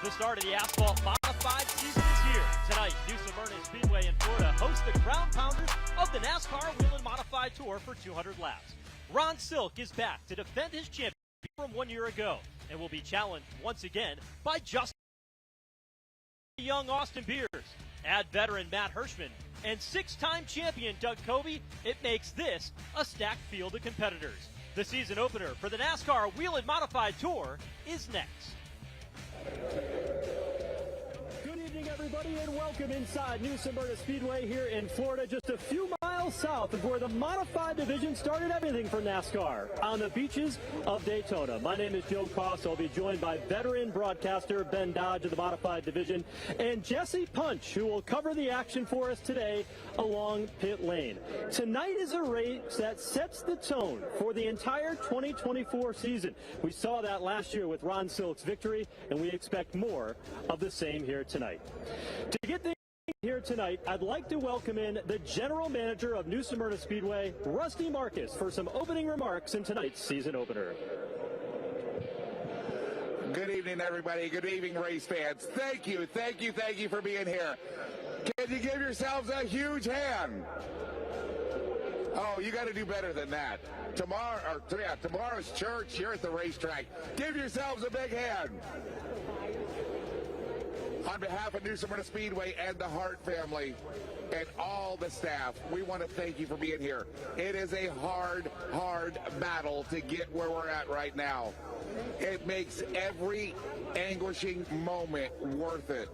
The start of the asphalt modified season is here. Tonight, New Smyrna Speedway in Florida hosts the ground pounders of the NASCAR Whelen Modified Tour for 200 laps. Ron Silk is back to defend his championship from 1 year ago and will be challenged once again by just young Austin Beers. Add veteran Matt Hirschman and six-time champion Doug Covey. It makes this a stacked field of competitors. The season opener for the NASCAR Whelen Modified Tour is next. Good evening, everybody, and welcome inside New Smyrna Speedway here in Florida, just a few miles south of where the modified division started everything for NASCAR, on the beaches of Daytona. My name is Joe Koss. I'll be joined by veteran broadcaster Ben Dodge of the modified division and Jesse Punch, who will cover the action for us today along pit lane. Tonight is a race that sets the tone for the entire 2024 season. We saw that last year with Ron Silk's victory, and we expect more of the same here tonight. To get things here tonight, I'd like to welcome in the general manager of New Smyrna Speedway, Rusty Marcus, for some opening remarks in tonight's season opener. Good evening, everybody. Good evening, race fans. Thank you for being here. Can you give yourselves a huge hand? Oh, you got to do better than that. Tomorrow's church. You're at the racetrack. Give yourselves a big hand. On behalf of New Smyrna Speedway and the Hart family and all the staff, we want to thank you for being here. It is a hard battle to get where we're at right now. It makes every anguishing moment worth it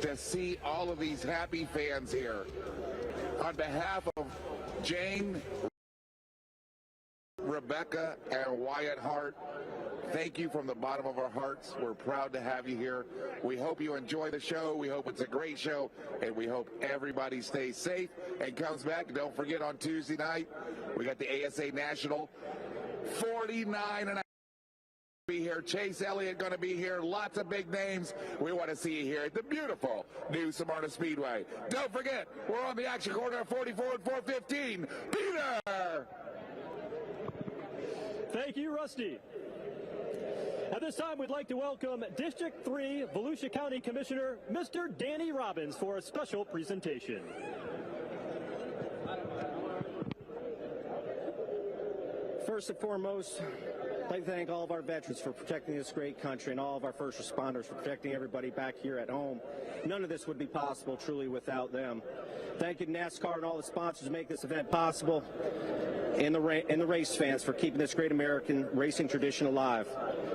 to see all of these happy fans here. On behalf of Jane, Rebecca, and Wyatt Hart, thank you from the bottom of our hearts. We're proud to have you here. We hope you enjoy the show. We hope it's a great show, and we hope everybody stays safe and comes back. Don't forget, on Tuesday night, we got the ASA National 49 and be here. Chase Elliott going to be here. Lots of big names. We want to see you here at the beautiful New Smyrna Speedway. Don't forget, we're on the action corner of 44 and 415. Be there! Thank you, Rusty. At this time, we'd like to welcome District 3 Volusia County Commissioner, Mr. Danny Robbins, for a special presentation. First and foremost, I'd like to thank all of our veterans for protecting this great country and all of our first responders for protecting everybody back here at home. None of this would be possible truly without them. Thank you to NASCAR and all the sponsors who make this event possible, and the race fans for keeping this great American racing tradition alive.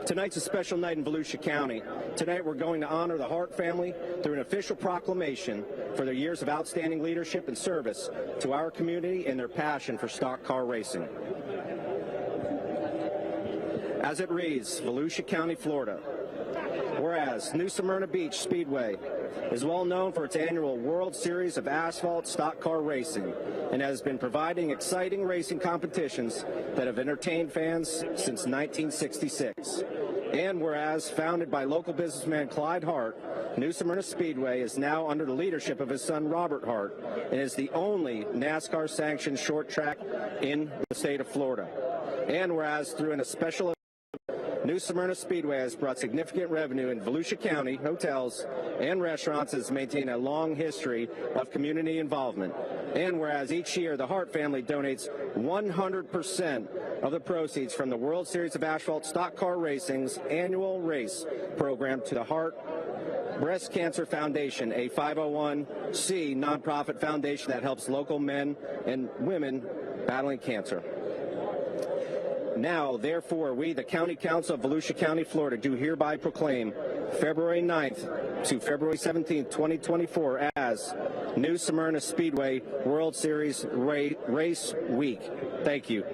Tonight's a special night in Volusia County. Tonight we're going to honor the Hart family through an official proclamation for their years of outstanding leadership and service to our community and their passion for stock car racing. As it reads, Volusia County, Florida. Whereas New Smyrna Beach Speedway is well known for its annual World Series of Asphalt Stock Car Racing and has been providing exciting racing competitions that have entertained fans since 1966. And whereas founded by local businessman Clyde Hart, New Smyrna Speedway is now under the leadership of his son Robert Hart and is the only NASCAR-sanctioned short track in the state of Florida. And whereas through a special New Smyrna Speedway has brought significant revenue in Volusia County hotels and restaurants, has maintained a long history of community involvement. And whereas each year the Hart family donates 100% of the proceeds from the World Series of Asphalt Stock Car Racing's annual race program to the Hart Breast Cancer Foundation, a 501c nonprofit foundation that helps local men and women battling cancer. Now, therefore, we, the County Council of Volusia County, Florida, do hereby proclaim February 9th to February 17th, 2024 as New Smyrna Speedway World Series Race Week. Thank you.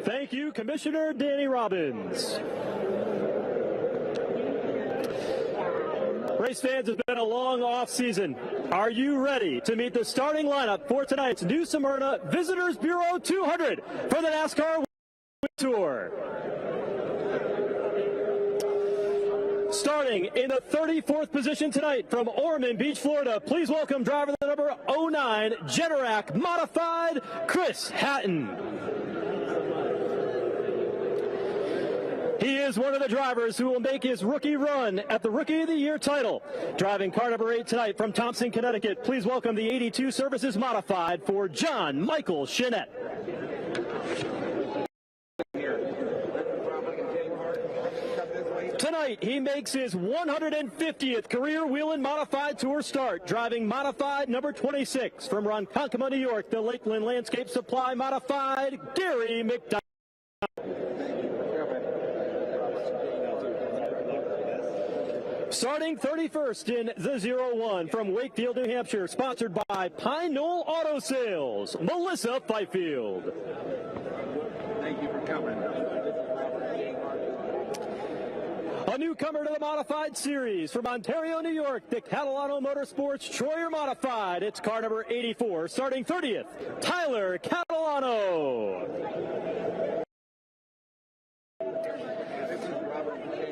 Thank you, Commissioner Danny Robbins. Race fans, it's been a long off season. Are you ready to meet the starting lineup for tonight's New Smyrna Visitors Bureau 200 for the NASCAR Tour? Starting in the 34th position tonight from Ormond Beach, Florida, please welcome driver number 09, Generac Modified, Chris Hatton. He is one of the drivers who will make his rookie run at the Rookie of the Year title. Driving car number 8 tonight from Thompson, Connecticut, please welcome the 82 Services Modified for John Michael Chenette. Tonight, he makes his 150th career Whelen Modified Tour start, driving Modified number 26 from Ronkonkoma, New York, the Lakeland Landscape Supply Modified, Gary McDonald. Starting 31st in the 01 from Wakefield, New Hampshire, sponsored by Pine Knoll Auto Sales, Melissa Fifield. Thank you for coming. A newcomer to the Modified Series from Ontario, New York, the Catalano Motorsports Troyer Modified. It's car number 84, starting 30th, Tyler Catalano.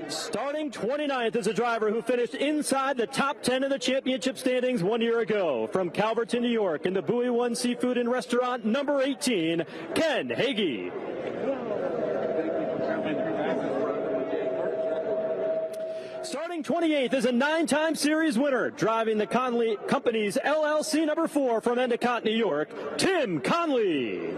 Starting 29th is a driver who finished inside the top 10 in the championship standings 1 year ago. From Calverton, New York, in the Bowie One Seafood and Restaurant, number 18, Ken Hagee. Starting 28th is a 9-time series winner, driving the Conley Company's LLC number 4 from Endicott, New York, Tim Conley.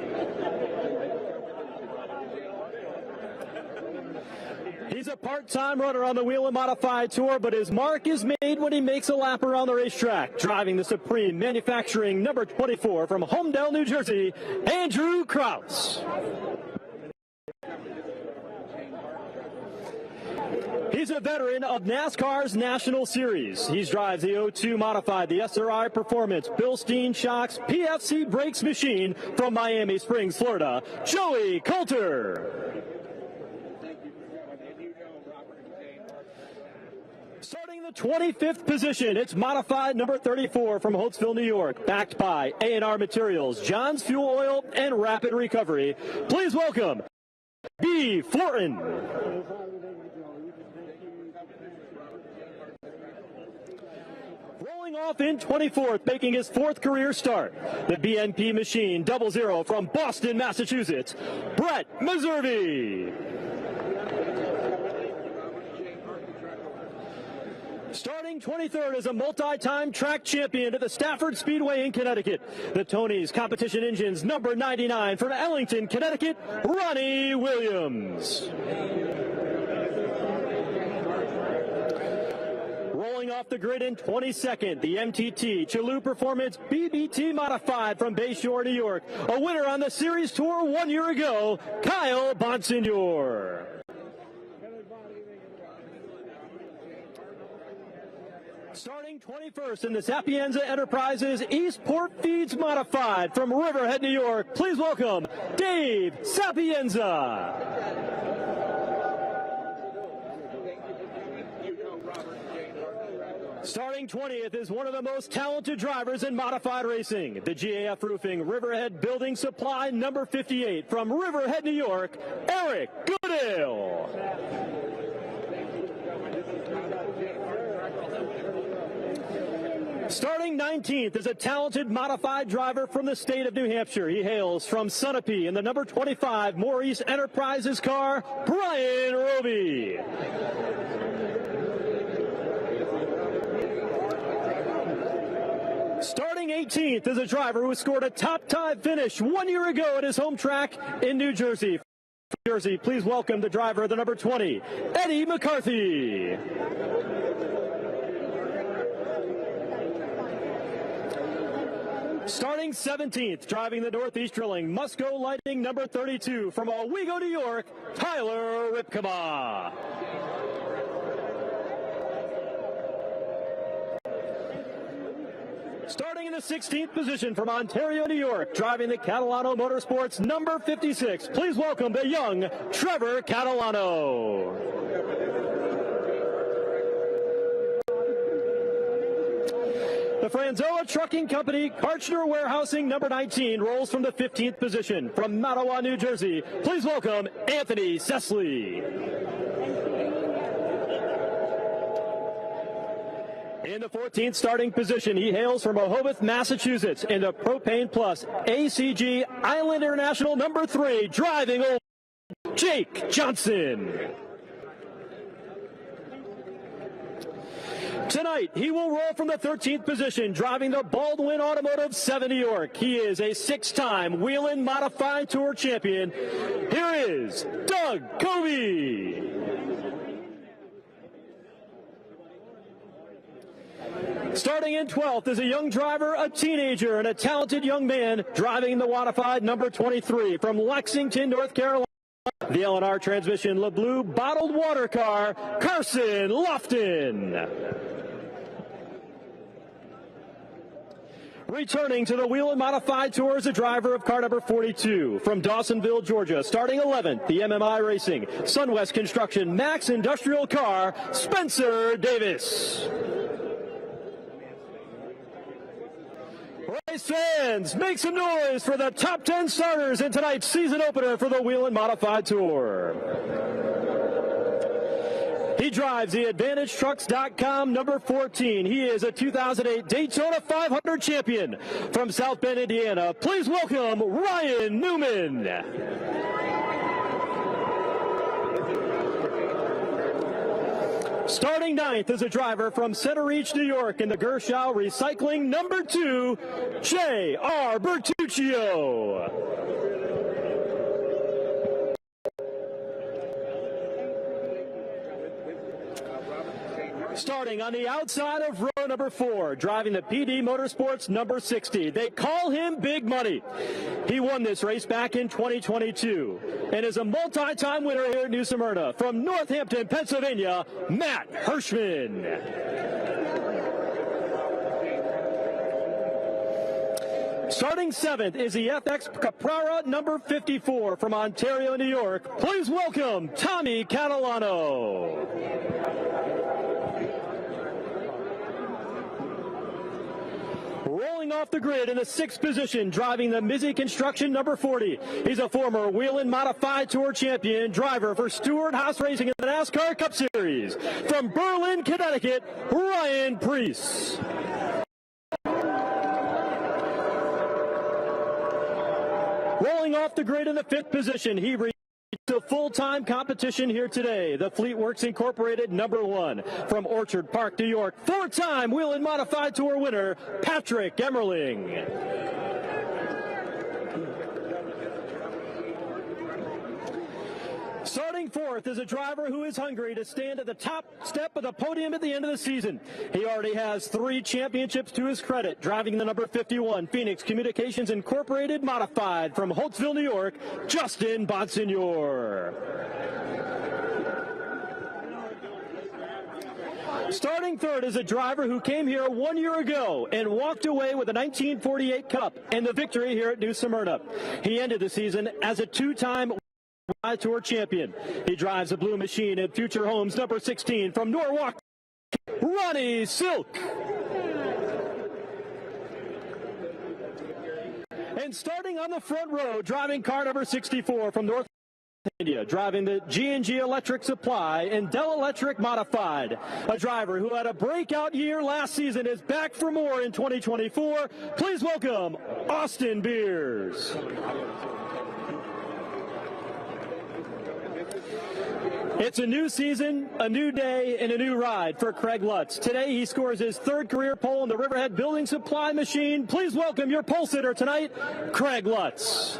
He's a part-time runner on the Whelen Modified Tour, but his mark is made when he makes a lap around the racetrack, driving the Supreme Manufacturing number 24 from Homedale, New Jersey, Andrew Kraus. He's a veteran of NASCAR's National Series. He drives the 02 Modified, the SRI Performance, Bilstein Shocks, PFC Brakes machine from Miami Springs, Florida, Joey Coulter. Starting the 25th position, it's Modified number 34 from Holtzville, New York, backed by A&R Materials, John's Fuel Oil, and Rapid Recovery. Please welcome B. Fortin. Rolling off in 24th, making his 4th career start, the BNP Machine 00 from Boston, Massachusetts, Brett Meservy. Starting 23rd is a multi-time track champion at the Stafford Speedway in Connecticut, the Tony's Competition Engines number 99 from Ellington, Connecticut, Ronnie Williams. Rolling off the grid in 22nd, the MTT Chalou Performance BBT Modified from Bayshore, New York, a winner on the Series Tour 1 year ago, Kyle Bonsignor. Starting 21st in the Sapienza Enterprises Eastport Feeds Modified from Riverhead, New York, please welcome Dave Sapienza. Starting 20th is one of the most talented drivers in modified racing, the GAF Roofing Riverhead Building Supply number 58 from Riverhead, New York, Eric Goodale. Starting 19th is a talented modified driver from the state of New Hampshire. He hails from Sunapee in the number 25 Maurice Enterprises car, Brian Roby. Starting 18th is a driver who scored a top 5 finish 1 year ago at his home track in New Jersey. Please welcome the driver of the number 20, Eddie McCarthy. Starting 17th, driving the Northeast Drilling, Musco Lighting number 32 from Owego, New York, Tyler Ripkema. Starting in the 16th position from Ontario, New York, driving the Catalano Motorsports number 56, please welcome the young Trevor Catalano. The Franzoa Trucking Company, Karchner Warehousing, number 19, rolls from the 15th position. From Mattawa, New Jersey, please welcome Anthony Sesley. In the 14th starting position, he hails from Rehoboth, Massachusetts, in the Propane Plus ACG Island International number 3, driving old Jake Johnson. Tonight, he will roll from the 13th position, driving the Baldwin Automotive 7 New York. He is a 6-time Whelen Modified Tour champion. Here is Doug Covey. Starting in 12th is a young driver, a teenager, and a talented young man driving the modified number 23 from Lexington, North Carolina. The L&R transmission LeBlue bottled water car, Carson Lofton. Returning to the Whelen Modified Tour is a driver of car number 42 from Dawsonville, Georgia. Starting 11th, the MMI Racing, Sunwest Construction, Max Industrial Car, Spencer Davis. Race fans, make some noise for the top 10 starters in tonight's season opener for the Whelen Modified Tour. He drives the AdvantageTrucks.com number 14. He is a 2008 Daytona 500 champion from South Bend, Indiana. Please welcome Ryan Newman. Starting 9th is a driver from Center Reach, New York in the Gershow Recycling number 2, J.R. Bertuccio. Starting on the outside of row number 4, driving the PD Motorsports number 60. They call him Big Money. He won this race back in 2022 and is a multi-time winner here at New Smyrna. From Northampton, Pennsylvania, Matt Hirschman. Starting 7th is the FX Caprara number 54 from Ontario, New York. Please welcome Tommy Catalano. Rolling off the grid in the 6th position, driving the Mizzy Construction number 40. He's a former Whelen Modified Tour champion, driver for Stewart Haas Racing in the NASCAR Cup Series. From Berlin, Connecticut, Ryan Preece. Rolling off the grid in the 5th position, he reached a full-time competition here today. The Fleetworks Incorporated number 1 from Orchard Park, New York. 4-time Whelen Modified Tour winner, Patrick Emmerling. Starting 4th is a driver who is hungry to stand at the top step of the podium at the end of the season. He already has 3 championships to his credit, driving the number 51 Phoenix Communications Incorporated Modified from Holtsville, New York, Justin Bonsignor. Starting 3rd is a driver who came here 1 year ago and walked away with a 1948 Cup and the victory here at New Smyrna. He ended the season as a 2-time Tour champion. He drives a blue machine at Future Homes number 16 from Norwalk, Ronnie Silk. And starting on the front row, driving car number 64 from North India, driving the G&G Electric Supply and Dell Electric Modified. A driver who had a breakout year last season is back for more in 2024. Please welcome Austin Beers. It's a new season, a new day, and a new ride for Craig Lutz. Today he scores his 3rd career pole in the Riverhead Building Supply machine. Please welcome your pole sitter tonight, Craig Lutz.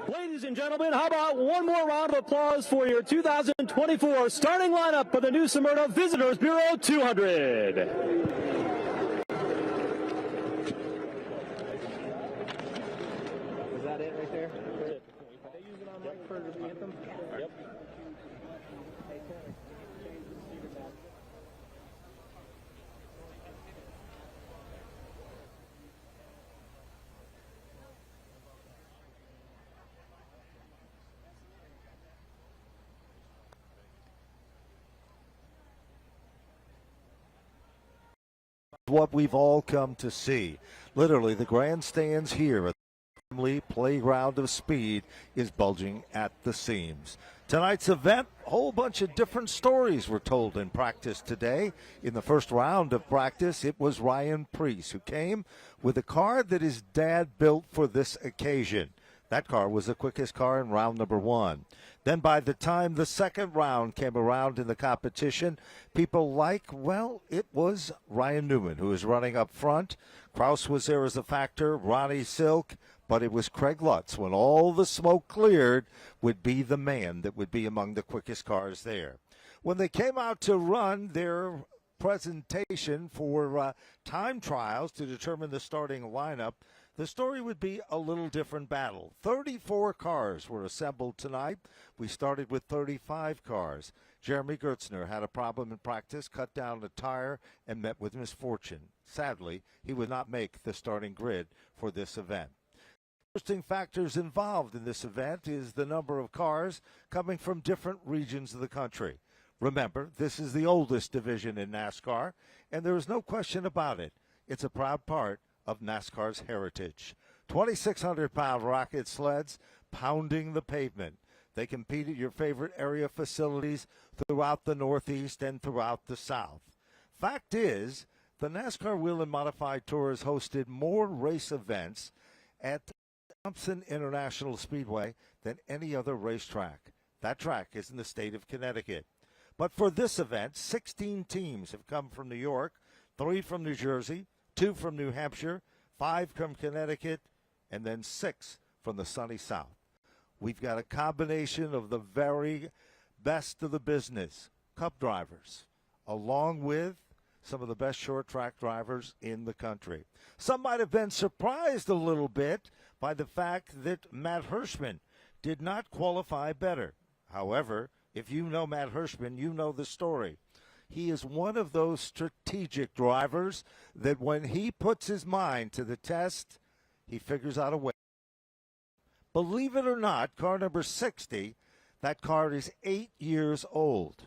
Ladies and gentlemen, how about one more round of applause for your 2024 starting lineup for the New Smyrna Visitors Bureau 200. Yep. What we've all come to see. Literally, the grandstands here at the playground of speed is bulging at the seams. Tonight's event, a whole bunch of different stories were told in practice today. In the first round of practice, it was Ryan Preece who came with a car that his dad built for this occasion. That car was the quickest car in round number 1. Then by the time the second round came around in the competition, people it was Ryan Newman who was running up front. Kraus was there as a factor, Ronnie Silk, but it was Craig Lutz, when all the smoke cleared, would be the man that would be among the quickest cars there. When they came out to run their presentation for time trials to determine the starting lineup, the story would be a little different battle. 34 cars were assembled tonight. We started with 35 cars. Jeremy Gertzner had a problem in practice, cut down a tire, and met with misfortune. Sadly, he would not make the starting grid for this event. Interesting factors involved in this event is the number of cars coming from different regions of the country. Remember, this is the oldest division in NASCAR, and there is no question about it. It's a proud part of NASCAR's heritage. 2,600-pound rocket sleds pounding the pavement. They compete at your favorite area facilities throughout the Northeast and throughout the South. Fact is, the NASCAR Whelen Modified Tour has hosted more race events at Thompson International Speedway than any other racetrack. That track is in the state of Connecticut. But for this event, 16 teams have come from New York, 3 from New Jersey, 2 from New Hampshire, 5 from Connecticut, and then 6 from the sunny South. We've got a combination of the very best of the business, Cup drivers, along with some of the best short track drivers in the country. Some might have been surprised a little bit by the fact that Matt Hirschman did not qualify better. However, if you know Matt Hirschman, you know the story. He is one of those strategic drivers that when he puts his mind to the test, he figures out a way. Believe it or not, car number 60, that car is 8 years old.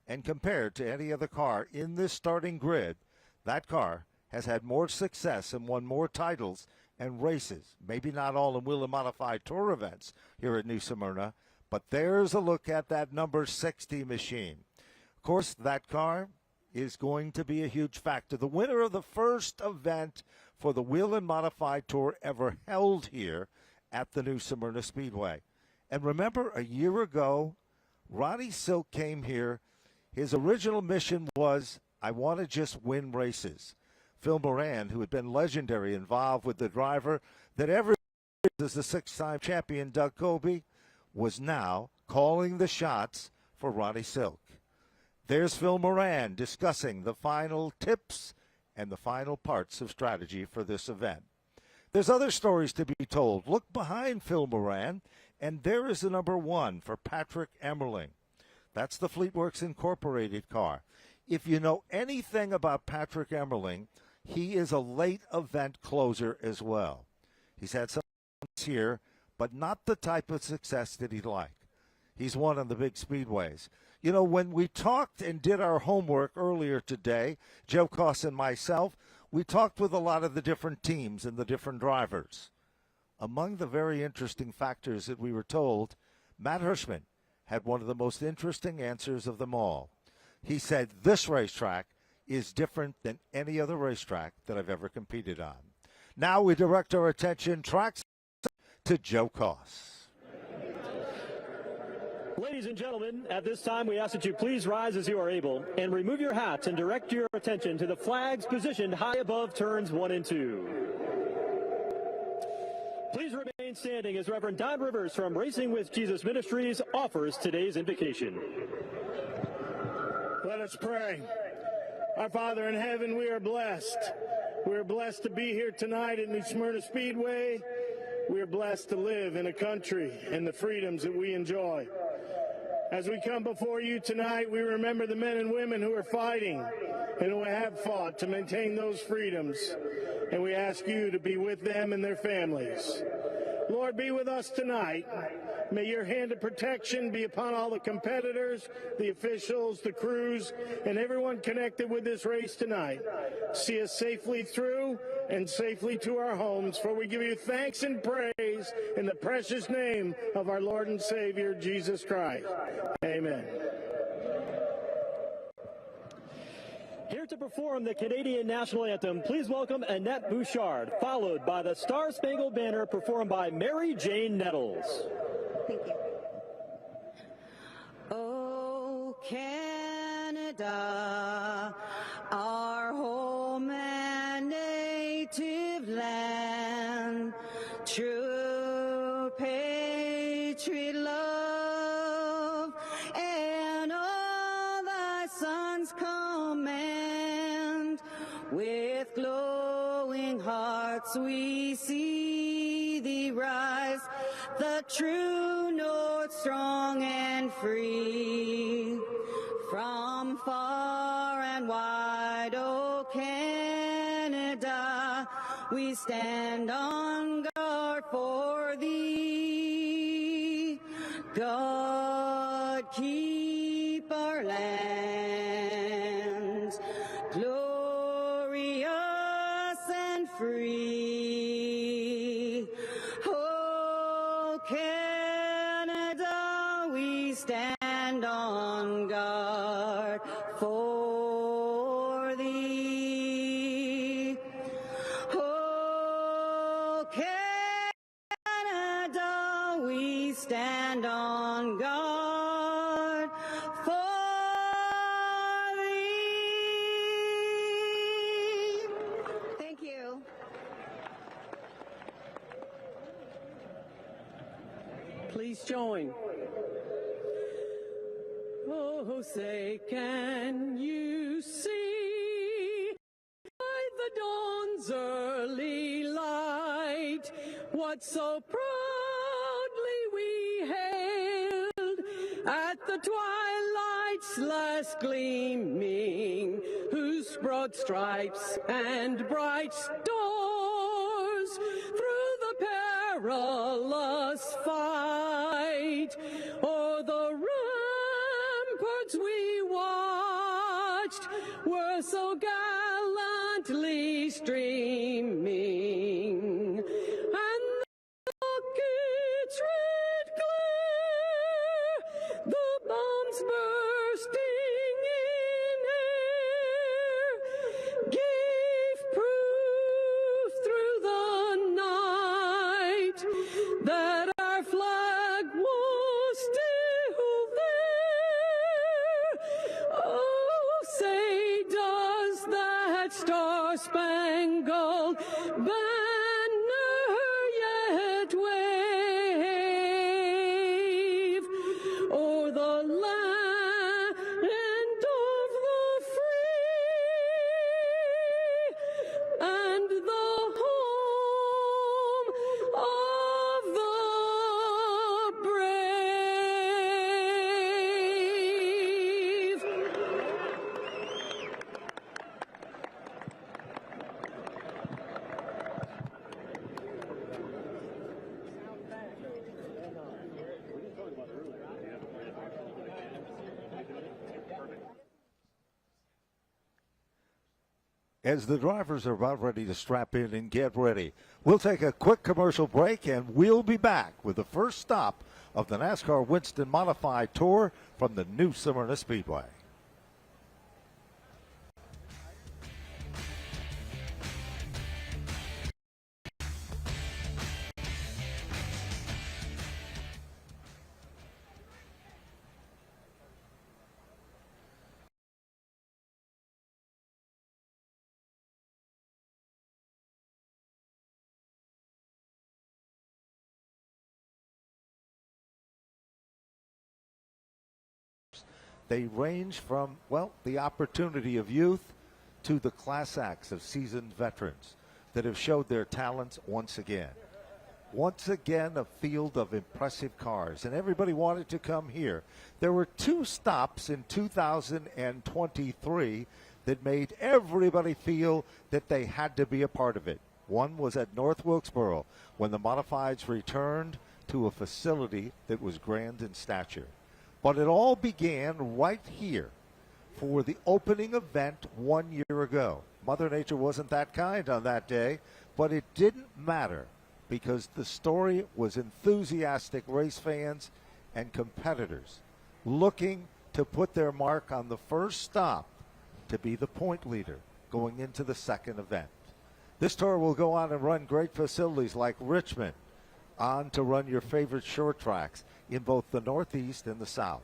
And compared to any other car in this starting grid, that car has had more success and won more titles and races. Maybe not all in Whelen Modified Tour events here at New Smyrna, but there's a look at that number 60 machine. Of course, that car is going to be a huge factor. The winner of the first event for the Whelen Modified Tour ever held here at the New Smyrna Speedway. And remember, a year ago, Ronnie Silk came here. His original mission was, I want to just win races. Phil Moran, who had been legendary, involved with the driver that ever as the 6-time champion Doug Colby, was now calling the shots for Ronnie Silk. There's Phil Moran discussing the final tips and the final parts of strategy for this event. There's other stories to be told. Look behind Phil Moran, and there is the number 1 for Patrick Emmerling. That's the Fleetworks Incorporated car. If you know anything about Patrick Emmerling, he is a late event closer as well. He's had some here, but not the type of success that he'd like. He's won on the big speedways. You know, when we talked and did our homework earlier today, Joe Koss and myself, we talked with a lot of the different teams and the different drivers. Among the very interesting factors that we were told, Matt Hirschman had one of the most interesting answers of them all. He said, this racetrack is different than any other racetrack that I've ever competed on. Now we direct our attention tracks to Joe Koss. Ladies and gentlemen, at this time we ask that you please rise as you are able and remove your hats and direct your attention to the flags positioned high above turns 1 and 2. Please remain standing as Reverend Don Rivers from Racing with Jesus Ministries offers today's invocation. Let us pray. Our Father in heaven, we are blessed. We are blessed to be here tonight at New Smyrna Speedway. We are blessed to live in a country and the freedoms that we enjoy. As we come before you tonight, we remember the men and women who are fighting and who have fought to maintain those freedoms. And we ask you to be with them and their families. Lord, be with us tonight. May your hand of protection be upon all the competitors, the officials, the crews, and everyone connected with this race tonight. See us safely through and safely to our homes, for we give you thanks and praise in the precious name of our Lord and Savior, Jesus Christ. Amen. Here to perform the Canadian National Anthem, please welcome Annette Bouchard, followed by the Star Spangled Banner performed by Mary Jane Nettles. Thank you. Oh, Canada, our home and native land, true patriot love, and all thy sons command. With glowing hearts we see thee rise, the true north, strong and free. From far and wide, oh Canada, we stand on guard for thee. God keep our lands glorious and free. Oh Canada, we stand on guard for thee. Oh Canada, we stand on guard for thee. Thank you. Please join. Oh, say, can you see by the dawn's early light what so proudly we hailed at the twilight's last gleaming, whose broad stripes and bright stars through the perilous fight o'er the ramparts we watched were so gallantly streaming, and the rockets' red glare, the bombs bursting in air, gave proof through the night that our flag was still there. Oh, say, does that star-spangled banner yet wave o'er the land of the free and the home of the brave? As the drivers are about ready to strap in and get ready, we'll take a quick commercial break and we'll be back with the first stop of the NASCAR Winston Modified Tour from the new Smyrna Speedway. They range from, well, the opportunity of youth to the class acts of seasoned veterans that have showed their talents once again. Once again, a field of impressive cars, and everybody wanted to come here. There were two stops in 2023 that made everybody feel that they had to be a part of it. One was at North Wilkesboro when the Modifieds returned to a facility that was grand in stature. But it all began right here for the opening event 1 year ago. Mother Nature wasn't that kind on that day, but it didn't matter because the story was enthusiastic race fans and competitors looking to put their mark on the first stop to be the point leader going into the second event. This tour will go on and run great facilities like Richmond, on to run your favorite short tracks in both the Northeast and the South.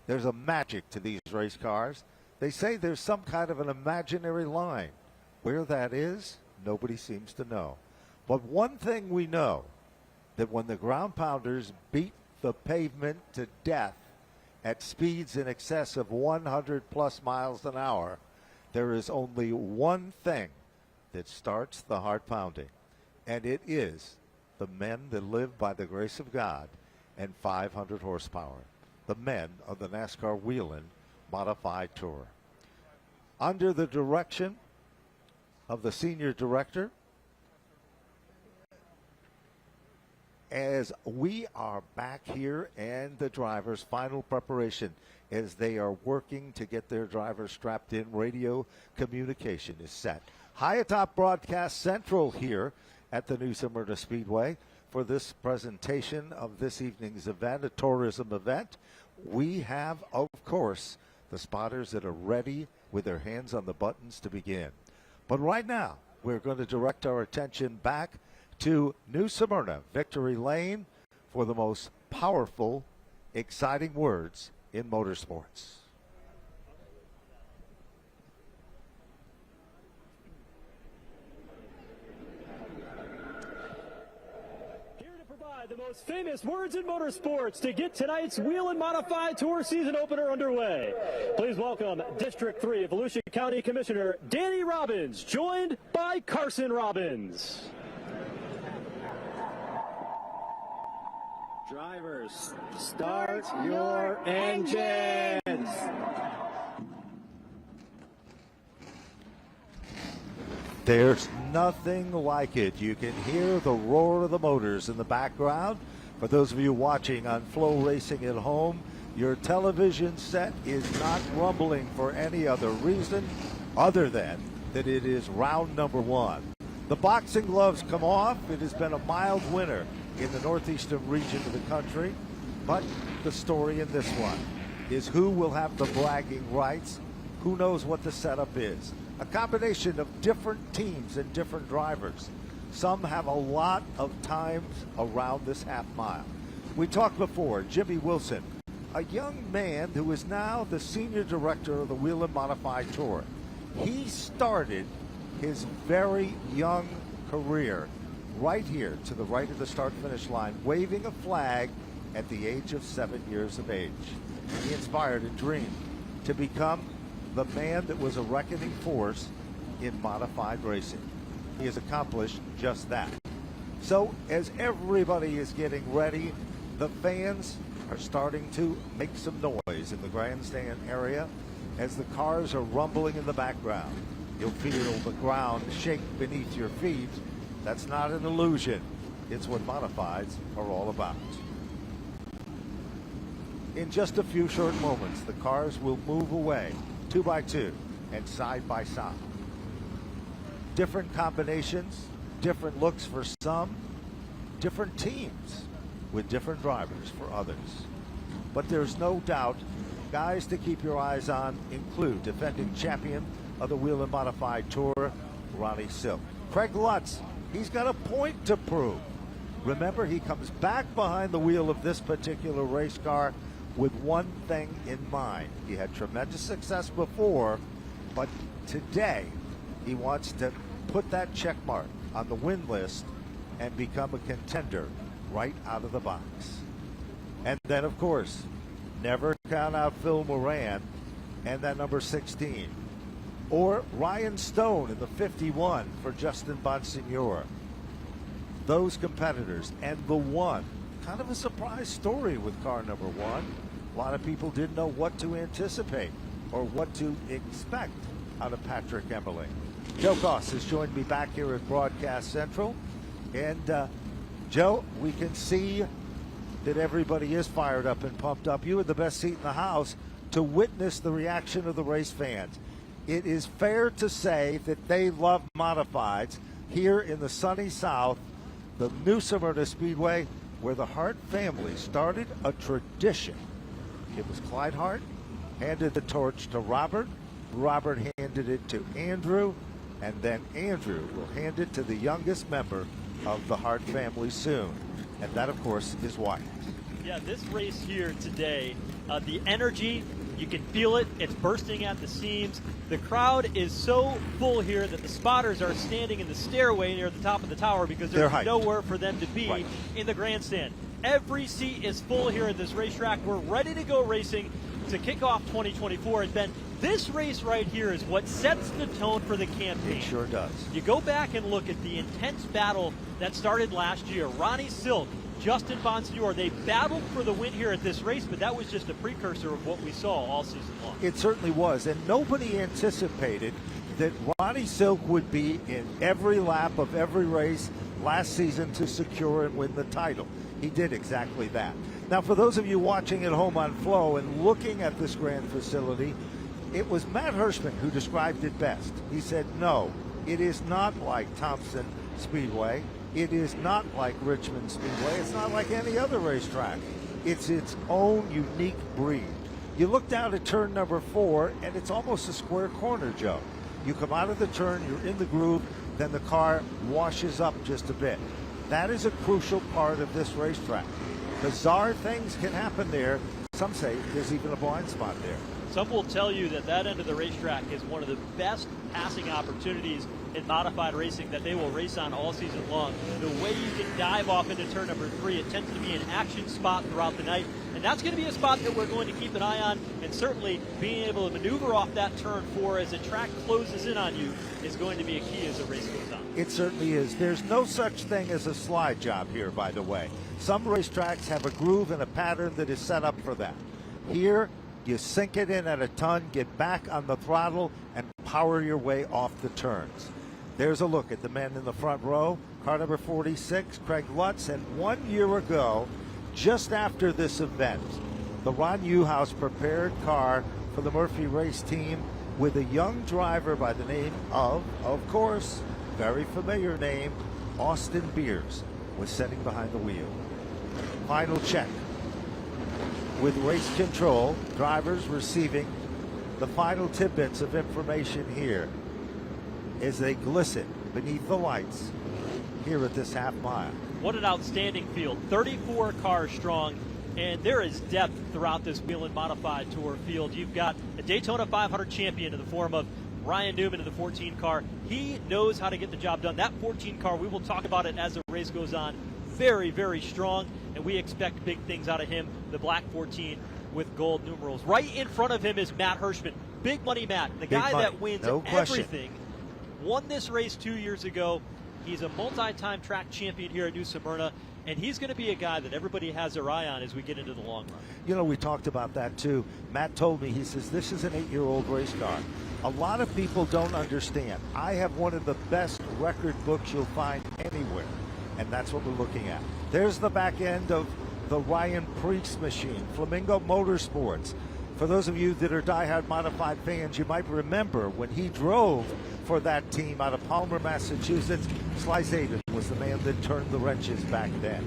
There's a magic to these race cars. They say there's some kind of an imaginary line. Where that is, nobody seems to know. But one thing we know, that when the ground pounders beat the pavement to death at speeds in excess of 100 plus miles an hour, there is only one thing that starts the heart pounding, and it is the men that live by the grace of God and 500 horsepower, the men of the NASCAR Whelen Modified Tour. Under the direction of the senior director, as we are back here and the drivers' final preparation as they are working to get their drivers strapped in, radio communication is set. High atop Broadcast Central here at the new Smyrna Speedway for this presentation of this evening's event, a tourism event. We have, of course, the spotters that are ready with their hands on the buttons to begin. But right now, we're going to direct our attention back to New Smyrna, Victory Lane, for the most powerful, exciting words in motorsports. The most famous words in motorsports to get tonight's Whelen Modified Tour season opener underway. Please welcome District 3 Volusia County Commissioner Danny Robbins, joined by Carson Robbins. Drivers, start your engines. There's nothing like it. You can hear the roar of the motors in the background. For those of you watching on Flow Racing at home, your television set is not rumbling for any other reason other than that it is round number one. The boxing gloves come off. It has been a mild winter in the northeastern region of the country, but the story in this one is who will have the bragging rights. Who knows what the setup is? A combination of different teams and different drivers. Some have a lot of times around this half mile. We talked before, Jimmy Wilson, a young man who is now the senior director of the Whelen Modified Tour. He started his very young career right here to the right of the start-finish line, waving a flag at the age of 7 years of age. He inspired a dream to become the man that was a reckoning force in modified racing. He has accomplished just that. So as everybody is getting ready, the fans are starting to make some noise in the grandstand area as the cars are rumbling in the background. You'll feel the ground shake beneath your feet. That's not an illusion. It's what modifieds are all about. In just a few short moments, the cars will move away 2 by 2 and side by side. Different combinations, different looks for some, different teams with different drivers for others. But there's no doubt guys to keep your eyes on include defending champion of the Whelen Modified Tour, Ronnie Silk. Craig Lutz, he's got a point to prove. Remember, he comes back behind the wheel of this particular race car with one thing in mind. He had tremendous success before, but today he wants to put that check mark on the win list and become a contender right out of the box. And then, of course, never count out Phil Moran and that number 16. Or Ryan Stone in the 51 for Justin Bonsignor. Those competitors and the one. Kind of a surprise story with car number one. A lot of people didn't know what to anticipate or what to expect out of Patrick Emmerling. Joe Goss has joined me back here at Broadcast Central. And Joe, we can see that everybody is fired up and pumped up. You had the best seat in the house to witness the reaction of the race fans. It is fair to say that they love modifieds here in the sunny South, the new Smyrna Speedway, where the Hart family started a tradition. It was Clyde Hart, handed the torch to Robert. Robert handed handed it to Andrew, and then Andrew will hand it to the youngest member of the Hart family soon. And that, of course, is Wyatt. Yeah, this race here today, the energy, you can feel it. It's bursting at the seams. The crowd is so full here that the spotters are standing in the stairway near the top of the tower because there's nowhere for them to be in the grandstand. Every seat is full here at this racetrack. We're ready to go racing to kick off 2024. And Ben, this race right here is what sets the tone for the campaign. It sure does. You go back and look at the intense battle that started last year. Ronnie Silk, Justin Bonsignor, they battled for the win here at this race, but that was just a precursor of what we saw all season long. It certainly was, and nobody anticipated that Ronnie Silk would be in every lap of every race last season to secure and win the title. He did exactly that. Now, for those of you watching at home on Flow and looking at this grand facility, it was Matt Hirschman who described it best. He said, no, it is not like Thompson Speedway. It is not like Richmond Speedway. It's not like any other racetrack. It's its own unique breed. You look down at turn number 4, and it's almost a square corner, Joe. You come out of the turn, you're in the groove, then the car washes up just a bit. That is a crucial part of this racetrack. Bizarre things can happen there. Some say there's even a blind spot there. Some will tell you that that end of the racetrack is one of the best passing opportunities in modified racing that they will race on all season long. The way you can dive off into turn number 3, it tends to be an action spot throughout the night, and that's going to be a spot that we're going to keep an eye on, and certainly being able to maneuver off that turn 4 as the track closes in on you is going to be a key as the race goes on. It certainly is. There's no such thing as a slide job here, by the way. Some racetracks have a groove and a pattern that is set up for that. Here, you sink it in at a ton, get back on the throttle, and power your way off the turns. There's a look at the men in the front row. Car number 46, Craig Lutz. And 1 year ago, just after this event, the Ron Newhouse prepared car for the Murphy race team with a young driver by the name of course, very familiar name, Austin Beers, was sitting behind the wheel. Final check. With race control, drivers receiving the final tidbits of information here as they glisten beneath the lights here at this half mile. What an outstanding field. 34 cars strong, and there is depth throughout this Whelen Modified Tour field. You've got a Daytona 500 champion in the form of Ryan Newman in the 14 car. He knows how to get the job done. That 14 car, we will talk about it as the race goes on, very, very strong, and we expect big things out of him. The black 14 with gold numerals. Right in front of him is Matt Hirschman. Big money Matt, the guy that wins everything. Won this race 2 years ago. He's a multi-time track champion here at New Smyrna, and he's going to be a guy that everybody has their eye on as we get into the long run. You know, we talked about that too. Matt told me, he says, this is an 8-year-old race car. A lot of people don't understand. I have one of the best record books you'll find anywhere, and that's what we're looking at. There's the back end of the Ryan Priest machine, Flamingo Motorsports. For those of you that are diehard modified fans, you might remember when he drove for that team out of Palmer, Massachusetts. Sly Zabin was the man that turned the wrenches back then.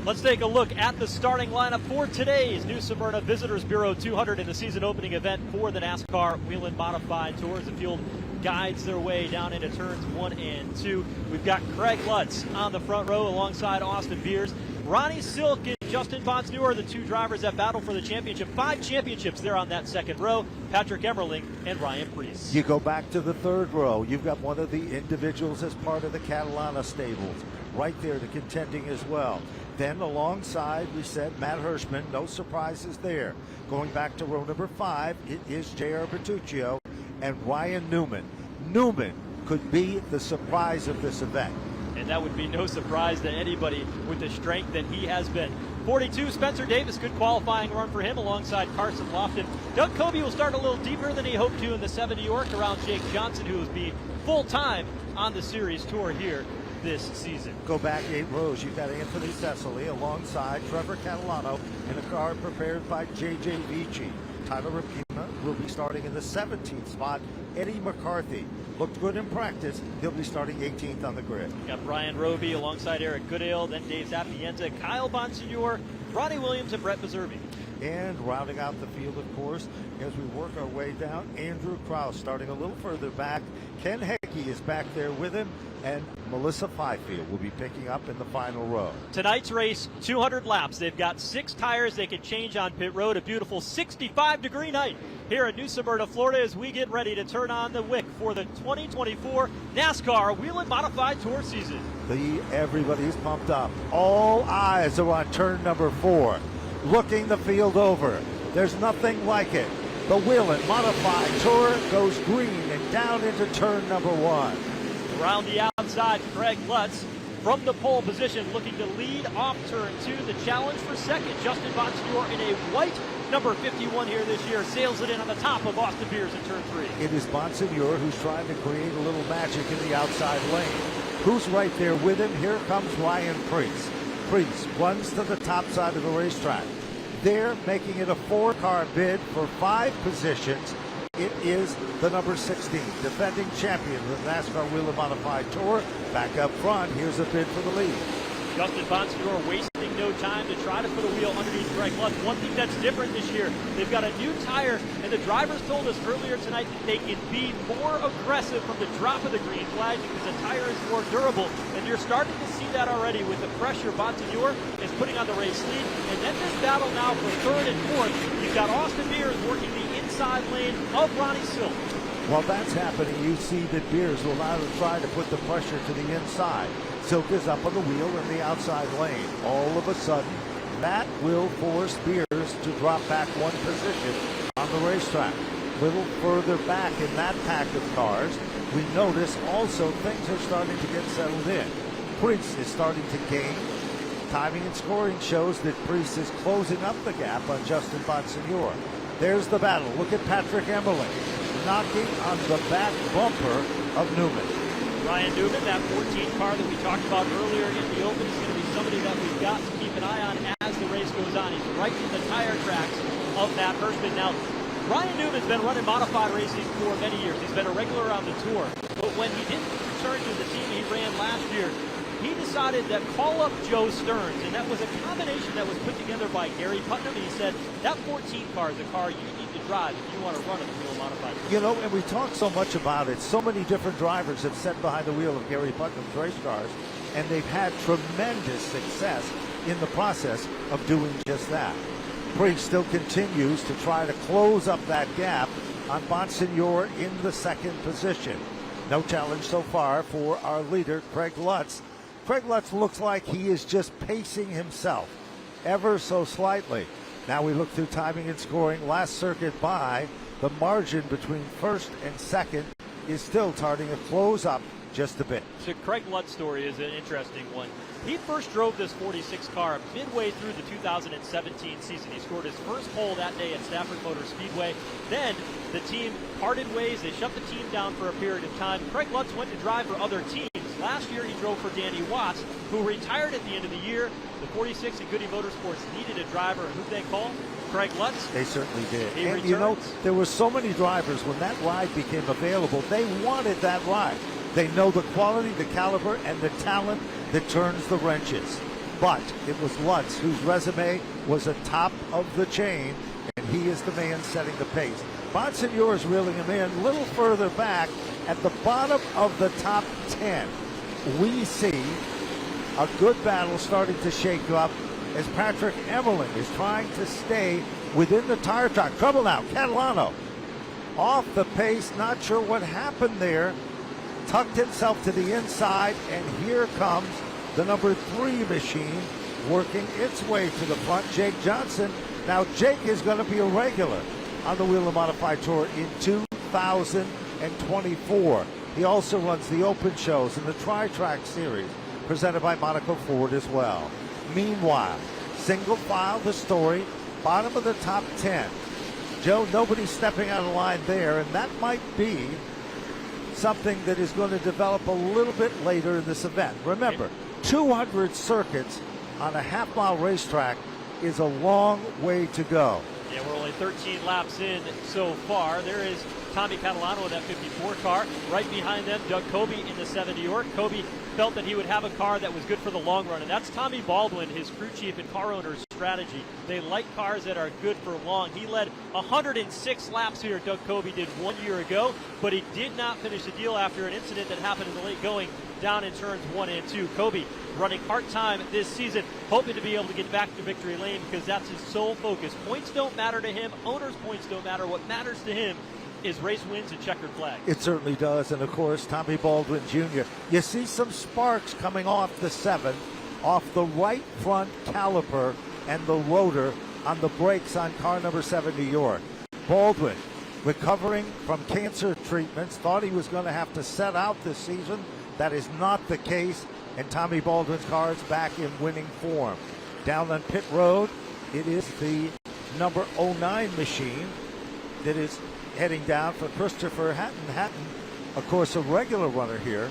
Let's take a look at the starting lineup for today's New Smyrna Visitors Bureau 200 in the season opening event for the NASCAR Whelen Modified Tour as the field guides their way down into turns 1 and 2. We've got Craig Lutz on the front row alongside Austin Beers. Ronnie Silk and Justin Bonsignor are the two drivers that battle for the championship. 5 championships there on that second row. Patrick Emmerling and Ryan Priest. You go back to the third row. You've got one of the individuals as part of the Catalana stables right there to contending as well. Then alongside, we said, Matt Hirschman. No surprises there. Going back to row number 5, it is J.R. Bertuccio and Ryan Newman. Newman could be the surprise of this event. And that would be no surprise to anybody with the strength that he has been. 42, Spencer Davis, good qualifying run for him alongside Carson Lofton. Doug Coby will start a little deeper than he hoped to in the 7 New York around Jake Johnson, who will be full-time on the series tour here this season. Go back 8 rows. You've got Anthony Cecily alongside Trevor Catalano in a car prepared by J.J. Vici. Tyler Rapina will be starting in the 17th spot. Eddie McCarthy looked good in practice. He'll be starting 18th on the grid. Got Brian Roby alongside Eric Goodale, then Dave Zapienza, Kyle Bonsignor, Ronnie Williams and Brett Meserve. And rounding out the field, of course, as we work our way down, Andrew Krause starting a little further back. Ken Heggie is back there with him, and Melissa Fifield will be picking up in the final row. Tonight's race, 200 laps. They've got 6 tires they can change on pit road. A beautiful 65-degree night here in New Smyrna, Florida, as we get ready to turn on the wick for the 2024 NASCAR Whelen Modified Tour season. Everybody's pumped up. All eyes are on turn number 4. Looking the field over. There's nothing like it. The Whelen Modified Tour goes green and down into turn number 1. Around the outside, Craig Lutz from the pole position looking to lead off turn 2. The challenge for second, Justin Bonsignor in a white number 51 here this year, sails it in on the top of Austin Beers in turn 3. It is Bonsignor who's trying to create a little magic in the outside lane. Who's right there with him? Here comes Ryan Preece. Preece runs to the top side of the racetrack. They're making it a 4-car bid for 5 positions. It is the number 16, defending champion of the NASCAR Whelen Modified Tour. Back up front, here's a bid for the lead. Justin Bonsignor wasting no time to try to put a wheel underneath Craig Lutz. One thing that's different this year, they've got a new tire, and the drivers told us earlier tonight that they can be more aggressive from the drop of the green flag because the tire is more durable, and you're starting to see that already with the pressure Bonsignor is putting on the race lead. And then this battle now for 3rd and 4th, you've got Austin Beers working the inside lane of Ronnie Silk. While that's happening, you see that Beers will now try to put the pressure to the inside. Silk is up on the wheel in the outside lane. All of a sudden, that will force Beers to drop back 1 position on the racetrack. A little further back in that pack of cars, we notice also things are starting to get settled in. Preece is starting to gain. Timing and scoring shows that Preece is closing up the gap on Justin Bonsignor. There's the battle. Look at Patrick Emmerling knocking on the back bumper of Newman. Ryan Newman, that 14 car that we talked about earlier in the open, is going to be somebody that we've got to keep an eye on as the race goes on. He's right in the tire tracks of Matt Hirschman. Now, Ryan Newman's been running modified racing for many years. He's been a regular on the tour. But when he didn't return to the team he ran last year, he decided that call up Joe Stearns, and that was a combination that was put together by Gary Putnam. And he said, that 14 car is a car you need to drive if you want to run at the Whelen Modified. You know, and we talk so much about it. So many different drivers have sat behind the wheel of Gary Putnam's race cars, and they've had tremendous success in the process of doing just that. Preece still continues to try to close up that gap on Bonsignor in the 2nd position. No challenge so far for our leader, Craig Lutz. Craig Lutz looks like he is just pacing himself ever so slightly. Now we look through timing and scoring. Last circuit by, the margin between 1st and 2nd is still starting to close up just a bit. So Craig Lutz's story is an interesting one. He first drove this 46 car midway through the 2017 season. He scored his first pole that day at Stafford Motor Speedway. Then the team parted ways. They shut the team down for a period of time. Craig Lutz went to drive for other teams. Last year he drove for Danny Watts, who retired at the end of the year. The 46 at Goody Motorsports needed a driver, and who'd they call? Craig Lutz. They certainly did. He and returns. You know, there were so many drivers when that ride became available, they wanted that ride. They know the quality, the caliber, and the talent that turns the wrenches. But it was Lutz whose resume was atop of the chain, and he is the man setting the pace. Bonsignor is reeling him in a little further back at the bottom of the top 10. We see a good battle starting to shake up as Patrick Emmerling is trying to stay within the tire track. Trouble now, Catalano off the pace, not sure what happened there. Tucked himself to the inside, and here comes the number 3 machine working its way to the front, Jake Johnson. Now Jake is going to be a regular on the Whelen Modified Tour in 2024. He also runs the open shows in the Tri-Track Series presented by Monaco Ford as well. Meanwhile, single file the story, bottom of the top 10. Joe, nobody's stepping out of line there, and that might be something that is going to develop a little bit later in this event. Remember, 200 circuits on a half-mile racetrack is a long way to go. Yeah, we're only 13 laps in so far. There is Tommy Catalano in that 54 4 car. Right behind them, Doug Kobe in the 7 New York. Kobe felt that he would have a car that was good for the long run, and that's Tommy Baldwin, his crew chief and car owner's strategy. They like cars that are good for long. He led 106 laps here, Doug Kobe did 1 year ago, but he did not finish the deal after an incident that happened in the late going down in turns 1 and 2. Kobe running part-time this season, hoping to be able to get back to victory lane because that's his sole focus. Points don't matter to him. Owners' points don't matter. What matters to him is race wins and checkered flag. It certainly does. And, of course, Tommy Baldwin Jr. You see some sparks coming off the 7, off the right front caliper and the rotor on the brakes on car number 7 New York. Baldwin, recovering from cancer treatments, thought he was going to have to set out this season. That is not the case, and Tommy Baldwin's car is back in winning form. Down on pit road, it is the number 09 machine that is heading down for Christopher Hatton. Hatton, of course, a regular runner here.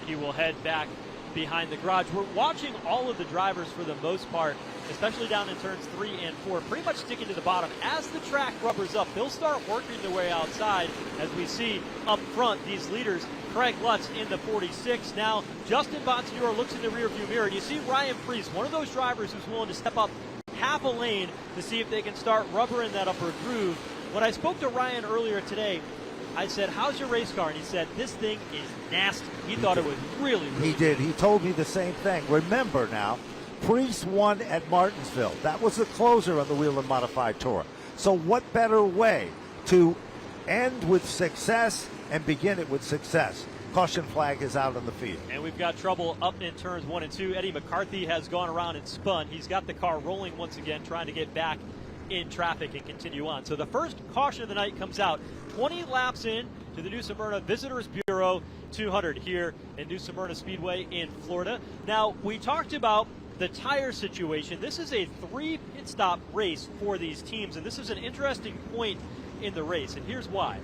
He will head back behind the garage. We're watching all of the drivers for the most part, especially down in turns 3 and 4, pretty much sticking to the bottom. As the track rubbers up, they'll start working their way outside. As we see up front, these leaders, Craig Lutz in the 46. Now, Justin Bonsignore looks in the rearview mirror. Do you see Ryan Preece, one of those drivers who's willing to step up half a lane to see if they can start rubbering that upper groove? When I spoke to Ryan earlier today, I said, how's your race car? And he said, this thing is nasty. He thought it was really He did. He told me the same thing. Remember now, Preece won at Martinsville. That was the closer on the Whelen Modified Tour. So what better way to end with success and begin it with success? Caution flag is out on the field. And we've got trouble up in turns 1 and 2. Eddie McCarthy has gone around and spun. He's got the car rolling once again, trying to get back in traffic and continue on. So the first caution of the night comes out 20 laps in to the New Smyrna Visitors Bureau 200 here in New Smyrna Speedway in Florida. Now, we talked about the tire situation. This is a 3 pit stop race for these teams, and this is an interesting point in the race, and here's why.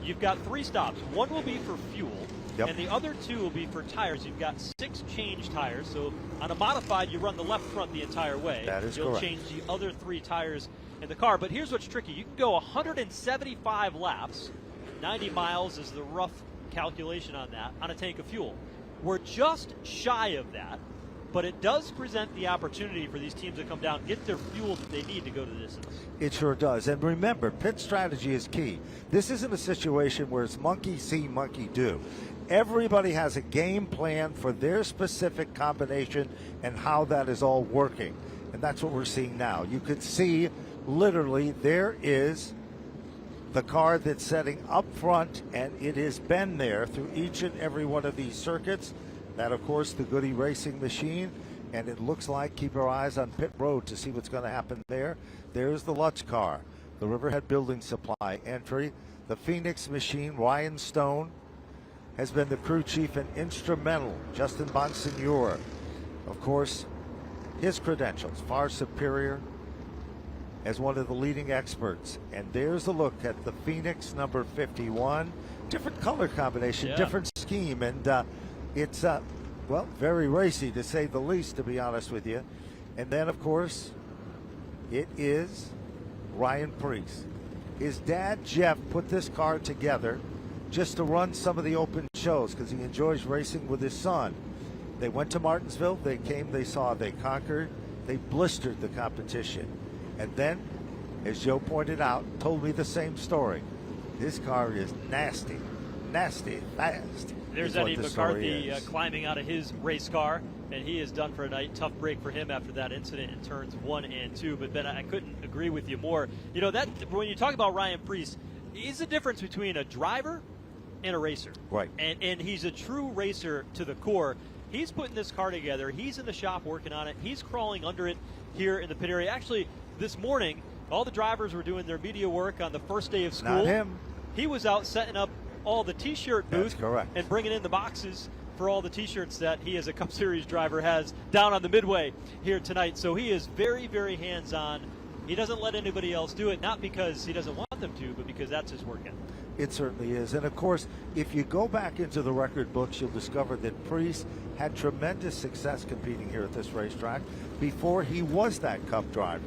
You've got 3 stops. One will be for fuel, and the other 2 will be for tires. You've got 6 change tires, so on a modified, you run the left front the entire way. That is You'll correct. change the other 3 tires in the car, but here's what's tricky. You can go 175 laps. 90 miles is the rough calculation on that, on a tank of fuel. We're just shy of that, but it does present the opportunity for these teams to come down, get their fuel that they need to go the distance. It sure does. And remember, pit strategy is key. This isn't a situation where it's monkey see, monkey do. Everybody has a game plan for their specific combination and how that is all working. And that's what we're seeing now. You could see literally there is the car that's setting up front, and it has been there through each and every one of these circuits. That, of course, the Goody Racing machine, and it looks like, keep our eyes on pit road to see what's going to happen there. There's the Lutz car, the Riverhead Building Supply entry. The Phoenix machine, Ryan Stone, has been the crew chief and instrumental. Justin Bonsignore, of course, his credentials far superior as one of the leading experts. And there's a look at the Phoenix number 51. Different color combination, different scheme, and it's, well, very racy to say the least, to be honest with you. And then, of course, it is Ryan Preece. His dad, Jeff, put this car together just to run some of the open shows because he enjoys racing with his son. They went to Martinsville, they came, they saw, they conquered, they blistered the competition. And then, as Joe pointed out, told me the same story. This car is nasty, nasty, fast. There's Eddie McCarthy climbing out of his race car, and he is done for a night. Tough break for him after that incident in turns 1 and 2. But Ben, I couldn't agree with you more. You know, that when you talk about Ryan Preece, he's the difference between a driver and a racer. Right. And he's a true racer to the core. He's putting this car together. He's in the shop working on it. He's crawling under it here in the pit area. Actually, this morning, all the drivers were doing their media work on the first day of school. Not him. He was out setting up all the T-shirt booth and bringing in the boxes for all the T-shirts that he as a Cup Series driver has down on the midway here tonight. So he is very, very hands-on. He doesn't let anybody else do it, not because he doesn't want them to, but because that's his work ethic. It certainly is. And, of course, if you go back into the record books, you'll discover that Preece had tremendous success competing here at this racetrack before he was that Cup driver.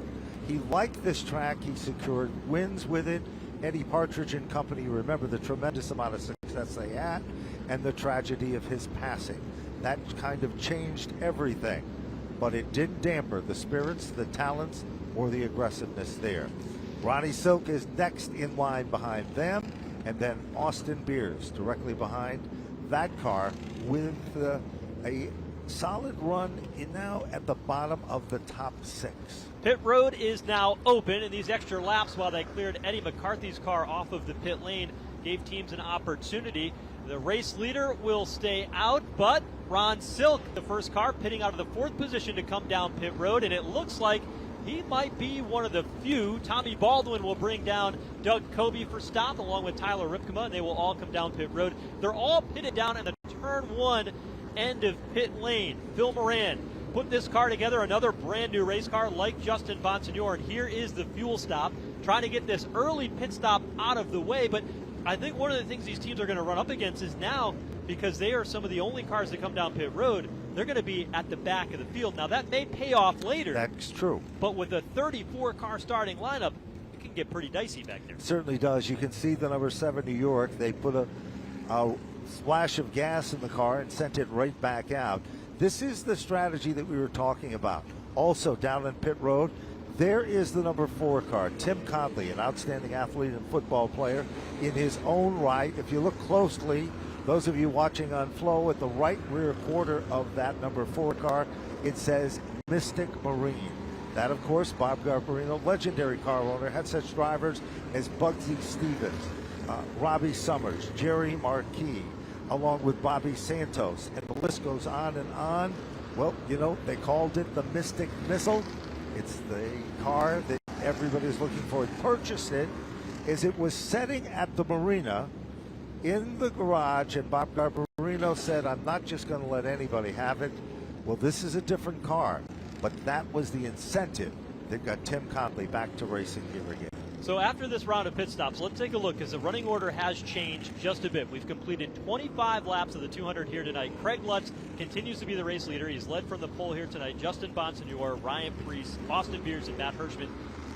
He liked this track. He secured wins with it. Eddie Partridge and company remember the tremendous amount of success they had and the tragedy of his passing. That kind of changed everything, but it didn't damper the spirits, the talents, or the aggressiveness there. Ronnie Silk is next in line behind them, and then Austin Beers directly behind that car with a solid run now at the bottom of the top 6. Pit road is now open, and these extra laps while they cleared Eddie McCarthy's car off of the pit lane gave teams an opportunity. The race leader will stay out, but Ron Silk, the first car, pitting out of the 4th position to come down pit road, and it looks like he might be one of the few. Tommy Baldwin will bring down Doug Kobe for stop along with Tyler Ripkema, and they will all come down pit road. They're all pitted down in the turn 1 end of pit lane. Phil Moran put this car together, another brand new race car like Justin Bonsignore, and here is the fuel stop, trying to get this early pit stop out of the way. But I think one of the things these teams are going to run up against is now, because they are some of the only cars that come down pit road, they're going to be at the back of the field. Now that may pay off later. That's true. But with a 34 car starting lineup, it can get pretty dicey back there. It certainly does. You can see the number 7 New York. They put a splash of gas in the car and sent it right back out. This is the strategy that we were talking about. Also down in pit road, there is the number 4 car, Tim Conley, an outstanding athlete and football player in his own right. If you look closely, those of you watching on Flow, at the right rear quarter of that number 4 car, it says Mystic Marine. That, of course, Bob Garbarino, legendary car owner, had such drivers as Bugsy Stevens, Robbie Summers, Jerry Marquis, along with Bobby Santos, and the list goes on and on. Well, you know, they called it the Mystic Missile. It's the car that everybody's looking for. It purchased it as it was setting at the marina in the garage, and Bob Garbarino said, I'm not just going to let anybody have it. Well, this is a different car, but that was the incentive that got Tim Conley back to racing here again. So after this round of pit stops, let's take a look, because the running order has changed just a bit. We've completed 25 laps of the 200 here tonight. Craig Lutz continues to be the race leader. He's led from the pole here tonight. Justin Bonsignore, Ryan Preece, Austin Beers, and Matt Hirschman.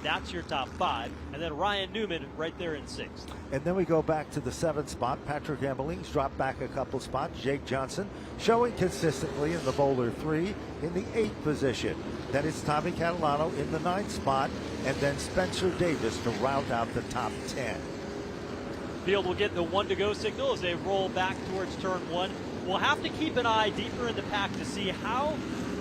That's your top 5. And then Ryan Newman right there in 6th. And then we go back to the 7th spot. Patrick Emmeline's dropped back a couple spots. Jake Johnson showing consistently in the Boulder 3 in the 8th position. Then it's Tommy Catalano in the 9th spot, and then Spencer Davis to round out the top 10. Field will get the 1 to go signal as they roll back towards turn 1. We'll have to keep an eye deeper in the pack to see how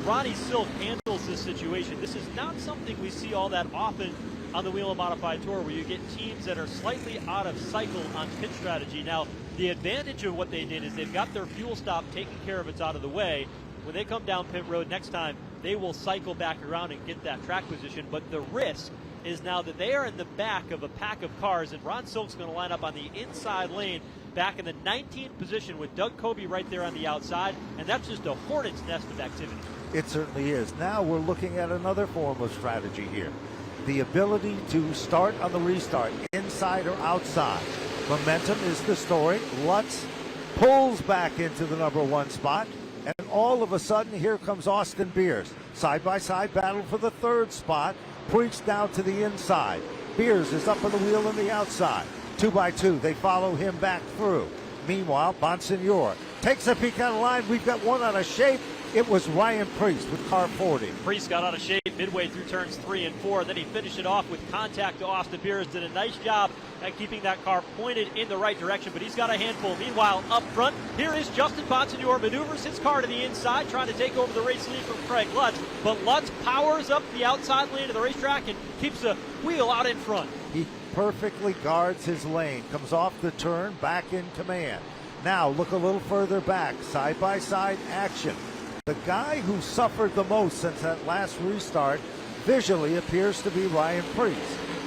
Ronnie Silk handles this situation. This is not something we see all that often on the Whelen Modified Tour, where you get teams that are slightly out of cycle on pit strategy. Now, the advantage of what they did is they've got their fuel stop taken care of, it's out of the way. When they come down pit road next time, they will cycle back around and get that track position. But the risk is now that they are in the back of a pack of cars, and Ron Silk's going to line up on the inside lane back in the 19th position with Doug Kobe right there on the outside, and that's just a hornet's nest of activity. It certainly is. Now we're looking at another form of strategy here. The ability to start on the restart, inside or outside. Momentum is the story. Lutz pulls back into the number 1 spot, and all of a sudden here comes Austin Beers. Side-by-side battle for the 3rd spot. Preece down to the inside. Beers is up on the wheel on the outside. 2 by 2, they follow him back through. Meanwhile, Bonsignore takes a peek out of line. We've got one out of shape. It was Ryan Preece with car 40. Preece got out of shape midway through turns 3 and 4. Then he finished it off with contact to Austin Beers. Did a nice job at keeping that car pointed in the right direction, but he's got a handful. Meanwhile, up front, here is Justin Bonsignore, maneuvers his car to the inside, trying to take over the race lead from Craig Lutz. But Lutz powers up the outside lane of the racetrack and keeps the wheel out in front. He perfectly guards his lane, comes off the turn, back in command. Now look a little further back, side-by-side action. The guy who suffered the most since that last restart visually appears to be Ryan Preece.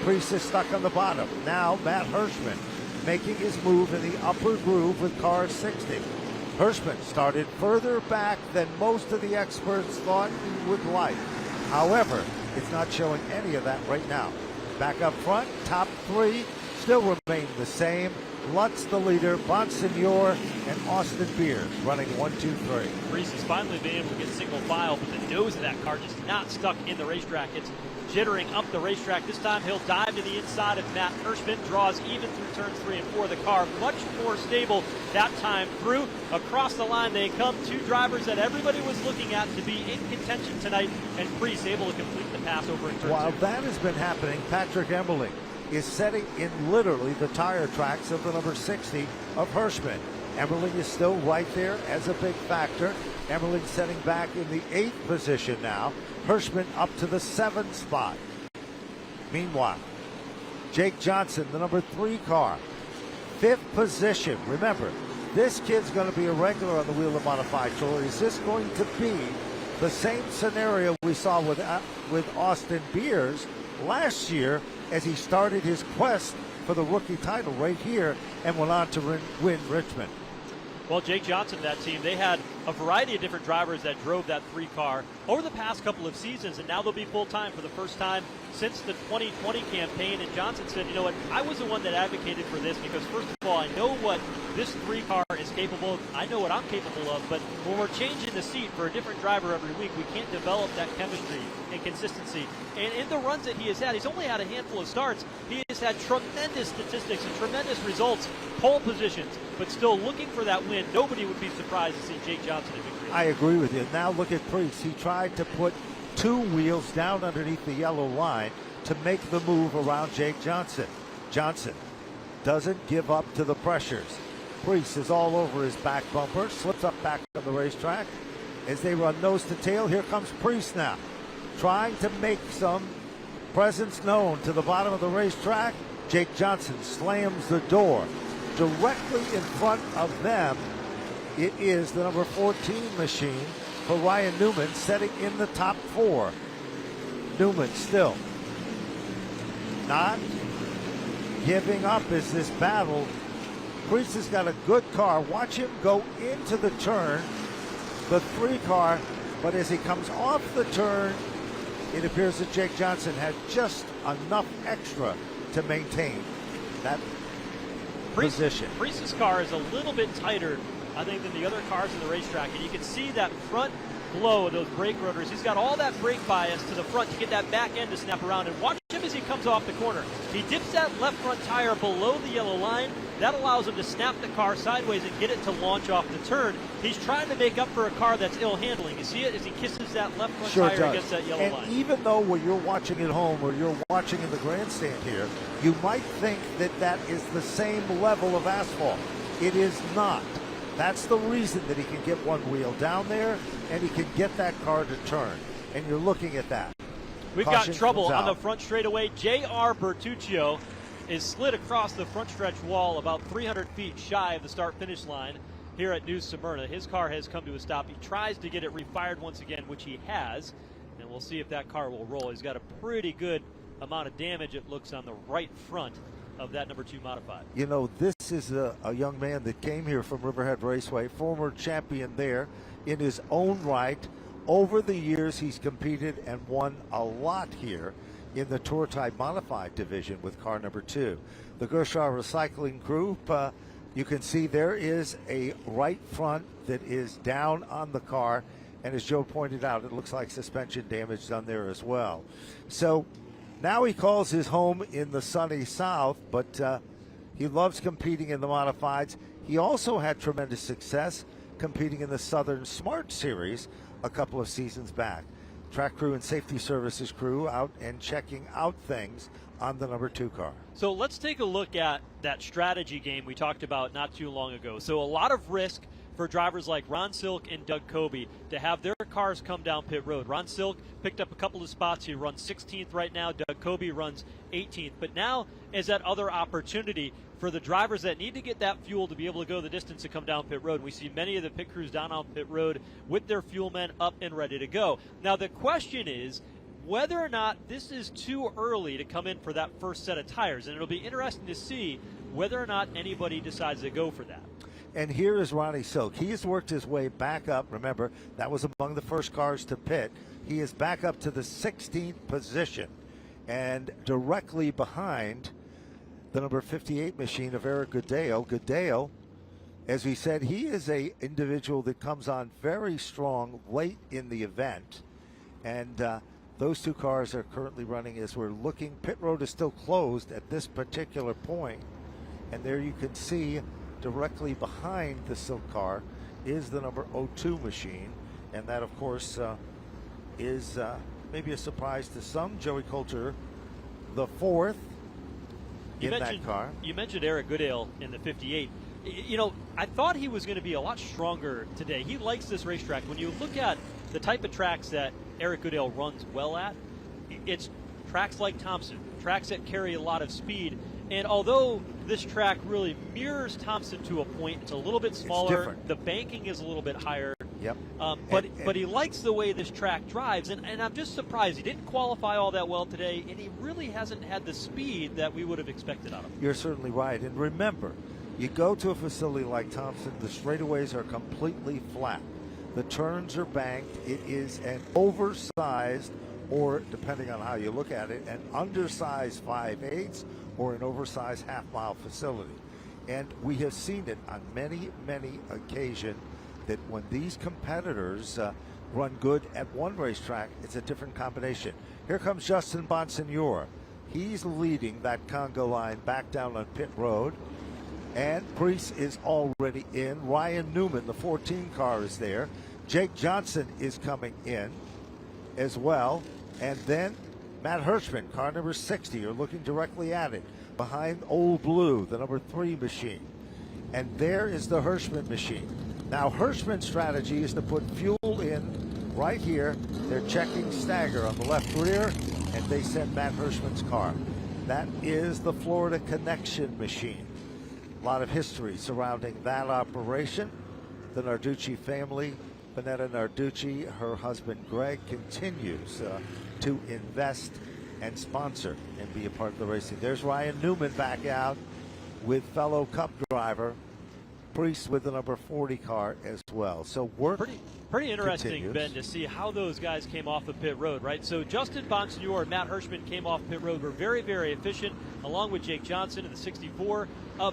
Preece is stuck on the bottom. Now Matt Hirschman making his move in the upper groove with car 60. Hirschman started further back than most of the experts thought he would like. However, it's not showing any of that right now. Back up front, top 3 still remain the same. Lutz the leader, Bonsignor and Austin Beers running 1, 2, 3. Reese has finally been able to get single file, but the nose of that car just not stuck in the racetrack. It's jittering up the racetrack. This time he'll dive to the inside of Matt Hirschman, draws even through turns 3 and 4. The car much more stable that time through. Across the line they come, two drivers that everybody was looking at to be in contention tonight, and Priest able to complete the pass over in turn 2. While that has been happening, Patrick Emmerling is setting in literally the tire tracks of the number 60 of Hirschman. Emmerling is still right there as a big factor. Emmerling setting back in the 8th position now. Hirschman up to the 7th spot. Meanwhile, Jake Johnson, the number 3 car, 5th position. Remember, this kid's going to be a regular on the Whelen Modified Tour. Is this going to be the same scenario we saw with Austin Beers last year as he started his quest for the rookie title right here and went on to win Richmond? Well, Jake Johnson, that team, they had a variety of different drivers that drove that 3 car over the past couple of seasons, and now they'll be full-time for the first time since the 2020 campaign. And Johnson said, you know what, I was the one that advocated for this because, first of all, I know what this 3 car is capable of. I know what I'm capable of, but when we're changing the seat for a different driver every week, we can't develop that chemistry and consistency. And in the runs that he has had, he's only had a handful of starts. He has had tremendous statistics and tremendous results, pole positions, but still looking for that win. Nobody would be surprised to see Jake Johnson in victory. I agree with you. Now look at Priest. He tried to put 2 wheels down underneath the yellow line to make the move around Jake Johnson. Johnson doesn't give up to the pressures. Priest is all over his back bumper, slips up back on the racetrack. As they run nose to tail, here comes Priest now, trying to make some presence known to the bottom of the racetrack. Jake Johnson slams the door. Directly in front of them, it is the number 14 machine for Ryan Newman, setting in the top 4. Newman still not giving up as this battle. Priest has got a good car. Watch him go into the turn, the 3 car, but as he comes off the turn, it appears that Jake Johnson had just enough extra to maintain that position. Priest's car is a little bit tighter, I think, than the other cars in the racetrack, and you can see that front blow of those brake rotors. He's got all that brake bias to the front to get that back end to snap around, and watch him as he comes off the corner. He dips that left front tire below the yellow line. That allows him to snap the car sideways and get it to launch off the turn. He's trying to make up for a car that's ill handling. You see it as he kisses that left front tire against that yellow line. Even though when you're watching at home or you're watching in the grandstand here, you might think that that is the same level of asphalt. It is not. That's the reason that he can get one wheel down there and he can get that car to turn. And you're looking at that. We've got trouble on the front straightaway. J.R. Bertuccio is slid across the front stretch wall about 300 feet shy of the start-finish line here at New Smyrna. His car has come to a stop. He tries to get it refired once again, which he has, and we'll see if that car will roll. He's got a pretty good amount of damage, it looks, on the right front of that number 2 modified. You know, this is a young man that came here from Riverhead Raceway, former champion there in his own right. Over the years, he's competed and won a lot here in the Tour Type Modified division with car number 2. The Gershaw Recycling Group, you can see there is a right front that is down on the car, and as Joe pointed out, it looks like suspension damage done there as well. So now he calls his home in the sunny South, but he loves competing in the modifieds. He also had tremendous success competing in the Southern Smart Series a couple of seasons back. Track crew and safety services crew out and checking out things on the number 2 car. So let's take a look at that strategy game we talked about not too long ago. So a lot of risk for drivers like Ron Silk and Doug Kobe to have their cars come down pit road. Ron Silk picked up a couple of spots. He runs 16th right now. Doug Kobe runs 18th. But now is that other opportunity for the drivers that need to get that fuel to be able to go the distance to come down pit road. We see many of the pit crews down on pit road with their fuel men up and ready to go. Now the question is whether or not this is too early to come in for that first set of tires. And it'll be interesting to see whether or not anybody decides to go for that. And here is Ronnie Silk. He has worked his way back up. Remember, that was among the first cars to pit. He is back up to the 16th position and directly behind the number 58 machine of Eric Goodale. Goodale, as we said, he is a individual that comes on very strong late in the event. And those two cars are currently running as we're looking. Pit road is still closed at this particular point. And there you can see directly behind the Silk car is the number 02 machine. And that, of course, is maybe a surprise to some. Joey Coulter, the fourth in that car. You mentioned Eric Goodale in the 58. You know, I thought he was going to be a lot stronger today. He likes this racetrack. When you look at the type of tracks that Eric Goodale runs well at, it's tracks like Thompson, tracks that carry a lot of speed. And although this track really mirrors Thompson to a point, it's a little bit smaller. The banking is a little bit higher. Yep. But he likes the way this track drives, and I'm just surprised. He didn't qualify all that well today, and he really hasn't had the speed that we would have expected out of him. You're certainly right. And remember, you go to a facility like Thompson, the straightaways are completely flat. The turns are banked. It is an oversized, or depending on how you look at it, an undersized 5/8 or an oversized half-mile facility. And we have seen it on many, many occasions that when these competitors run good at one racetrack, it's a different combination. Here comes Justin Bonsignor. He's leading that Congo line back down on pit road. And Priest is already in. Ryan Newman, the 14 car, is there. Jake Johnson is coming in as well. And then Matt Hirschman, car number 60, are looking directly at it. Behind Old Blue, the number 3 machine. And there is the Hirschman machine. Now, Hirschman's strategy is to put fuel in right here. They're checking stagger on the left rear, and they send Matt Hirschman's car. That is the Florida Connection machine. A lot of history surrounding that operation. The Narducci family, Vanetta Narducci, her husband Greg, continues to invest and sponsor and be a part of the racing. There's Ryan Newman back out with fellow Cup driver Priest with the number 40 car as well. So work pretty interesting, continues. Ben, to see how those guys came off of pit road, right? So Justin Bonsignor and Matt Hirschman came off pit road, were very, very efficient, along with Jake Johnson in the 64.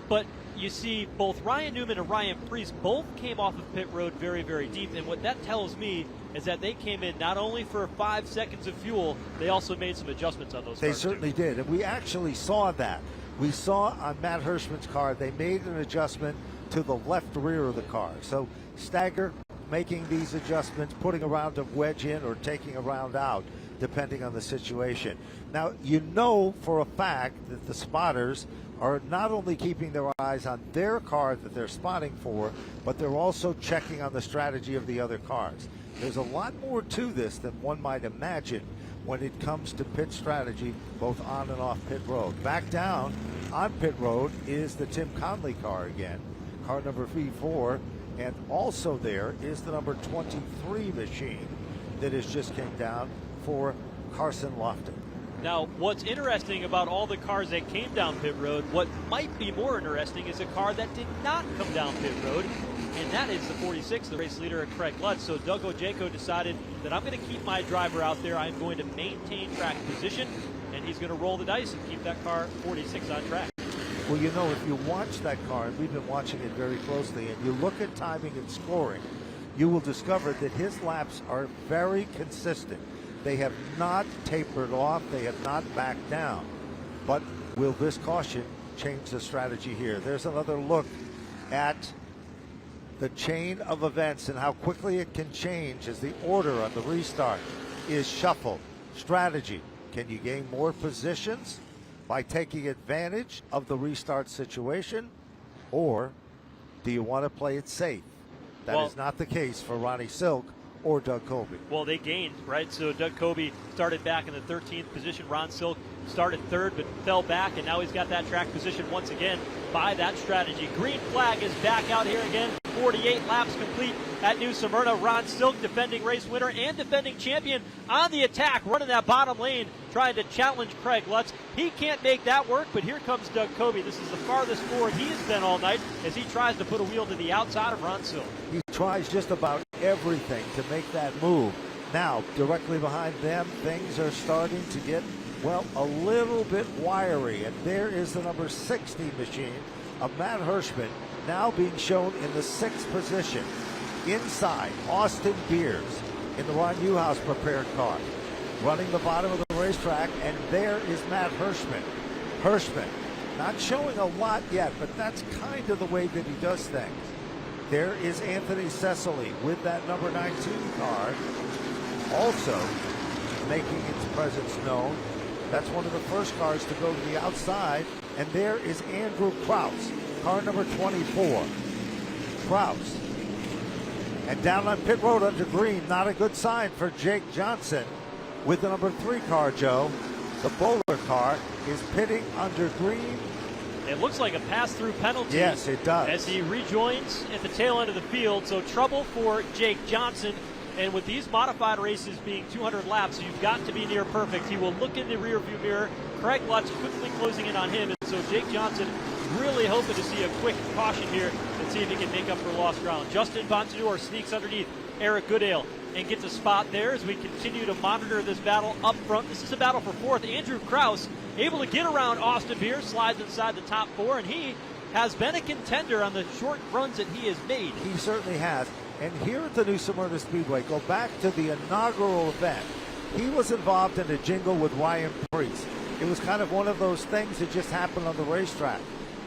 But you see both Ryan Newman and Ryan Priest both came off of pit road very, very deep. And what that tells me is that they came in not only for 5 seconds of fuel, they also made some adjustments on those cars. They certainly did. And we actually saw that. We saw on Matt Hirschman's car, they made an adjustment to the left rear of the car. So stagger, making these adjustments, putting a round of wedge in or taking a round out, depending on the situation. Now, you know for a fact that the spotters are not only keeping their eyes on their car that they're spotting for, but they're also checking on the strategy of the other cars. There's a lot more to this than one might imagine when it comes to pit strategy, both on and off pit road. Back down on pit road is the Tim Conley car again, car number V4, and also there is the number 23 machine that has just came down for Carson Lofton. Now, what's interesting about all the cars that came down pit road, what might be more interesting is a car that did not come down pit road, and that is the 46, the race leader, Craig Lutz. So Doug Ojeko decided that I'm going to keep my driver out there. I'm going to maintain track position, and he's going to roll the dice and keep that car 46 on track. Well, you know, if you watch that car, and we've been watching it very closely, and you look at timing and scoring, you will discover that his laps are very consistent. They have not tapered off. They have not backed down. But will this caution change the strategy here? There's another look at the chain of events and how quickly it can change as the order on the restart is shuffled. Strategy. Can you gain more positions by taking advantage of the restart situation? Or do you want to play it safe? That is not the case for Ronnie Silk or Doug Colby. Well, they gained, right? So Doug Colby started back in the 13th position. Ron Silk started third but fell back, and now he's got that track position once again by that strategy. Green flag is back out here again. 48 laps complete at New Smyrna. Ron Silk, defending race winner and defending champion, on the attack, running that bottom lane, trying to challenge Craig Lutz. He can't make that work, but here comes Doug Colby. This is the farthest forward he has been all night as he tries to put a wheel to the outside of Ron Silk. He tries just about everything to make that move. Now, directly behind them, things are starting to get well, a little bit wiry. And there is the number 60 machine of Matt Hirschman, now being shown in the 6th position. Inside, Austin Beers in the Ron Newhouse prepared car, running the bottom of the racetrack, and there is Matt Hirschman. Hirschman, not showing a lot yet, but that's kind of the way that he does things. There is Anthony Cecily with that number 19 car, also making its presence known. That's one of the first cars to go to the outside, and there is Andrew Kraus, car number 24. Kraus. And down on pit road under green, not a good sign for Jake Johnson with the number 3 car, Joe. The Bowler car is pitting under green. It looks like a pass-through penalty. Yes, it does. As he rejoins at the tail end of the field. So trouble for Jake Johnson. And with these modified races being 200 laps, you've got to be near perfect. He will look in the rearview mirror. Craig Lutz quickly closing in on him. And so Jake Johnson really hoping to see a quick caution here and see if he can make up for lost ground. Justin Bonsignor sneaks underneath Eric Goodale and gets a spot there as we continue to monitor this battle up front. This is a battle for 4th. Andrew Kraus able to get around Austin Beers, slides inside the top 4, and he has been a contender on the short runs that he has made. He certainly has. And here at the New Smyrna Speedway, go back to the inaugural event. He was involved in a jingle with Ryan Preece. It was kind of one of those things that just happened on the racetrack.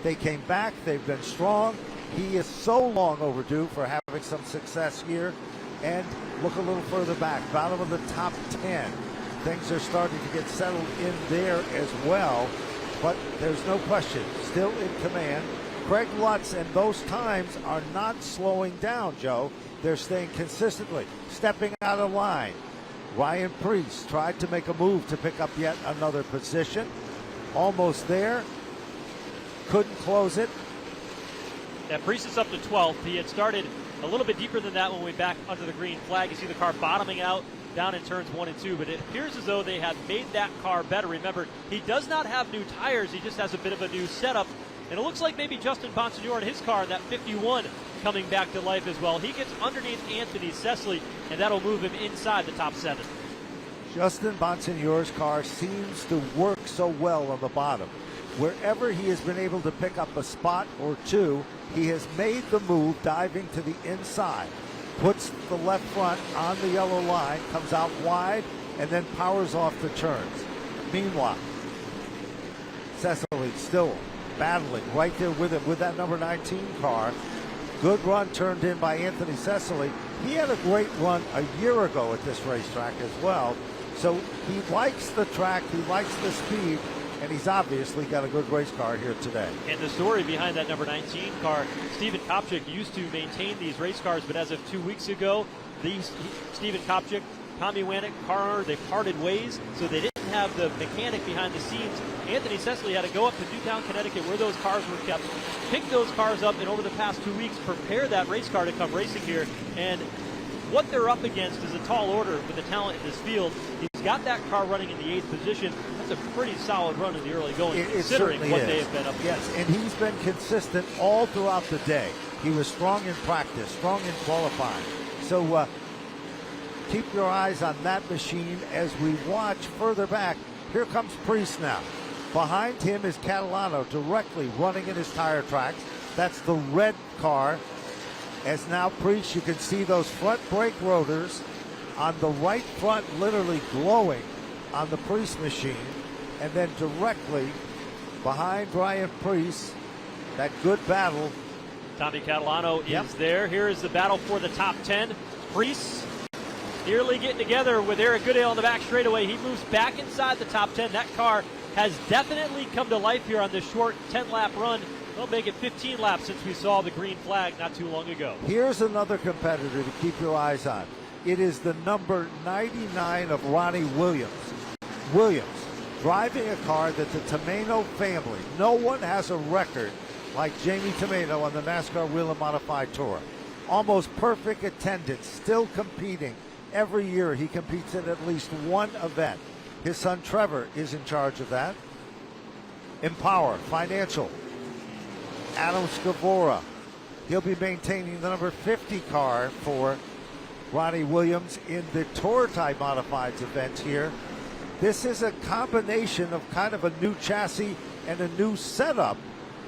They came back. They've been strong. He is so long overdue for having some success here. And look a little further back, bottom of the top 10. Things are starting to get settled in there as well. But there's no question, still in command. Craig Lutz and those times are not slowing down, Joe. They're staying consistently, stepping out of line. Ryan Preece tried to make a move to pick up yet another position. Almost there. Couldn't close it. That Preece is up to 12th. He had started a little bit deeper than that when we back under the green flag. You see the car bottoming out down in turns 1 and 2, but it appears as though they have made that car better. Remember, he does not have new tires. He just has a bit of a new setup. And it looks like maybe Justin Bonsignor in his car, that 51, coming back to life as well. He gets underneath Anthony Cecily, and that'll move him inside the top 7. Justin Bonsignor's car seems to work so well on the bottom. Wherever he has been able to pick up a spot or two, he has made the move, diving to the inside. Puts the left front on the yellow line, comes out wide, and then powers off the turns. Meanwhile, Cecily still battling right there with him with that number 19 car. Good run turned in by Anthony Cecily. He had a great run a year ago at this racetrack as well. So he likes the track, he likes the speed, and he's obviously got a good race car here today. And the story behind that number 19 car, Stephen Kopchik used to maintain these race cars, but as of 2 weeks ago, Stephen Kopchik, Tommy Wannick, car, they parted ways, so they didn't have the mechanic behind the scenes. Anthony Cecily had to go up to Newtown, Connecticut, where those cars were kept, pick those cars up, and over the past 2 weeks, prepare that race car to come racing here. And what they're up against is a tall order with the talent in this field. He's got that car running in the 8th position. That's a pretty solid run in the early going, considering what they have been up against. Yes, and he's been consistent all throughout the day. He was strong in practice, strong in qualifying. So keep your eyes on that machine as we watch further back. Here comes Preece now. Behind him is Catalano directly running in his tire tracks. That's the red car. As now Preece, you can see those front brake rotors on the right front literally glowing on the Preece machine. And then directly behind Ryan Preece, that good battle. Tommy Catalano is there. Here is the battle for the top 10. Preece nearly getting together with Eric Goodale on the back straightaway. He moves back inside the top 10. That car has definitely come to life here on this short 10-lap run. They'll make it 15 laps since we saw the green flag not too long ago. Here's another competitor to keep your eyes on. It is the number 99 of Ronnie Williams. Williams driving a car that the Tomeno family, no one has a record like Jamie Tomeno on the NASCAR Whelen Modified Tour. Almost perfect attendance, still competing. Every year he competes in at least one event. His son Trevor is in charge of that. Empower Financial, Adam Scavora. He'll be maintaining the number 50 car for Ronnie Williams in the Tour Type Modifieds event here This is a combination of kind of a new chassis and a new setup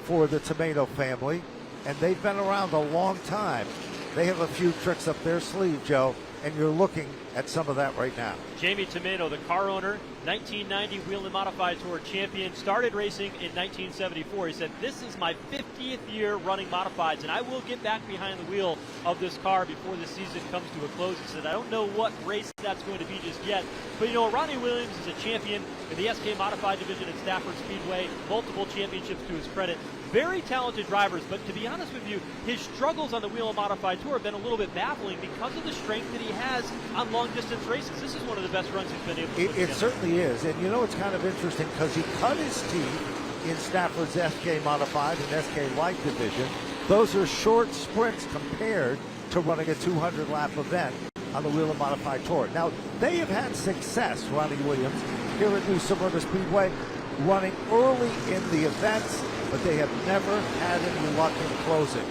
for the Tomato family, and they've been around a long time. They have a few tricks up their sleeve, Joe, and you're looking at some of that right now. Jamie Tomato, the car owner, 1990 Whelen Modified Tour champion, started racing in 1974. He said, this is my 50th year running modifieds, and I will get back behind the wheel of this car before the season comes to a close. He said, I don't know what race that's going to be just yet, but you know, Ronnie Williams is a champion in the SK Modified division at Stafford Speedway, multiple championships to his credit. Very talented drivers, but to be honest with you, his struggles on the Whelen Modified Tour have been a little bit baffling because of the strength that he has on long-distance races. This is one of the best runs he's been able to put together. It certainly is, and you know it's kind of interesting because he cut his teeth in Stafford's SK Modified and SK Light division. Those are short sprints compared to running a 200-lap event on the Whelen Modified Tour. Now, they have had success, Ronnie Williams, here at New Smyrna Speedway, running early in the events, but they have never had any luck in closing.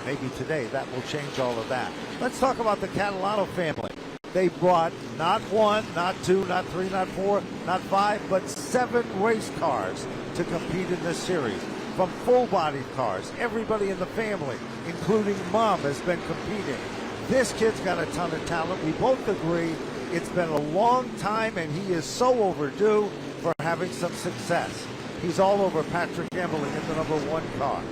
Maybe today that will change all of that. Let's talk about the Catalano family. They brought not one, not two, not three, not four, not five, but 7 race cars to compete in this series. From full-bodied cars, everybody in the family, including Mom, has been competing. This kid's got a ton of talent. We both agree it's been a long time, and he is so overdue for having some success. He's all over Patrick Emmerling in the #1 car.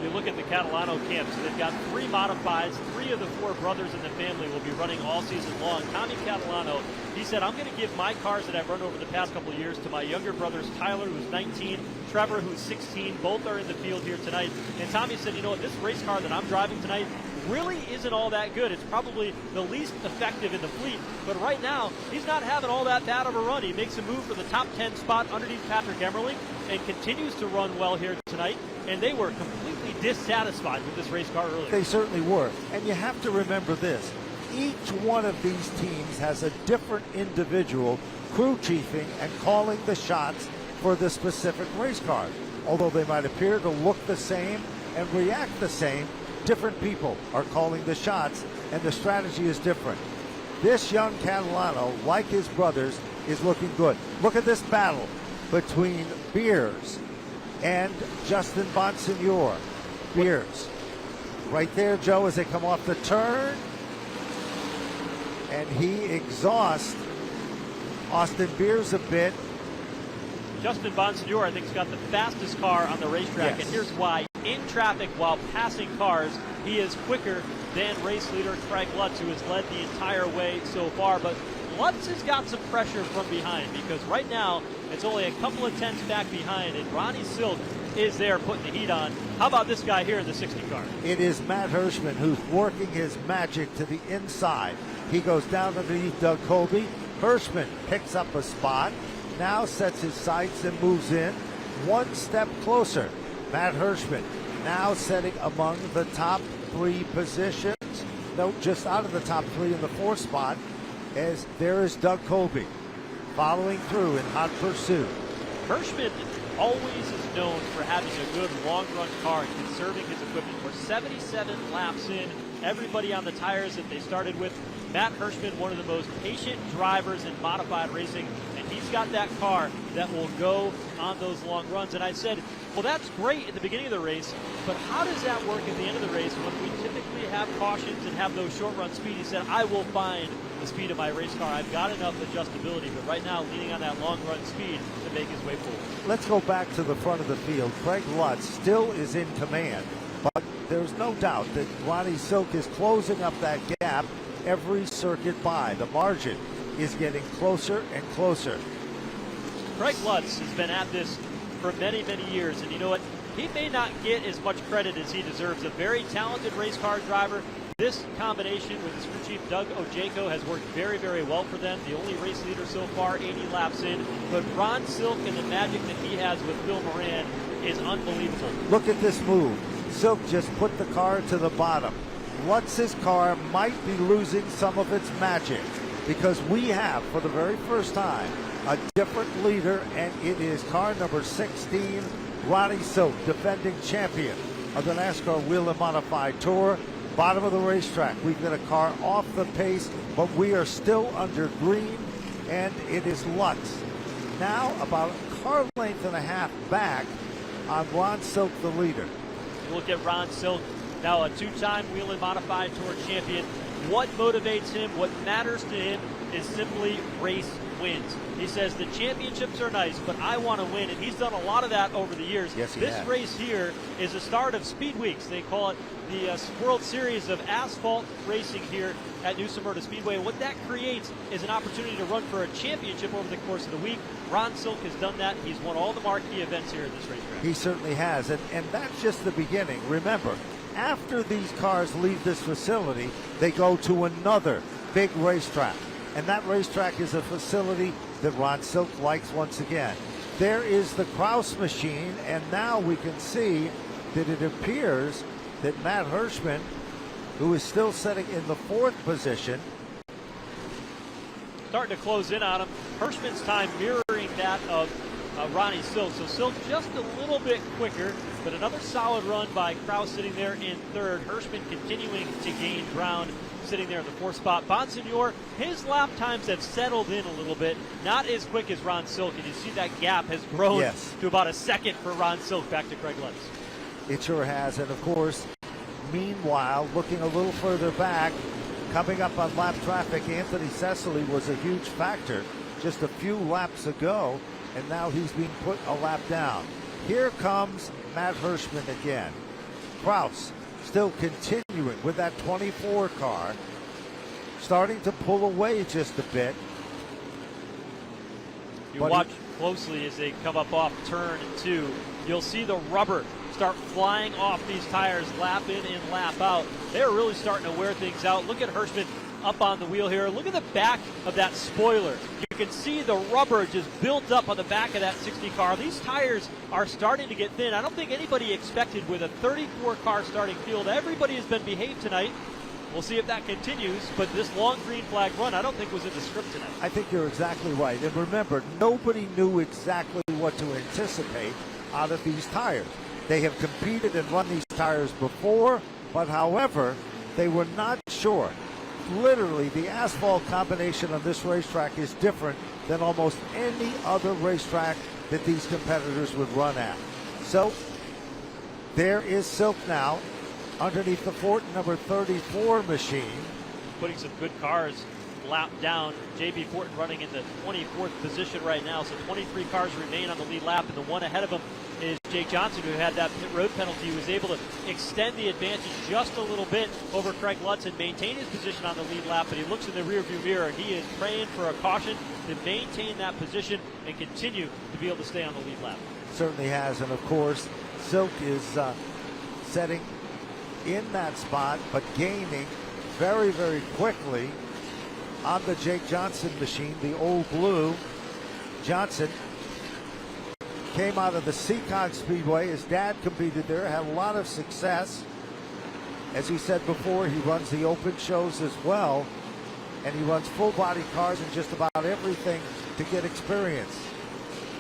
You look at the Catalano camps, they've got 3 modifieds. 3 of the 4 brothers in the family will be running all season long. Tommy Catalano, he said, I'm going to give my cars that I've run over the past couple of years to my younger brothers, Tyler, who's 19, Trevor, who's 16. Both are in the field here tonight. And Tommy said, you know what, this race car that I'm driving tonight really isn't all that good. It's probably the least effective in the fleet, but right now, he's not having all that bad of a run. He makes a move for the top 10 spot underneath Patrick Emmerling and continues to run well here tonight, and they were completely dissatisfied with this race car earlier. They certainly were, and you have to remember this. Each one of these teams has a different individual crew chiefing and calling the shots for the specific race car. Although they might appear to look the same and react the same, different people are calling the shots, and the strategy is different. This young Catalano, like his brothers, is looking good. Look at this battle between Beers and Justin Bonsignor. Beers. Right there, Joe, as they come off the turn. And he exhausts Austin Beers a bit. Justin Bonsignor, I think, has got the fastest car on the racetrack, Yes. and here's why. In traffic while passing cars, he is quicker than race leader Craig Lutz, who has led the entire way so far. But Lutz has got some pressure from behind because right now it's only a couple of tenths back behind, and Ronnie Silk is there putting the heat on. How about this guy here in the 60 car? It is Matt Hirschman who's working his magic to the inside. He goes down underneath Doug Colby. Hirschman picks up a spot, now sets his sights and moves in one step closer. Matt Hirschman now setting among the top 3 positions. No, just out of the top 3 in the 4th spot, as there is Doug Colby following through in hot pursuit. Hirschman always is known for having a good long-run car and conserving his equipment. We're 77 laps in. Everybody on the tires that they started with. Matt Hirschman, one of the most patient drivers in modified racing, and he's got that car that will go on those long runs. And I said, well, that's great at the beginning of the race, but how does that work at the end of the race when we typically have cautions and have those short-run speed? He said, I will find the speed of my race car. I've got enough adjustability, but right now leaning on that long-run speed to make his way forward. Let's go back to the front of the field. Craig Lutz still is in command, but there's no doubt that Ronnie Silk is closing up that gap every circuit by. The margin is getting closer and closer. Craig Lutz has been at this for many, many years, and you know what? He may not get as much credit as he deserves. A very talented race car driver. This combination with his crew chief Doug Ojeko has worked very, very well for them. The only race leader so far, 80 laps in. But Ron Silk and the magic that he has with Phil Moran is unbelievable. Look at this move. Silk just put the car to the bottom. Lutz's car might be losing some of its magic because we have, for the very first time, a different leader, and it is car number 16, Ronnie Silk, defending champion of the NASCAR Whelen Modified Tour. Bottom of the racetrack. We've got a car off the pace, but we are still under green, and it is Lutz now about a car length and a half back on Ron Silk, the leader. Look at Ron Silk, now a two-time Whelen Modified Tour champion. What motivates him, what matters to him is simply race wins. He says the championships are nice, but I want to win, and he's done a lot of that over the years. Yes, he This has. race here is the start of Speed Weeks. They call it the World Series of Asphalt Racing here at New Smyrna Speedway. What that creates is an opportunity to run for a championship over the course of the week. Ron Silk has done that. He's won all the marquee events here at this racetrack. He certainly has, and that's just the beginning. Remember, after these cars leave this facility, they go to another big racetrack, and that racetrack is a facility that Ron Silk likes once again. There is the Kraus machine, and now we can see that it appears that Matt Hirschman, who is still sitting in the 4th position, starting to close in on him. Hirschman's time mirroring that of Ronnie Silk. So Silk just a little bit quicker, but another solid run by Kraus sitting there in 3rd. Hirschman continuing to gain ground, sitting there in the 4th spot. Bonsignor, his lap times have settled in a little bit, not as quick as Ron Silk, and you see that gap has grown to about a second for Ron Silk back to Craig Lutz. It sure has, and of course, meanwhile, looking a little further back, coming up on lap traffic, Anthony Cecily was a huge factor just a few laps ago, and now he's being put a lap down. Here comes Matt Hirschman again. Kraus still continuing with that 24 car, starting to pull away just a bit. You watch closely as they come up off turn 2. You'll see the rubber start flying off these tires lap in and lap out. They're really starting to wear things out. Look at Hirschman up on the wheel here. Look at the back of that spoiler. You can see the rubber just built up on the back of that 60 car. These tires are starting to get thin. I don't think anybody expected with a 34 car starting field. Everybody has been behaved tonight. We'll see if that continues, but this long green flag run I don't think was in the script tonight. I think you're exactly right. And remember, nobody knew exactly what to anticipate out of these tires. They have competed and run these tires before, but however, they were not sure. Literally, the asphalt combination on this racetrack is different than almost any other racetrack that these competitors would run at. So, there is Silk now underneath the Ford number 34 machine. Putting some good cars lap down. J.B. Fortin running in the 24th position right now, so 23 cars remain on the lead lap, and the one ahead of him is Jake Johnson, who had that pit road penalty. He was able to extend the advantage just a little bit over Craig Lutz and maintain his position on the lead lap, but he looks in the rearview mirror, and he is praying for a caution to maintain that position and continue to be able to stay on the lead lap. Certainly has, and of course, Silk is setting in that spot, but gaining very, very quickly on the Jake Johnson machine, the old blue. Johnson came out of the Seacon Speedway. His dad competed there, had a lot of success. As he said before, he runs the open shows as well, and he runs full body cars and just about everything to get experience.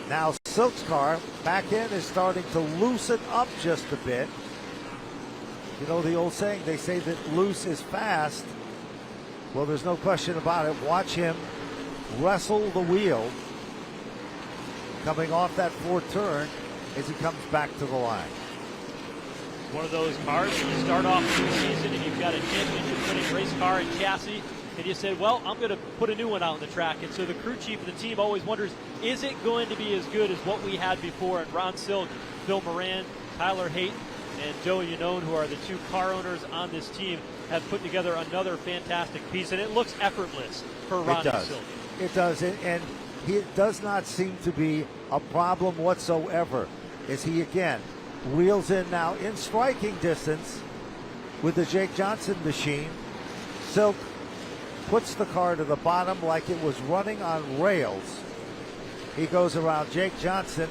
Now Silk's car back in is starting to loosen up just a bit. You know the old saying, they say that loose is fast. Well, there's no question about it. Watch him wrestle the wheel coming off that 4th turn as he comes back to the line. One of those cars, when you start off the season and you've got a championship-winning race car and chassis, and you say, well, I'm going to put a new one out on the track. And so the crew chief of the team always wonders, is it going to be as good as what we had before? And Ron Silk, Phil Moran, Tyler Hayton, and Joe Yanone, who are the 2 car owners on this team, have put together another fantastic piece, and it looks effortless for Ron Silk. It does, and it does not seem to be a problem whatsoever as he again wheels in now in striking distance with the Jake Johnson machine. Silk puts the car to the bottom like it was running on rails. He goes around Jake Johnson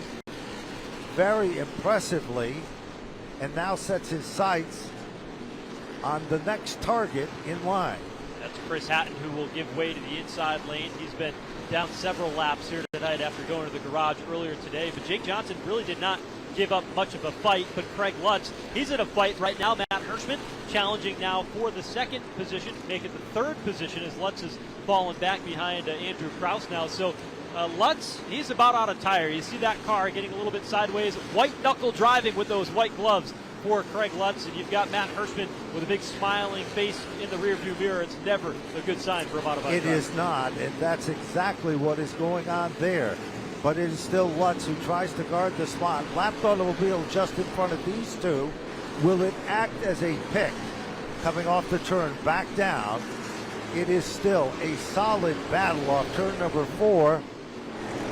very impressively and now sets his sights on the next target in line. That's Chris Hatton, who will give way to the inside lane. He's been down several laps here tonight after going to the garage earlier today. But Jake Johnson really did not give up much of a fight. But Craig Lutz, he's in a fight right now. Matt Hirschman challenging now for the 2nd position, make it the 3rd position as Lutz has fallen back behind Andrew Kraus now. So Lutz, he's about out of tire. You see that car getting a little bit sideways. White knuckle driving with those white gloves for Craig Lutz. And you've got Matt Hirschman with a big smiling face in the rearview mirror. It's never a good sign for a modified It car. is not, and that's exactly what is going on there. But it is still Lutz who tries to guard the spot. Lapped automobile just in front of these two. Will it act as a pick coming off the turn back down? It is still a solid battle off turn number 4.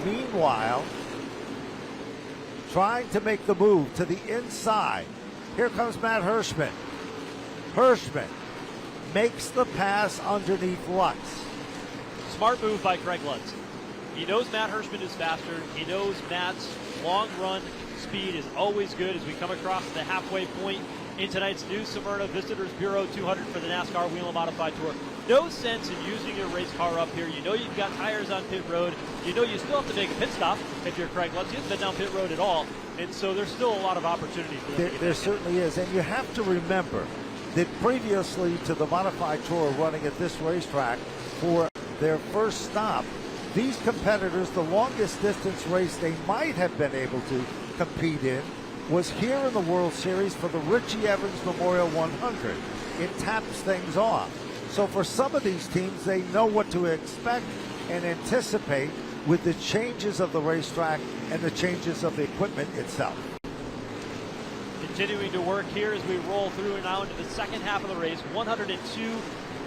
Meanwhile, trying to make the move to the inside. Here comes Matt Hirschman. Hirschman makes the pass underneath Lutz. Smart move by Craig Lutz. He knows Matt Hirschman is faster. He knows Matt's long run speed is always good as we come across the halfway point in tonight's new Smyrna Visitors Bureau 200 for the NASCAR Whelen Modified Tour. No sense in using your race car up here. You know you've got tires on pit road. You know you still have to make a pit stop if you're Craig Lutz. He hasn't been down pit road at all. And so there's still a lot of opportunity for them. There certainly is. And you have to remember that previously to the Modified Tour running at this racetrack for their first stop, these competitors, the longest distance race they might have been able to compete in was here in the World Series for the Richie Evans Memorial 100. It taps things off. So for some of these teams, they know what to expect and anticipate with the changes of the racetrack and the changes of the equipment itself. Continuing to work here as we roll through and now into the second half of the race. 102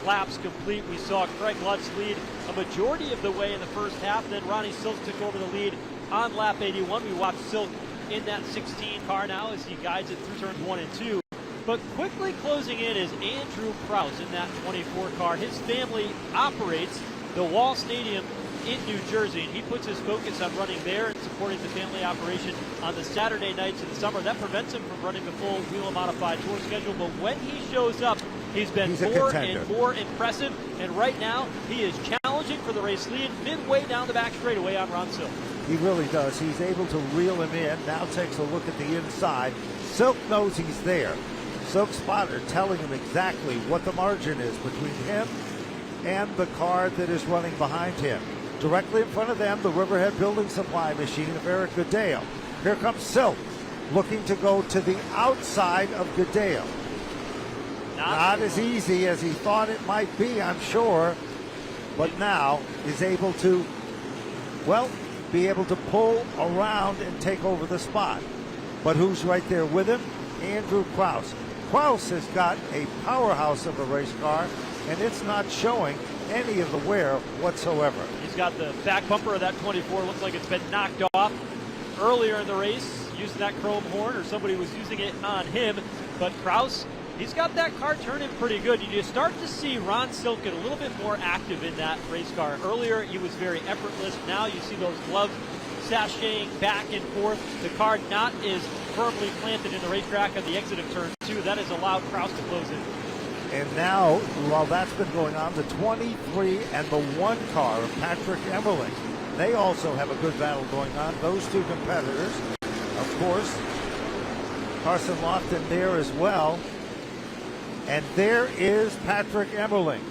laps complete. We saw Craig Lutz lead a majority of the way in the first half. Then Ronnie Silk took over the lead on lap 81. We watched Silk in that 16 car now as he guides it through turns 1 and 2. But quickly closing in is Andrew Krause in that 24 car. His family operates the Wall Stadium in New Jersey, and he puts his focus on running there and supporting the family operation on the Saturday nights in the summer. That prevents him from running the full Whelen Modified Tour schedule, but when he shows up, he's been more and more impressive, and right now he is challenging for the race lead midway down the back straightaway on Ron Silk. He really does. He's able to reel him in. Now takes a look at the inside. Silk knows he's there. Silk spotter telling him exactly what the margin is between him and the car that is running behind him. Directly in front of them, the Riverhead Building Supply machine of Eric Goodale. Here comes Silk, looking to go to the outside of Goodale. Not as easy as he thought it might be, I'm sure, but now is able to, well, be able to pull around and take over the spot. But who's right there with him? Andrew Krause. Krause has got a powerhouse of a race car, and it's not showing any of the wear whatsoever. He's got the back bumper of that 24. Looks like it's been knocked off earlier in the race, using that chrome horn, or somebody was using it on him. But Krause, he's got that car turning pretty good. You start to see Ron Silk get a little bit more active in that race car. Earlier, he was very effortless. Now you see those gloves sashaying back and forth. The car not as firmly planted in the racetrack on the exit of turn 2. That has allowed Krause to close in. And now, while that's been going on, the 23 and the 1 car of Patrick Emmerling, they also have a good battle going on. Those two competitors, of course, Carson Lofton there as well. And there is Patrick Emmerling.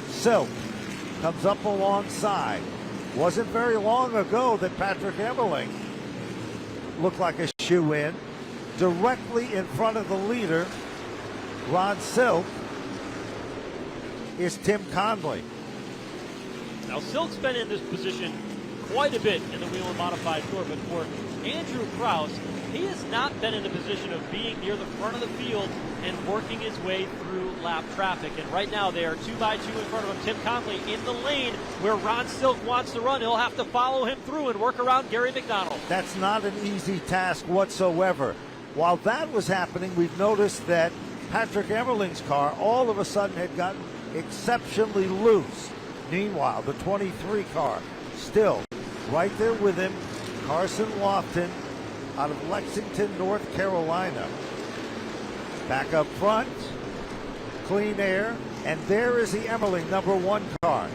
Silk comes up alongside. Wasn't very long ago that Patrick Emmerling looked like a shoe-in. Directly in front of the leader, Ron Silk, is Tim Conley. Now, Silk's been in this position quite a bit in the Whelen Modified Tour, but for Andrew Krause, he has not been in a position of being near the front of the field and working his way through lap traffic. And right now they are 2 by 2 in front of him. Tim Conley in the lane where Ron Silk wants to run. He'll have to follow him through and work around Gary McDonald. That's not an easy task whatsoever. While that was happening, we've noticed that Patrick Emmerling's car all of a sudden had gotten exceptionally loose. Meanwhile, the 23 car still right there with him. Carson Lofton out of Lexington, North Carolina. Back up front, clean air, and there is the Emmerling number 1 car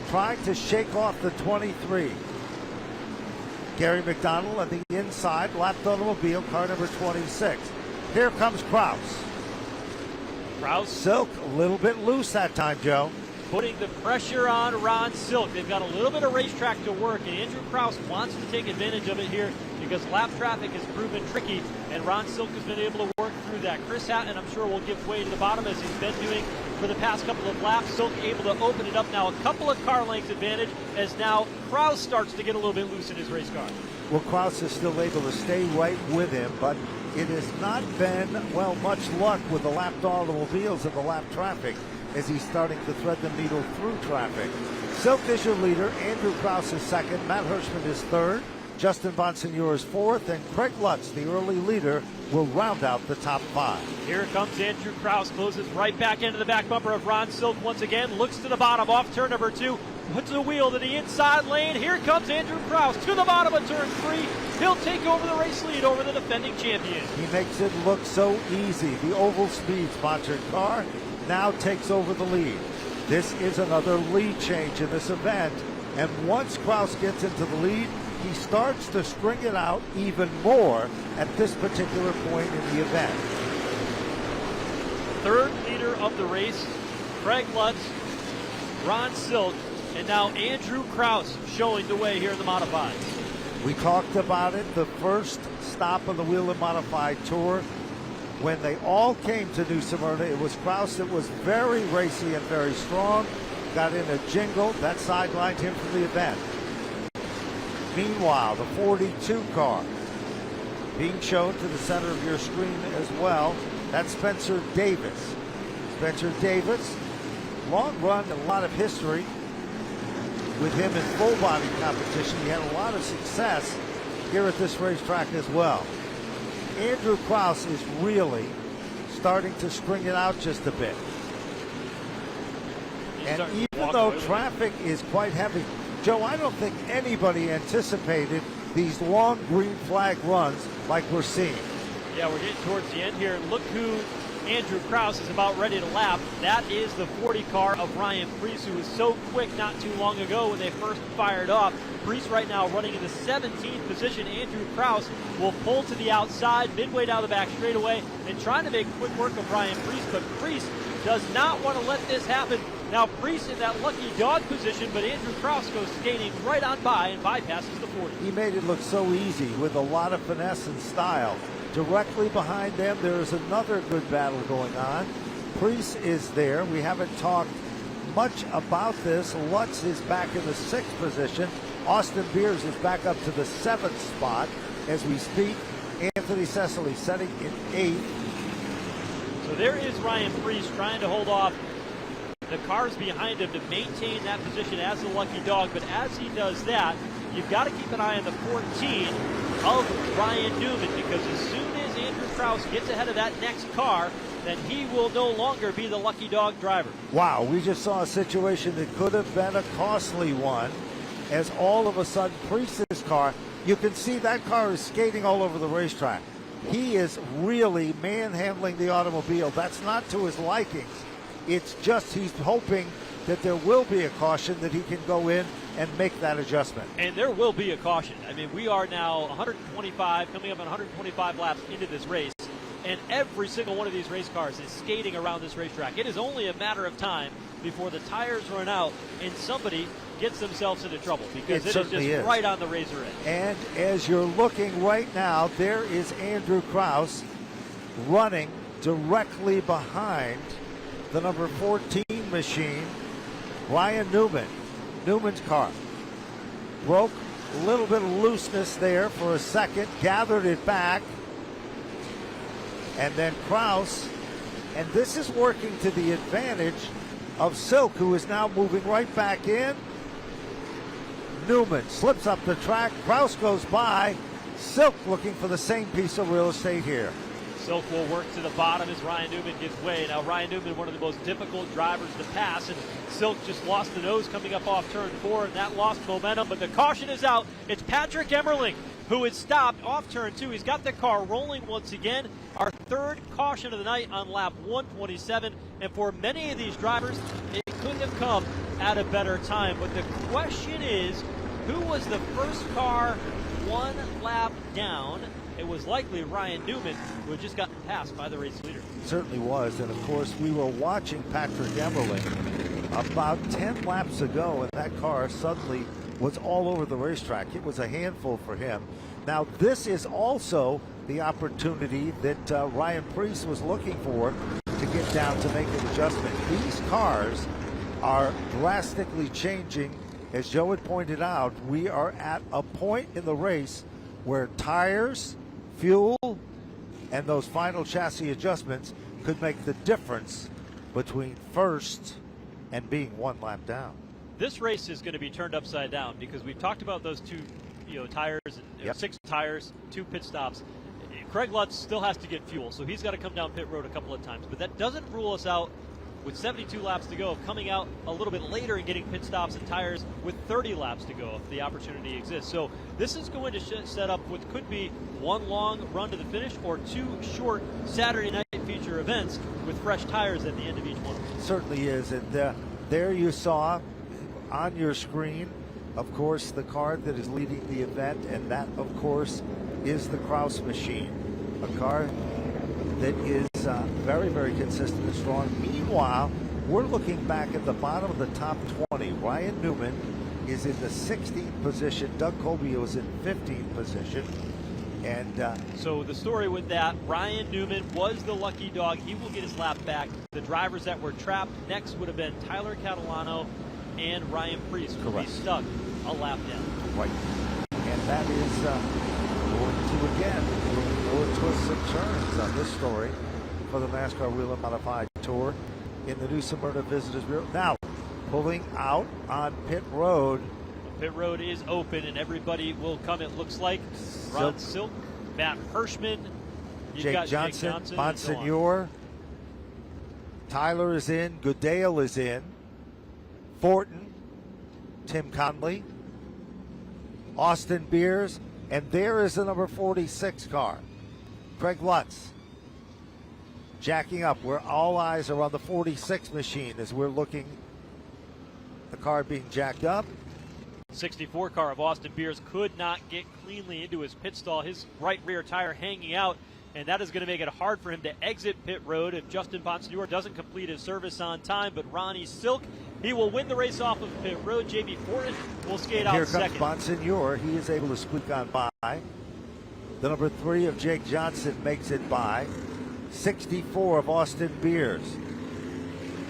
trying to shake off the 23. Gary McDonald on the inside, lapped automobile, car number 26. Here comes Krause. Krause. Silk a little bit loose that time, Joe. putting the pressure on Ron Silk. They've got a little bit of racetrack to work, and Andrew Krause wants to take advantage of it here because lap traffic has proven tricky, and Ron Silk has been able to work through that. Chris Hatton, I'm sure, will give way to the bottom as he's been doing for the past couple of laps. Silk able to open it up now, a couple of car lengths advantage, as now Krause starts to get a little bit loose in his race car. Well, Krause is still able to stay right with him, but it has not been, well, much luck with the lapped automobiles and the lap traffic as he's starting to thread the needle through traffic. Silk is your leader. Andrew Krause is second. Matt Hirschman is third. Justin Bonsignor is fourth. And Craig Lutz, the early leader, will round out the top five. Here comes Andrew Krause. Closes right back into the back bumper of Ron Silk once again. Looks to the bottom off turn number 2. Puts the wheel to the inside lane. Here comes Andrew Krause to the bottom of turn 3. He'll take over the race lead over the defending champion. He makes it look so easy. The Oval Speed sponsored car now takes over the lead. This is another lead change in this event, and once Krause gets into the lead, he starts to string it out even more at this particular point in the event. Third leader of the race, Craig Lutz, Ron Silk, and now Andrew Krause showing the way here in the Modifieds. We talked about it, the first stop of the Whelen Modified Tour. When they all came to New Smyrna, it was Krause that was very racy and very strong. Got in a jingle that sidelined him from the event. Meanwhile, the 42 car being shown to the center of your screen as well. That's Spencer Davis. Spencer Davis, long run, a lot of history with him in full body competition. He had a lot of success here at this racetrack as well. Andrew Krause is really starting to string it out just a bit. And even though traffic is quite heavy, Joe, I don't think anybody anticipated these long green flag runs like we're seeing. Yeah, we're getting towards the end here. Look who Andrew Krause is about ready to lap. That is the 40 car of Ryan Preece, who was so quick not too long ago when they first fired off. Preece right now running in the 17th position. Andrew Krause will pull to the outside, midway down the back straightaway, and trying to make quick work of Ryan Preece, but Preece does not want to let this happen. Now Preece in that lucky dog position, but Andrew Krause goes skating right on by and bypasses the 40. He made it look so easy with a lot of finesse and style. Directly behind them, there is another good battle going on. Preece is there. We haven't talked much about this. Lutz is back in the 6th position. Austin Beers is back up to the 7th spot as we speak. Anthony Cecily setting in 8th. So there is Ryan Preece trying to hold off the cars behind him to maintain that position as the lucky dog. But as he does that, you've got to keep an eye on the 14 of Ryan Newman, because as soon as Andrew Krause gets ahead of that next car, then he will no longer be the lucky dog driver. Wow, we just saw a situation that could have been a costly one, as all of a sudden Preece's car, you can see that car is skating all over the racetrack. He is really manhandling the automobile. That's not to his likings. It's just he's hoping that there will be a caution, that he can go in and make that adjustment. And there will be a caution. I mean, we are now 125, coming up on 125 laps into this race, and every single one of these race cars is skating around this racetrack. It is only a matter of time before the tires run out and somebody gets themselves into trouble, because it is just right on the razor edge. And as you're looking right now, there is Andrew Krause running directly behind the number 14 machine, Ryan Newman. Newman's car broke a little bit of looseness there for a second, gathered it back, and then Krause, and this is working to the advantage of Silk, who is now moving right back in. Newman slips up the track, Krause goes by, Silk looking for the same piece of real estate here. Silk will work to the bottom as Ryan Newman gives way. Now Ryan Newman, one of the most difficult drivers to pass, and Silk just lost the nose coming up off turn 4, and that lost momentum, but the caution is out. It's Patrick Emmerling who is stopped off turn 2. He's got the car rolling once again. Our third caution of the night on lap 127, and for many of these drivers, it couldn't have come at a better time. But the question is, who was the first car one lap down? It was likely Ryan Newman, who had just gotten passed by the race leader. It certainly was, and of course we were watching Patrick Emmerling about 10 laps ago, and that car suddenly was all over the racetrack. It was a handful for him. Now, this is also the opportunity that Ryan Preece was looking for to get down to make an adjustment. These cars are drastically changing. As Joe had pointed out, we are at a point in the race where tires, fuel, and those final chassis adjustments could make the difference between first and being one lap down. This race is going to be turned upside down because we've talked about those two, tires, and 6 tires, 2 pit stops. Craig Lutz still has to get fuel, so he's got to come down pit road a couple of times. But that doesn't rule us out with 72 laps to go of coming out a little bit later and getting pit stops and tires with 30 laps to go if the opportunity exists. So this is going to set up what could be one long run to the finish or 2 short Saturday night feature events with fresh tires at the end of each one. It certainly is. And there you saw on your screen, of course, the car that is leading the event, and that, of course, is the Kraus machine, a car that is very, very consistent and strong. Meanwhile, we're looking back at the bottom of the top 20. Ryan Newman is in the 16th position. Doug Colby was in 15th position. And so the story with that, Ryan Newman was the lucky dog. He will get his lap back. The drivers that were trapped next would have been Tyler Catalano and Ryan Preece, who will be stuck a lap down. Right. And that is going to, again, more twists and turns on this story for the NASCAR Whelen Modified Tour in the new Smyrna Visitors Bureau. Now, pulling out on pit road. Pit road is open and everybody will come, it looks like. Ron Silk, Matt Hirschman, Jake Johnson, Monsignor, Tyler is in, Goodale is in, Fortin, Tim Conley, Austin Beers, and there is the number 46 car, Craig Lutz, jacking up, where all eyes are on the 46 machine as we're looking, the car being jacked up. 64 car of Austin Beers could not get cleanly into his pit stall, his right rear tire hanging out, and that is going to make it hard for him to exit pit road if Justin Bonsignor doesn't complete his service on time. But Ronnie Silk, he will win the race off of pit road. JB Fortin will skate out second. Here comes Bonsignor. He is able to squeak on by. The number 3 of Jake Johnson makes it by. 64 of Austin Beers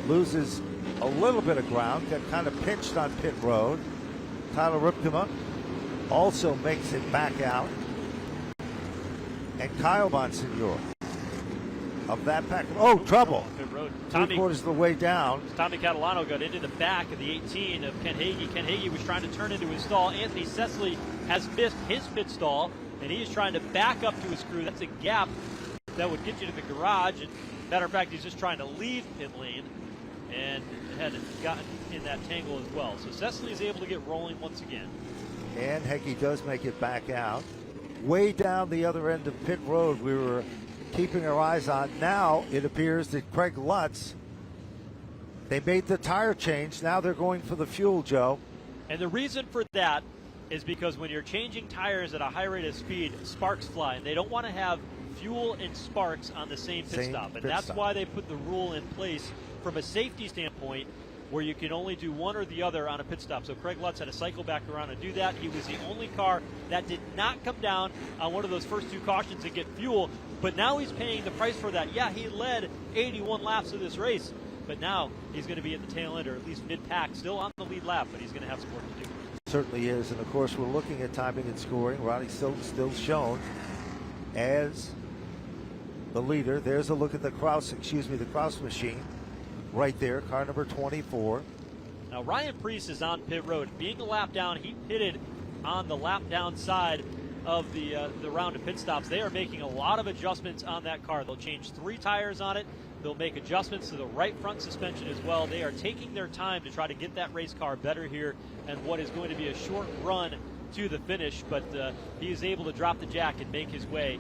loses a little bit of ground, got kind of pinched on pit road. Tyler Ripkema also makes it back out. And Kyle Bonsignor of that pack. Oh, trouble. Three-quarters of the way down. Tommy Catalano got into the back of the 18 of Ken Hagee. Ken Hagee was trying to turn into his stall. Anthony Cecily has missed his pit stall, and he is trying to back up to his crew. That's a gap that would get you to the garage. And matter of fact, he's just trying to leave pit lane and had gotten in that tangle as well. So Cecily is able to get rolling once again. And Hagee does make it back out. Way down the other end of pit road, we were keeping our eyes on. Now it appears that Craig Lutz, they made the tire change. Now they're going for the fuel, Joe. And the reason for that is because when you're changing tires at a high rate of speed, sparks fly. And they don't want to have fuel and sparks on the same pit stop. And that's why they put the rule in place from a safety standpoint where you can only do one or the other on a pit stop. So Craig Lutz had to cycle back around and do that. He was the only car that did not come down on one of those first 2 cautions and get fuel, but now he's paying the price for that. Yeah, he led 81 laps of this race, but now he's going to be at the tail end, or at least mid-pack, still on the lead lap, but he's going to have some work to do. Certainly is, and of course we're looking at timing and scoring. Ronnie still shown as the leader. There's a look at the Kraus machine. Right there, car number 24. Now Ryan Preece is on pit road. Being a lap down, he pitted on the lap down side of the round of pit stops. They are making a lot of adjustments on that car. They'll change 3 tires on it. They'll make adjustments to the right front suspension as well. They are taking their time to try to get that race car better here and what is going to be a short run to the finish, but he is able to drop the jack and make his way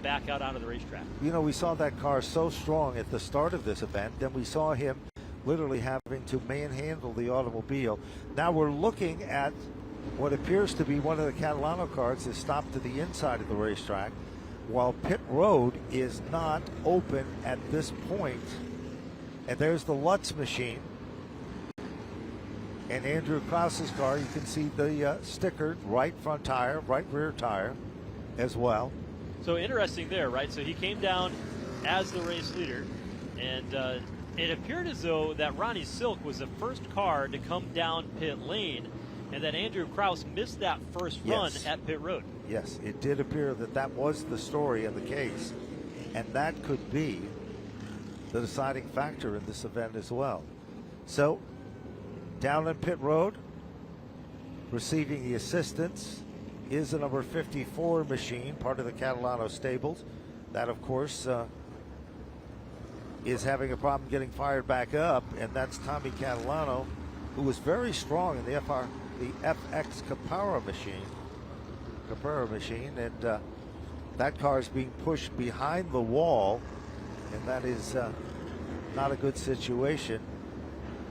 back out onto the racetrack. You know, we saw that car so strong at the start of this event, then we saw him literally having to manhandle the automobile. Now we're looking at what appears to be one of the Catalano cars that stopped to the inside of the racetrack, while pit road is not open at this point. And there's the Lutz machine. And Andrew Krause's car, you can see the stickered right front tire, right rear tire as well. So interesting there, right? So he came down as the race leader, and it appeared as though that Ronnie Silk was the first car to come down pit lane, and that Andrew Krause missed that first run at pit road. Yes, it did appear that that was the story of the case, and that could be the deciding factor in this event as well. So, down in pit road, receiving the assistance is the number 54 machine, part of the Catalano stables. That, of course, is having a problem getting fired back up, and that's Tommy Catalano, who was very strong in the FX Capara machine, and that car is being pushed behind the wall, and that is not a good situation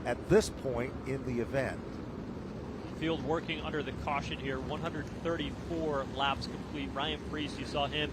at this point in the event. Field working under the caution here, 134 laps complete. Ryan Priest, you saw him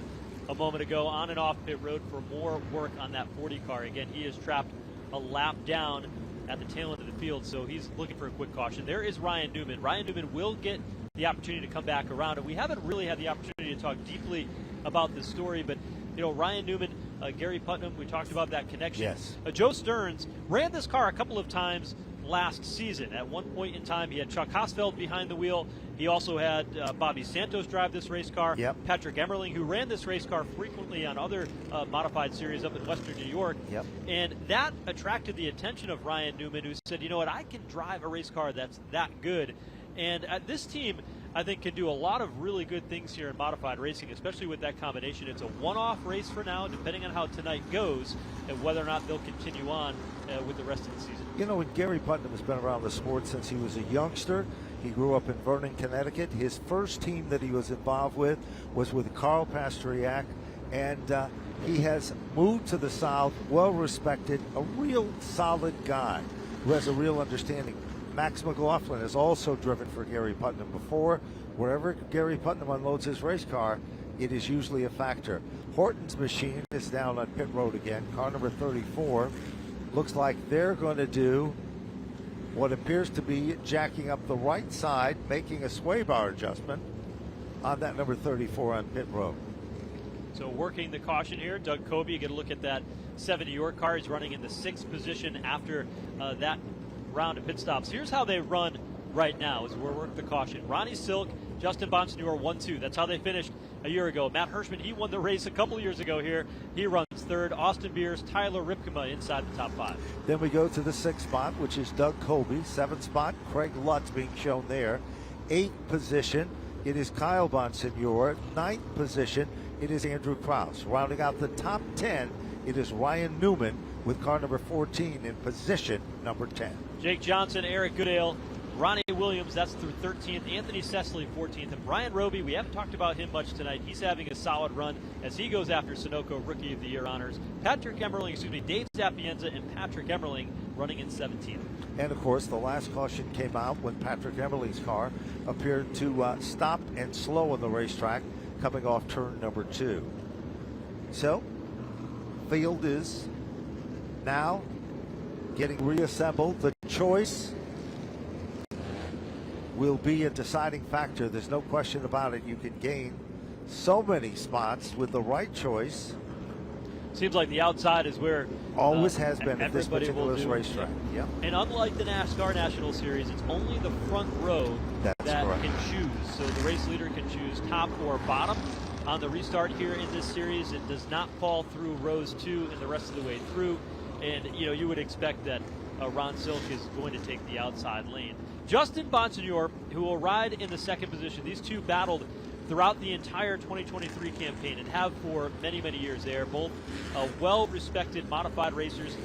a moment ago on and off pit road for more work on that 40 car. Again, he is trapped a lap down at the tail end of the field, so he's looking for a quick caution. There is Ryan Newman. Ryan Newman will get the opportunity to come back around, and we haven't really had the opportunity to talk deeply about this story, but you know, Ryan Newman, Gary Putnam, we talked about that connection. Yes. Joe Stearns ran this car a couple of times last season. At one point in time, he had Chuck Hosfeld behind the wheel. He also had Bobby Santos drive this race car. Yep. Patrick Emmerling, who ran this race car frequently on other modified series up in Western New York. Yep. And that attracted the attention of Ryan Newman, who said, you know what, I can drive a race car that's that good. And this team, I think, can do a lot of really good things here in modified racing, especially with that combination. It's a one-off race for now, depending on how tonight goes and whether or not they'll continue on with the rest of the season. You know, and Gary Putnam has been around the sport since he was a youngster. He grew up in Vernon, Connecticut. His first team that he was involved with was with Carl Pastriak, and he has moved to the South, well-respected, a real solid guy who has a real understanding. Max McLaughlin has also driven for Gary Putnam before. Wherever Gary Putnam unloads his race car, it is usually a factor. Horton's machine is down on pit road again, car number 34. Looks like they're going to do what appears to be jacking up the right side, making a sway bar adjustment on that number 34 on pit road. So working the caution here, Doug Kobe, you get a look at that 70 York car. He's running in the 6th position after that round of pit stops. Here's how they run right now as we're working the caution. Ronnie Silk, Justin Bonsignor 1-2. That's how they finished a year ago. Matt Hirschman, he won the race a couple years ago here. He runs 3rd. Austin Beers, Tyler Ripkema inside the top 5. Then we go to the 6th spot, which is Doug Kobe. 7th spot, Craig Lutz being shown there. 8th position, it is Kyle Bonsignor. 9th position, it is Andrew Krause. Rounding out the top 10, it is Ryan Newman with car number 14 in position number 10. Jake Johnson, Eric Goodale, Ronnie Williams, that's through 13th. Anthony Cecily, 14th. And Brian Roby, we haven't talked about him much tonight. He's having a solid run as he goes after Sunoco Rookie of the Year honors. Patrick Emmerling, Dave Sapienza and Patrick Emmerling running in 17th. And, of course, the last caution came out when Patrick Emmerling's car appeared to stop and slow on the racetrack coming off turn number 2. So, field is now getting reassembled. The choice will be a deciding factor. There's no question about it. You can gain so many spots with the right choice. Seems like the outside is where always has been at this everybody particular will do. racetrack. Yep. And unlike the NASCAR National Series, it's only the front row that correct. can choose. So the race leader can choose top or bottom on the restart here in this series. It does not fall through rows 2 and the rest of the way through. And you know, you would expect that Ron Silk is going to take the outside lane. Justin Bonsignor, who will ride in the 2nd position. These two battled throughout the entire 2023 campaign and have for many, many years. They are both well-respected modified racers.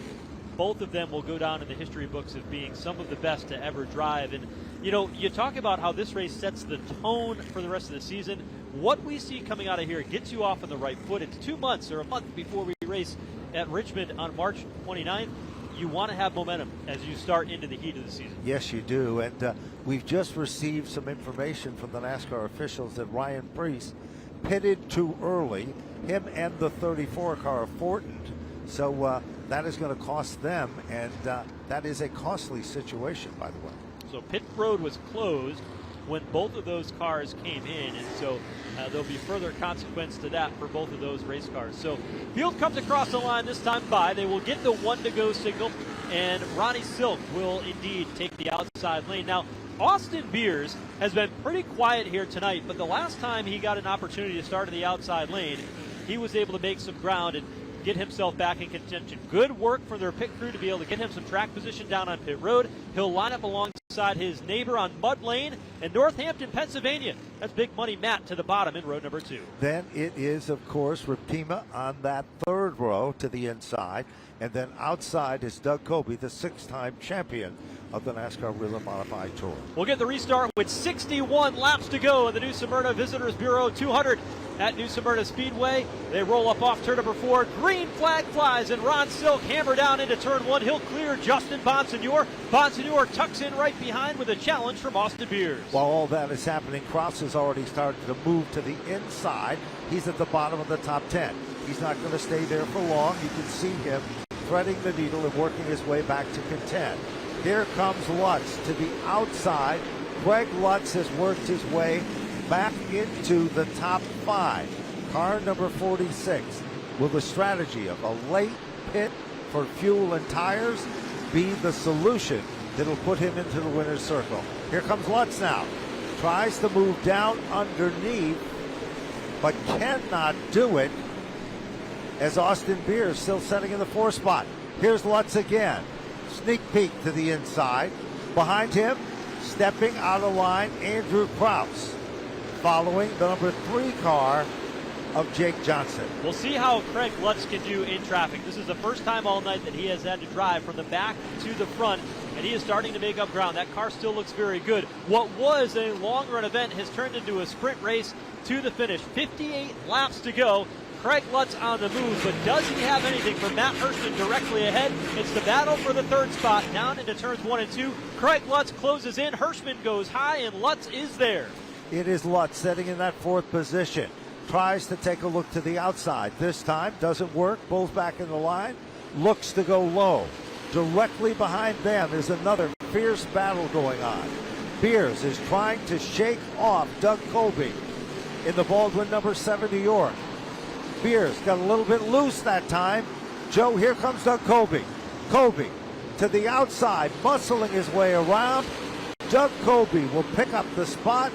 Both of them will go down in the history books of being some of the best to ever drive. And, you know, you talk about how this race sets the tone for the rest of the season. What we see coming out of here gets you off on the right foot. It's 2 months or a month before we race at Richmond on March 29th. You want to have momentum as you start into the heat of the season. Yes, you do. And we've just received some information from the NASCAR officials that Ryan Priest pitted too early, him and the 34 car of Fortin. So that is going to cost them, and that is a costly situation, by the way. So pit road was closed when both of those cars came in, and so there'll be further consequence to that for both of those race cars. So field comes across the line this time by. They will get the 1 to go signal, and Ronnie Silk will indeed take the outside lane. Now, Austin Beers has been pretty quiet here tonight, but the last time he got an opportunity to start in the outside lane, he was able to make some ground and get himself back in contention. Good work for their pit crew to be able to get him some track position down on pit road. He'll line up alongside his neighbor on Mud Lane in Northampton, Pennsylvania. That's Big Money Matt to the bottom in road number 2. Then it is, of course, Rapima on that third row to the inside. And then outside is Doug Colby, the 6-time champion of the NASCAR Whelen Modified Tour. We'll get the restart with 61 laps to go in the New Smyrna Visitors Bureau 200 at New Smyrna Speedway. They roll up off turn number 4. Green flag flies, and Ron Silk hammer down into turn 1. He'll clear Justin Bonsignor. Bonsignor tucks in right behind with a challenge from Austin Beers. While all that is happening, Cross has already started to move to the inside. He's at the bottom of the top 10. He's not going to stay there for long. You can see him threading the needle and working his way back to contend. Here comes Lutz to the outside. Greg Lutz has worked his way back into the top 5. Car number 46. Will the strategy of a late pit for fuel and tires be the solution that'll put him into the winner's circle? Here comes Lutz now. Tries to move down underneath, but cannot do it, as Austin Beers still setting in the 4th spot. Here's Lutz again. Sneak peek to the inside. Behind him, stepping out of line, Andrew Kraus, following the number 3 car of Jake Johnson. We'll see how Craig Lutz can do in traffic. This is the first time all night that he has had to drive from the back to the front, and he is starting to make up ground. That car still looks very good. What was a long-run event has turned into a sprint race to the finish. 58 laps to go. Craig Lutz on the move, but does he have anything for Matt Hirschman directly ahead? It's the battle for the 3rd spot down into turns 1 and 2. Craig Lutz closes in. Hirschman goes high, and Lutz is there. It is Lutz sitting in that 4th position. Tries to take a look to the outside. This time doesn't work. Pulls back in the line. Looks to go low. Directly behind them is another fierce battle going on. Beers is trying to shake off Doug Colby in the Baldwin number 7 New York. Beers got a little bit loose that time. Joe, here comes Doug Colby. Colby to the outside, muscling his way around. Doug Colby will pick up the spot.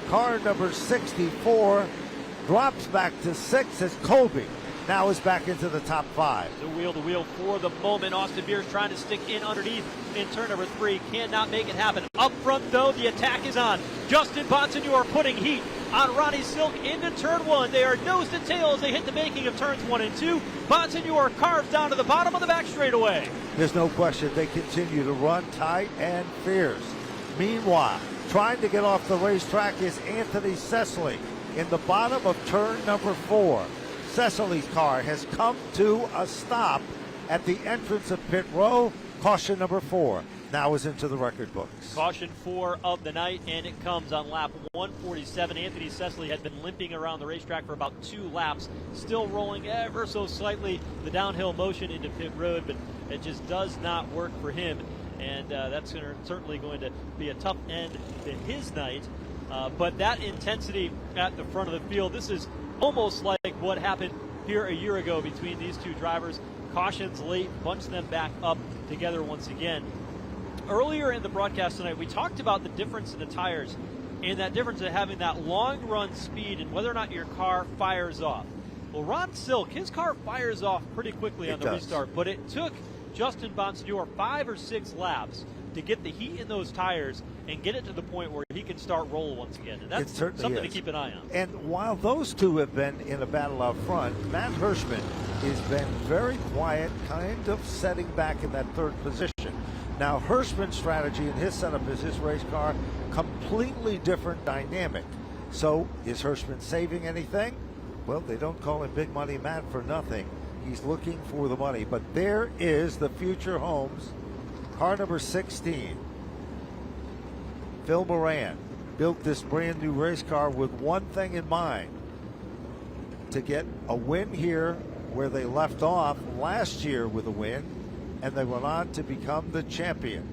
Car number 64 drops back to 6 as Colby now is back into the top 5. So wheel to wheel for the moment. Austin Beers trying to stick in underneath in turn number 3. Cannot make it happen. Up front, though, the attack is on. Justin Bonsignor putting heat on Ronnie Silk into turn 1. They are nose to tail as they hit the making of turns 1 and 2. Bonsignor carves down to the bottom of the back straightaway. There's no question they continue to run tight and fierce. Meanwhile, trying to get off the racetrack is Anthony Cecily in the bottom of turn number 4. Cecily's car has come to a stop at the entrance of pit row. Caution number 4 now is into the record books. Caution 4 of the night, and it comes on lap 147. Anthony Cecily had been limping around the racetrack for about 2 laps, still rolling ever so slightly the downhill motion into pit road, but it just does not work for him, and that's certainly going to be a tough end to his night. But that intensity at the front of the field, this is almost like what happened here a year ago between these 2 drivers. Cautions late, bunch them back up together once again. Earlier in the broadcast tonight, we talked about the difference in the tires and that difference of having that long run speed and whether or not your car fires off. Well, Ron Silk, his car fires off pretty quickly on the restart, but it took Justin Bonsignor 5 or 6 laps to get the heat in those tires and get it to the point where he can start rolling once again. And that's something to keep an eye on. And while those 2 have been in a battle out front, Matt Hirschman has been very quiet, kind of setting back in that 3rd position. Now, Hirschman's strategy and his setup is his race car, completely different dynamic. So, is Hirschman saving anything? Well, they don't call him Big Money Matt for nothing. He's looking for the money. But there is the Future Homes, car number 16. Phil Moran built this brand new race car with one thing in mind: to get a win here where they left off last year with a win, and they went on to become the champion.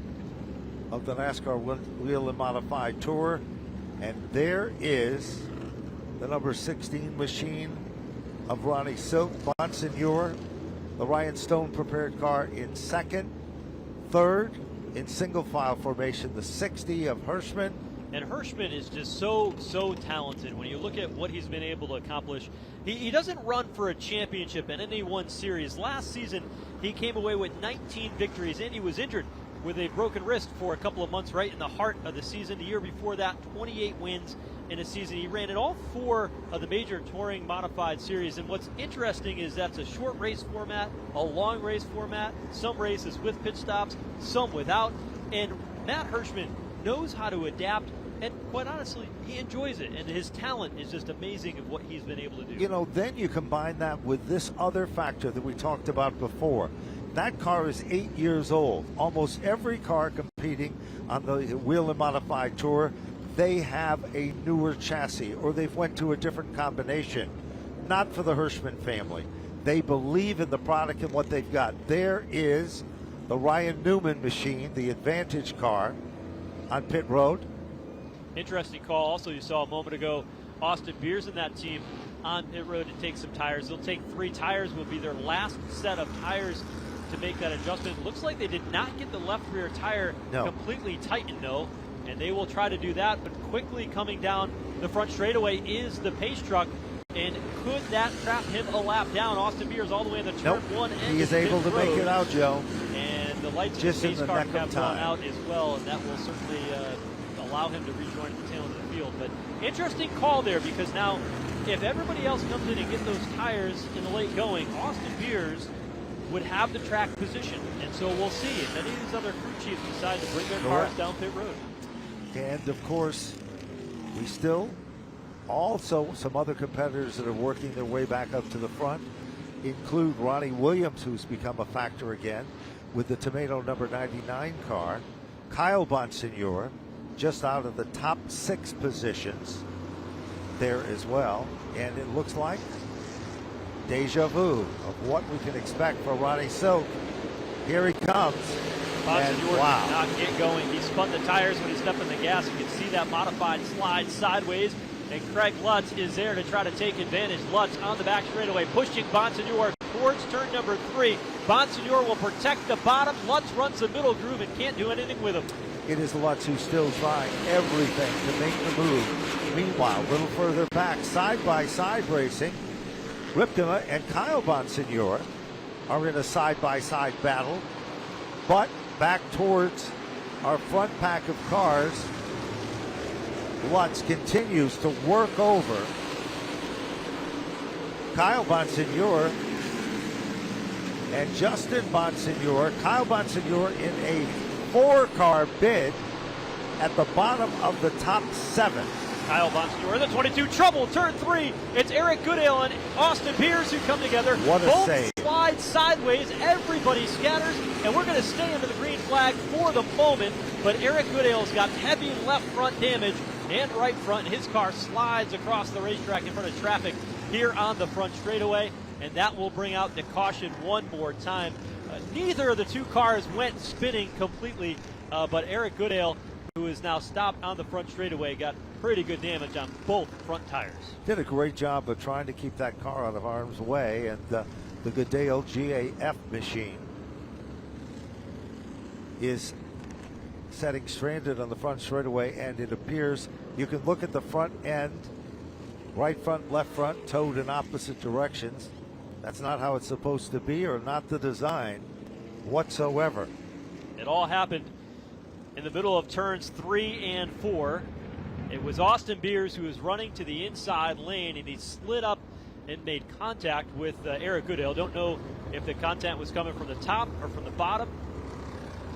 of the NASCAR Whelen Modified Tour. And there is the number 16 machine of Ronnie Silk. Bonsignor, the Ryan Stone prepared car, in second. Third, in single file formation, the 60 of Hirschman. And Hirschman is just so talented. When you look at what he's been able to accomplish, he doesn't run for a championship in any one series. Last season, he came away with 19 victories, and he was injured with a broken wrist for a couple of months right in the heart of the season. The year before that, 28 wins in a season. He ran in all 4 of the major touring modified series. And what's interesting is that's a short race format, a long race format, some races with pit stops, some without. And Matt Hirschman knows how to adapt. And quite honestly, he enjoys it, and his talent is just amazing of what he's been able to do. You know, then you combine that with this other factor that we talked about before. That car is 8 years old. Almost every car competing on the Whelen Modified Tour, they have a newer chassis, or they've went to a different combination. Not for the Hirschman family. They believe in the product and what they've got. There is the Ryan Newman machine, the Advantage car on pit road. Interesting call. Also, you saw a moment ago, Austin Beers in that team on pit road to take some tires. They'll take 3 tires, will be their last set of tires to make that adjustment. Looks like they did not get the left rear tire completely tightened, though, and they will try to do that. But quickly coming down the front straightaway is the pace truck, and could that trap him a lap down? Austin Beers all the way in the turn 1 end. He is able to make it out, Joe. And the lights just in the pace car have gone time out as well, and that will certainly allow him to rejoin at the tail end of the field. But interesting call there, because now if everybody else comes in and get those tires in the late going, Austin Beers would have the track position. And so we'll see if any of these other crew chiefs decide to bring their cars down pit road. And of course, we still also some other competitors that are working their way back up to the front include Ronnie Williams, who's become a factor again with the Tomato number 99 car. Kyle Bonsignor, just out of the top 6 positions there as well. And it looks like deja vu of what we can expect for Ronnie Silk. Here he comes. Bonsignor wow. did not get going. He spun the tires when he stepped on the gas. You can see that modified slide sideways. And Craig Lutz is there to try to take advantage. Lutz on the back straightaway, pushing Bonsignor towards turn number 3. Bonsignor will protect the bottom. Lutz runs the middle groove and can't do anything with him. It is Lutz who's still trying everything to make the move. Meanwhile, a little further back, side-by-side racing, Ripkema and Kyle Bonsignor are in a side-by-side battle. But back towards our front pack of cars, Lutz continues to work over Kyle Bonsignor and Justin Bonsignor. Kyle Bonsignor in a 4-car bid at the bottom of the top 7. Kyle Bonsignor in the 22, trouble, turn 3. It's Eric Goodale and Austin Beers who come together. What a both save. Slide sideways, everybody scatters, and we're going to stay under the green flag for the moment. But Eric Goodale's got heavy left front damage and right front. His car slides across the racetrack in front of traffic here on the front straightaway, and that will bring out the caution one more time. Neither of the 2 cars went spinning completely, but Eric Goodale, who is now stopped on the front straightaway, got pretty good damage on both front tires. Did a great job of trying to keep that car out of harm's way, and the Goodale GAF machine is setting stranded on the front straightaway, and it appears you can look at the front end, right front, left front, towed in opposite directions. That's not how it's supposed to be, or not the design whatsoever. It all happened in the middle of turns 3 and 4. It was Austin Beers who was running to the inside lane, and he slid up and made contact with Eric Goodale. Don't know if the contact was coming from the top or from the bottom,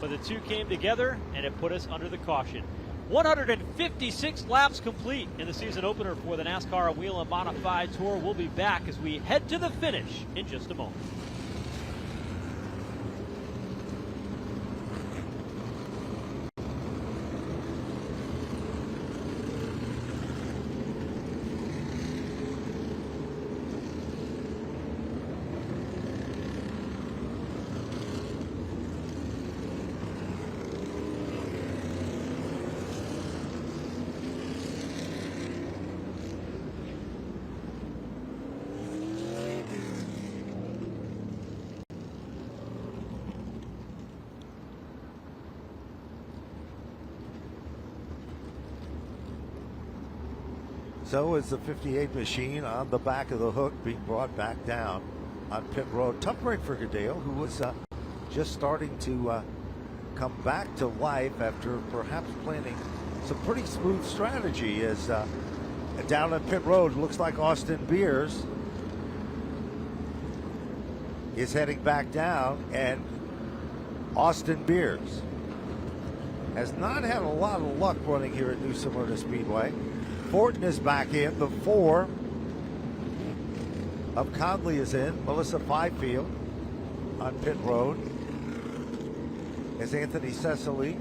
but the 2 came together, and it put us under the caution. 156 laps complete in the season opener for the NASCAR Whelen Modified Tour. We'll be back as we head to the finish in just a moment. So is the 58 machine on the back of the hook being brought back down on pit road. Tough break for Gadale, who was just starting to come back to life after perhaps planning some pretty smooth strategy. As down at pit road, looks like Austin Beers is heading back down, and Austin Beers has not had a lot of luck running here at New Smyrna Speedway. Fortin is back in. The 4 of Conley is in. Melissa Fifield on pit road. As Anthony Cecily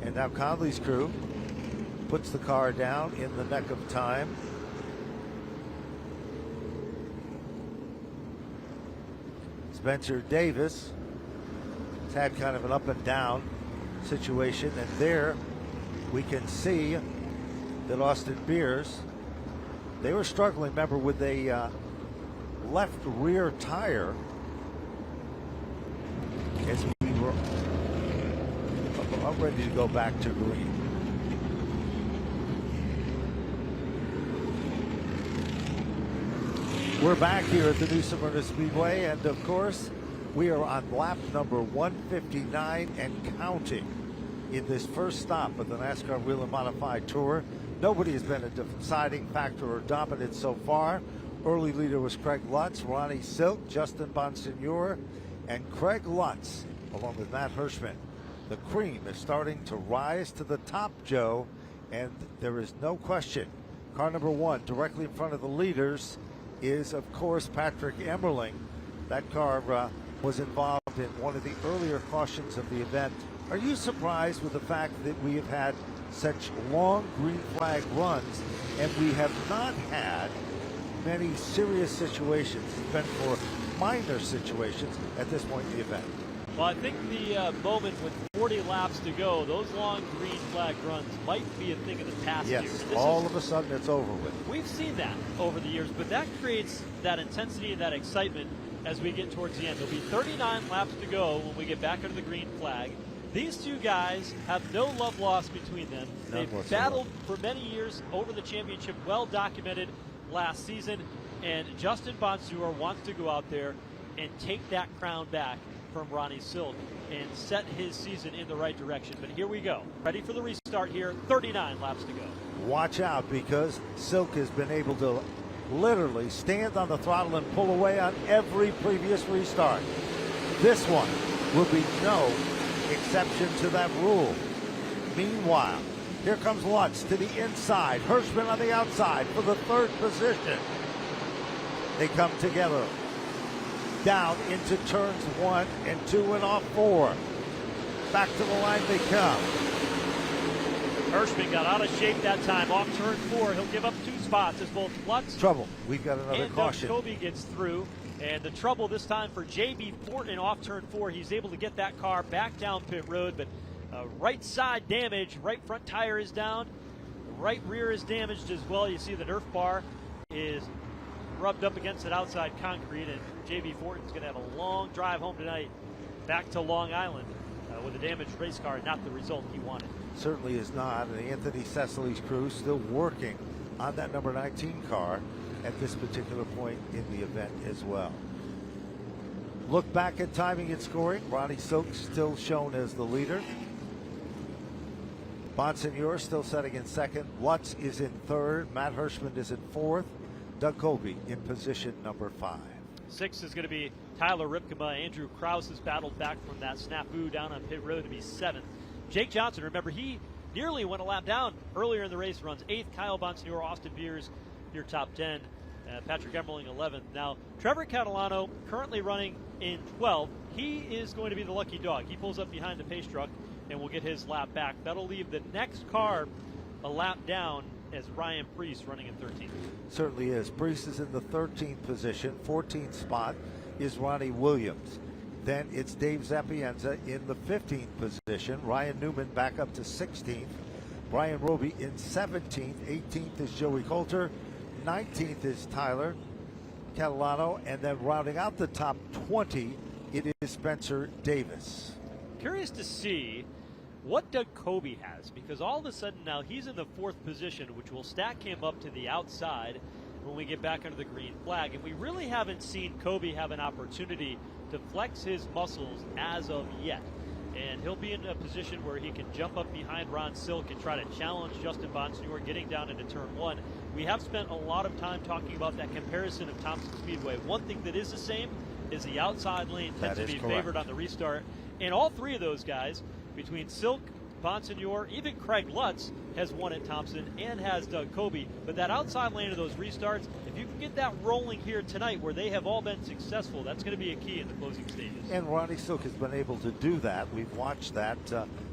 and now Conley's crew puts the car down in the neck of time. Spencer Davis has had kind of an up and down situation, and there we can see that Austin Beers, they were struggling, remember, with a left rear tire as we were ready to go back to green. We're back here at the New Smyrna Speedway, and of course, we are on lap number 159 and counting in this first stop of the NASCAR Whelen Modified Tour. Nobody has been a deciding factor or dominant so far. Early leader was Craig Lutz, Ronnie Silk, Justin Bonsignor, and Craig Lutz, along with Matt Hirschman. The cream is starting to rise to the top, Joe, and there is no question. Car number 1, directly in front of the leaders, is, of course, Patrick Emmerling. That car was involved in one of the earlier cautions of the event. Are you surprised with the fact that we have had such long green flag runs and we have not had many serious situations? It's been for minor situations at this point in the event. Well, I think the moment with 40 laps to go, those long green flag runs might be a thing of the past here. Yes, all of a sudden it's over with. We've seen that over the years, but that creates that intensity and that excitement as we get towards the end. There'll be 39 laps to go when we get back under the green flag. These two guys have no love lost between them. They've battled for many years over the championship, well documented last season, and Justin Bonsignor wants to go out there and take that crown back from Ronnie Silk and set his season in the right direction. But here we go. Ready for the restart here. 39 laps to go. Watch out, because Silk has been able to literally stand on the throttle and pull away on every previous restart. This one will be no exception to that rule. Meanwhile, here comes Lutz to the inside. Hirschman on the outside for the 3rd position. They come together down into turns 1 and 2 and off 4. Back to the line they come. Hirschman got out of shape that time. Off turn 4, he'll give up 2 spots as both Lutz trouble. We've got another and caution. Kobe gets through. And the trouble this time for J.B. Fortin off turn 4. He's able to get that car back down pit road, but right side damage. Right front tire is down. Right rear is damaged as well. You see the Nerf bar is rubbed up against that outside concrete, and J.B. Fortin's going to have a long drive home tonight back to Long Island with a damaged race car, not the result he wanted. Certainly is not, and Anthony Cecily's crew still working on that number 19 car at this particular point in the event as well. Look back at timing and scoring. Ronnie Silk still shown as the leader. Bonsignor still setting in 2nd. Lutz is in 3rd. Matt Hirschman is in 4th. Doug Colby in position number 5. 6 is going to be Tyler Ripkema. Andrew Krause has battled back from that snafu down on pit road to be 7th. Jake Johnson, remember, he nearly went a lap down earlier in the race, runs 8th. Kyle Bonsignor, Austin Beers, your top 10. Patrick Emmerling 11th. Now, Trevor Catalano currently running in 12th. He is going to be the lucky dog. He pulls up behind the pace truck and will get his lap back. That'll leave the next car a lap down as Ryan Priest running in 13th. Certainly is. Priest is in the 13th position. 14th spot is Ronnie Williams. Then it's Dave Zapienza in the 15th position. Ryan Newman back up to 16th. Brian Roby in 17th. 18th is Joey Coulter. 19th is Tyler Catalano. And then rounding out the top 20, it is Spencer Davis. Curious to see what Doug Kobe has, because all of a sudden now he's in the 4th position, which will stack him up to the outside when we get back under the green flag. And we really haven't seen Kobe have an opportunity to flex his muscles as of yet. And he'll be in a position where he can jump up behind Ron Silk and try to challenge Justin Bonsignore getting down into turn 1. We have spent a lot of time talking about that comparison of Thompson Speedway. One thing that is the same is the outside lane tends to be favored on the restart. And all 3 of those guys, between Silk, Bonsignore, even Craig Lutz has won at Thompson and has Doug Kobe. But that outside lane of those restarts, if you can get that rolling here tonight where they have all been successful, that's going to be a key in the closing stages. And Ronnie Silk has been able to do that. We've watched that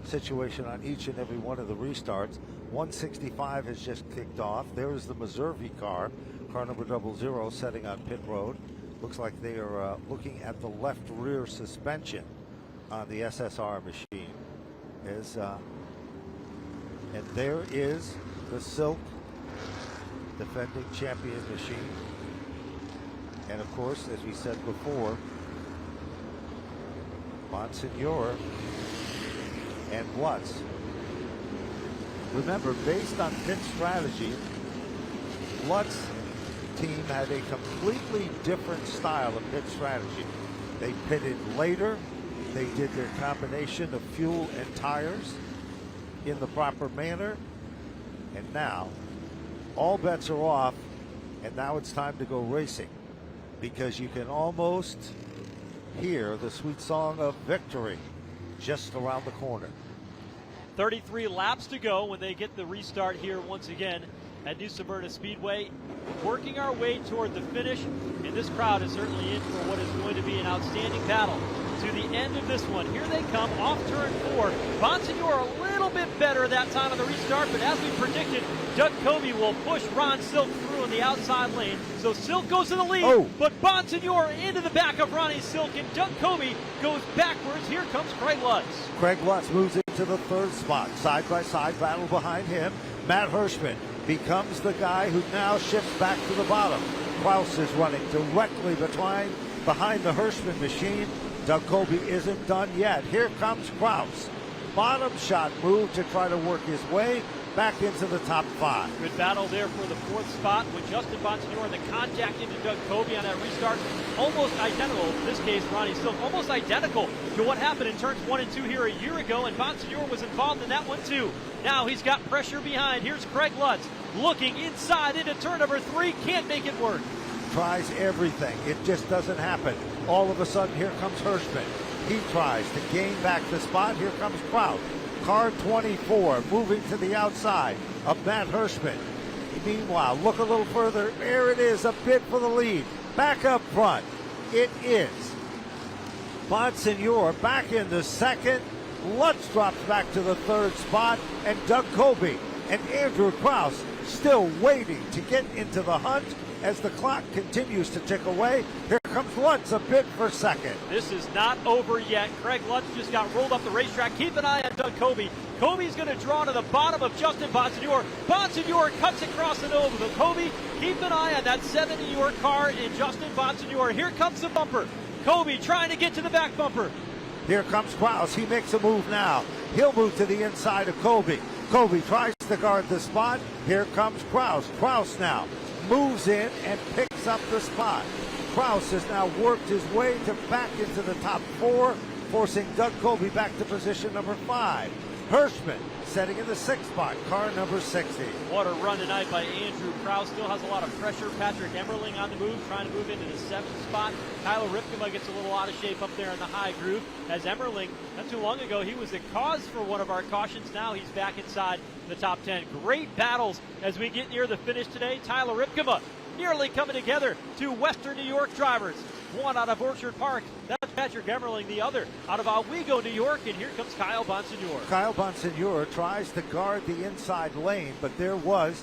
situation on each and every one of the restarts. 165 has just kicked off. There is the Meserve car number 00 setting on pit road. Looks like they are looking at the left rear suspension on the SSR machine. And there is the Silk defending champion machine. And of course, as we said before, Bonsignore and Lutz. Remember, based on pit strategy, Lutz team had a completely different style of pit strategy. They pitted later. They did their combination of fuel and tires in the proper manner. And now all bets are off, and now it's time to go racing, because you can almost hear the sweet song of victory just around the corner. 33 laps to go when they get the restart here once again at New Smyrna Speedway. Working our way toward the finish, and this crowd is certainly in for what is going to be an outstanding battle to the end of this one. Here they come off turn 4. Bonsignore a little bit better that time on the restart, but as we predicted, Doug Kobe will push Ron Silk through in the outside lane. So Silk goes to the lead, but Bonsignore into the back of Ronnie Silk, and Doug Kobe goes backwards. Here comes Craig Lutz. Craig Lutz moves into the 3rd spot. Side-by-side battle behind him. Matt Hirschman becomes the guy who now shifts back to the bottom. Kraus is running directly behind the Hirschman machine. Doug Kobe isn't done yet. Here comes Kraus. Bottom shot move to try to work his way back into the top 5. Good battle there for the 4th spot with Justin Bonsignore and the contact into Doug Kobe on that restart. Almost identical, in this case Ronnie Silk, almost identical to what happened in turns 1 and 2 here a year ago, and Bonsignore was involved in that one too. Now he's got pressure behind. Here's Craig Lutz looking inside into turn number 3, can't make it work. Tries everything, it just doesn't happen. All of a sudden, here comes Hirschman. He tries to gain back the spot. Here comes Kraut. Car 24 moving to the outside of Matt Hirschman. Meanwhile, look a little further. There it is, a bid for the lead. Back up front, it is Bonsignore back in the 2nd. Lutz drops back to the 3rd spot, and Doug Kobe and Andrew Kraus still waiting to get into the hunt as the clock continues to tick away. Here comes Lutz, a bit for 2nd. This is not over yet. Craig Lutz just got rolled up the racetrack. Keep an eye on Doug Kobe. Kobe's going to draw to the bottom of Justin Bonsignore. Bonsignore cuts across and over. But Kobe, keep an eye on that 70-year car in Justin Bonsignore. Here comes the bumper. Kobe trying to get to the back bumper. Here comes Kraus. He makes a move now. He'll move to the inside of Kobe. Kobe tries to guard the spot. Here comes Kraus. Kraus now moves in and picks up the spot. Kraus has now worked his way back into the top 4, forcing Doug Kobe back to position number 5. Hirschman setting in the 6th spot, car number 60. What a run tonight by Andrew Kraus. Still has a lot of pressure. Patrick Emmerling on the move, trying to move into the 7th spot. Tyler Ripkema gets a little out of shape up there in the high groove. As Emmerling, not too long ago, he was the cause for one of our cautions. Now he's back inside the top 10. Great battles as we get near the finish today. Tyler Ripkema nearly coming together. 2 Western New York drivers. One out of Orchard Park. That's Patrick Emmerling. The other out of Oswego, New York. And here comes Kyle Bonsignore. Kyle Bonsignore tries to guard the inside lane, but there was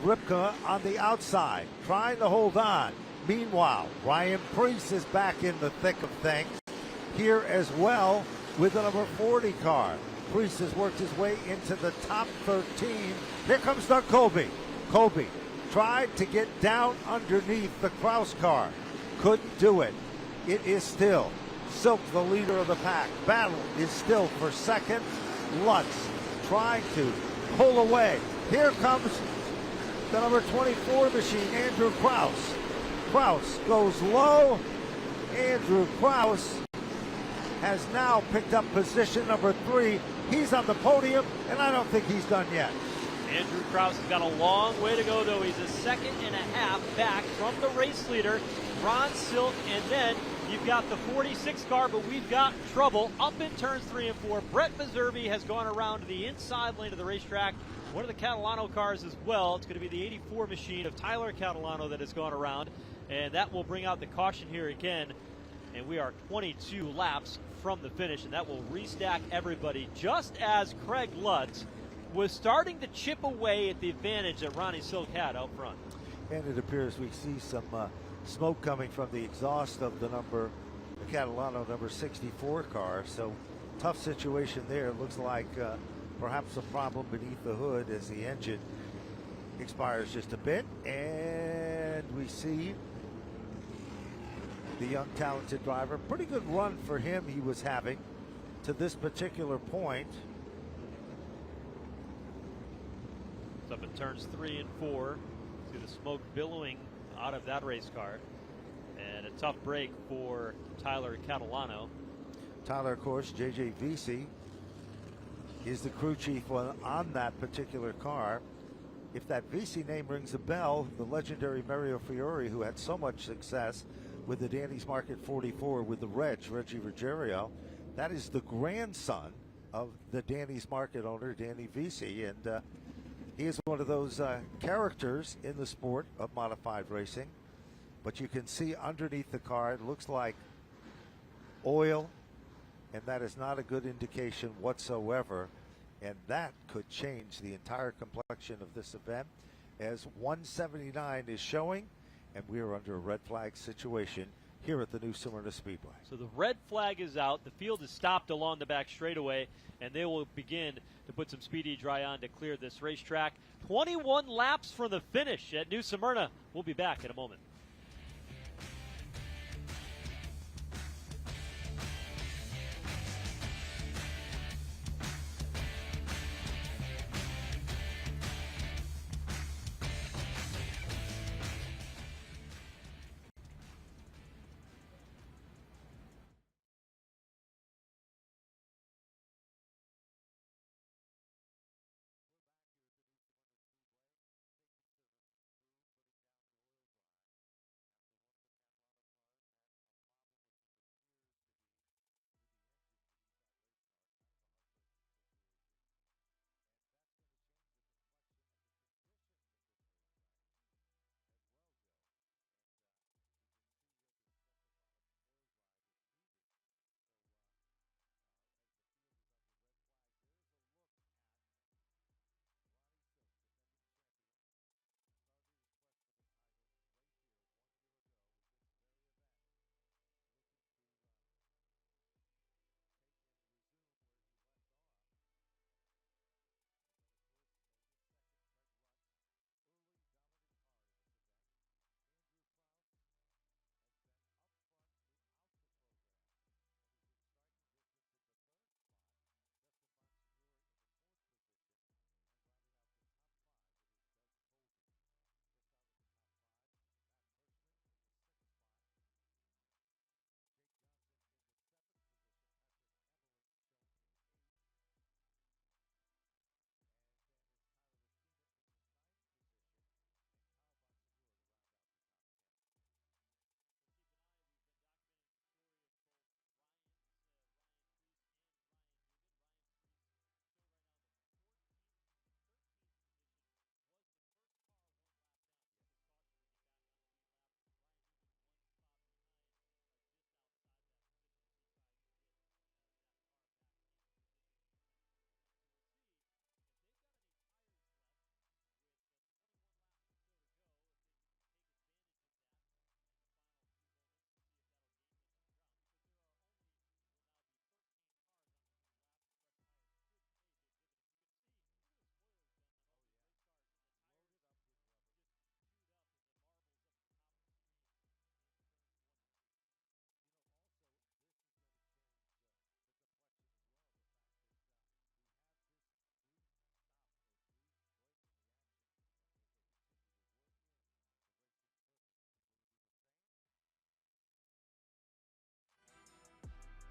Ripka on the outside trying to hold on. Meanwhile, Ryan Preece is back in the thick of things here as well with the number 40 car. Preece has worked his way into the top 13. Here comes Doug Kobe. Kobe tried to get down underneath the Kraus car. Couldn't do it. It is still Silk, the leader of the pack. Battle is still for 2nd. Lutz trying to pull away. Here comes the number 24 machine, Andrew Kraus. Kraus goes low. Andrew Kraus has now picked up position number 3. He's on the podium, and I don't think he's done yet. Andrew Kraus has got a long way to go, though. He's a second and a half back from the race leader, Ron Silk, and then you've got the 46 car, but we've got trouble up in turns 3 and 4. Brett Meservey has gone around to the inside lane of the racetrack. One of the Catalano cars as well. It's going to be the 84 machine of Tyler Catalano that has gone around, and that will bring out the caution here again. And we are 22 laps from the finish, and that will restack everybody just as Craig Lutz was starting to chip away at the advantage that Ronnie Silk had out front. And it appears we see some smoke coming from the exhaust of the Catalano number 64 car. So tough situation there. It looks like perhaps a problem beneath the hood as the engine expires just a bit. And we see the young talented driver. Pretty good run for him he was having to this particular point. It's up in turns 3 and 4. See the smoke billowing out of that race car. And a tough break for Tyler Catalano. Tyler, of course, JJ Vesey is the crew chief on that particular car. If that Vesey name rings a bell, the legendary Mario Fiore, who had so much success with the Danny's Market 44 with the Reggie Ruggiero, that is the grandson of the Danny's Market owner, Danny Vesey, and he is one of those characters in the sport of modified racing. But you can see underneath the car, it looks like oil, and that is not a good indication whatsoever. And that could change the entire complexion of this event, as 179 is showing, and we are under a red flag situation here at the new Smyrna Speedway. So the red flag is out. The field is stopped along the back straightaway, and they will begin to put some speedy dry on to clear this racetrack. 21 laps from the finish at New Smyrna. We'll be back in a moment.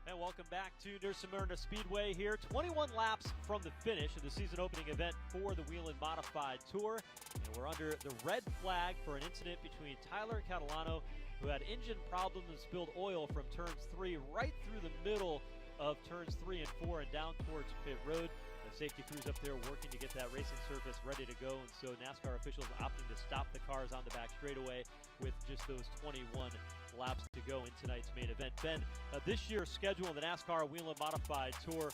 And welcome back to Smyrna Speedway here. 21 laps from the finish of the season opening event for the Whelen Modified Tour. And we're under the red flag for an incident between Tyler Catalano, who had engine problems and spilled oil from turns 3 right through the middle of turns 3 and 4 and down towards pit road. The safety crews up there working to get that racing surface ready to go, and so NASCAR officials opting to stop the cars on the back straightaway with just those 21 laps to go in tonight's main event. Ben, this year's schedule in the NASCAR Whelen Modified Tour,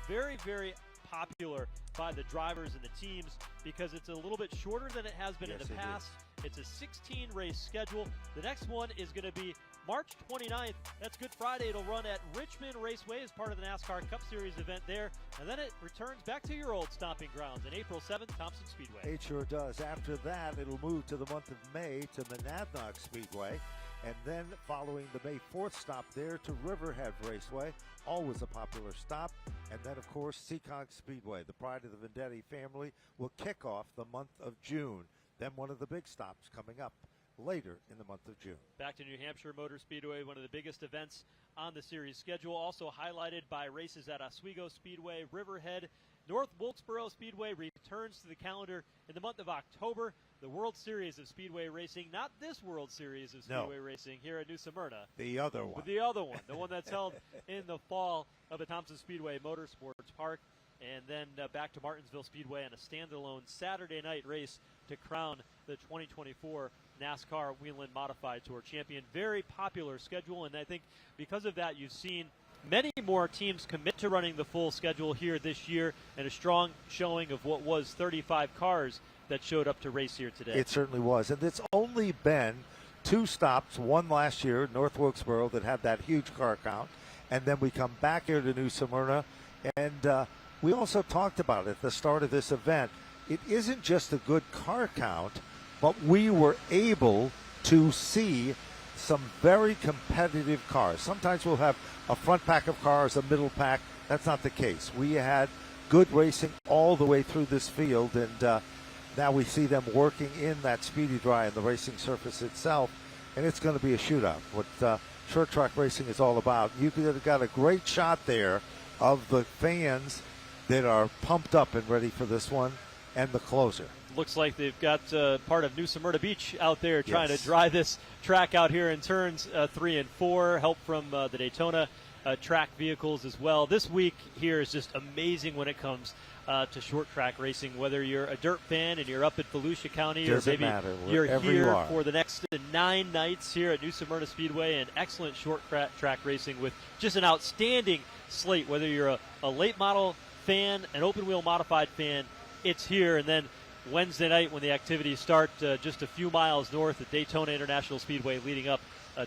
very, very popular by the drivers and the teams because it's a little bit shorter than it has been in the past. It's a 16 race schedule. The next one is going to be March 29th. That's Good Friday. It'll run at Richmond Raceway as part of the NASCAR Cup Series event there. And then it returns back to your old stomping grounds on April 7th, Thompson Speedway. It sure does. After that, it'll move to the month of May to Monadnock Speedway. And then following the May 4th stop there to Riverhead Raceway, always a popular stop. And then, of course, Seekonk Speedway, the pride of the Vendetti family, will kick off the month of June. Then one of the big stops coming up later in the month of June. Back to New Hampshire Motor Speedway, one of the biggest events on the series schedule, also highlighted by races at Oswego Speedway, Riverhead. North Wilkesboro Speedway returns to the calendar in the month of October. The World Series of Speedway Racing, not this World Series of Speedway Racing here at New Smyrna. The other one. The other one, the one that's held in the fall of the Thompson Speedway Motorsports Park. And then back to Martinsville Speedway on a standalone Saturday night race to crown the 2024 NASCAR Whelen Modified Tour champion. Very popular schedule, and I think because of that, you've seen many more teams commit to running the full schedule here this year, and a strong showing of what was 35 cars that showed up to race here today. It certainly was, and it's only been 2 stops, one last year, North Wilkesboro, that had that huge car count, and then we come back here to New Smyrna, and we also talked about it at the start of this event. It isn't just a good car count, but we were able to see some very competitive cars. Sometimes we'll have a front pack of cars, a middle pack. That's not the case. We had good racing all the way through this field, and now we see them working in that speedy dry and the racing surface itself, and it's going to be a shootout. What short track racing is all about. You could have got a great shot there of the fans that are pumped up and ready for this one, and the closer. Looks like they've got part of New Smyrna Beach out there trying to dry this track out here in turns 3 and 4. Help from the Daytona track vehicles as well. This week here is just amazing when it comes to short track racing. Whether you're a dirt fan and you're up at Volusia County, doesn't or maybe matter. you're here you for the next 9 nights here at New Smyrna Speedway, and excellent short track racing with just an outstanding slate. Whether you're a late model fan, an open wheel modified fan, it's here. And then Wednesday night when the activities start just a few miles north at Daytona International Speedway leading up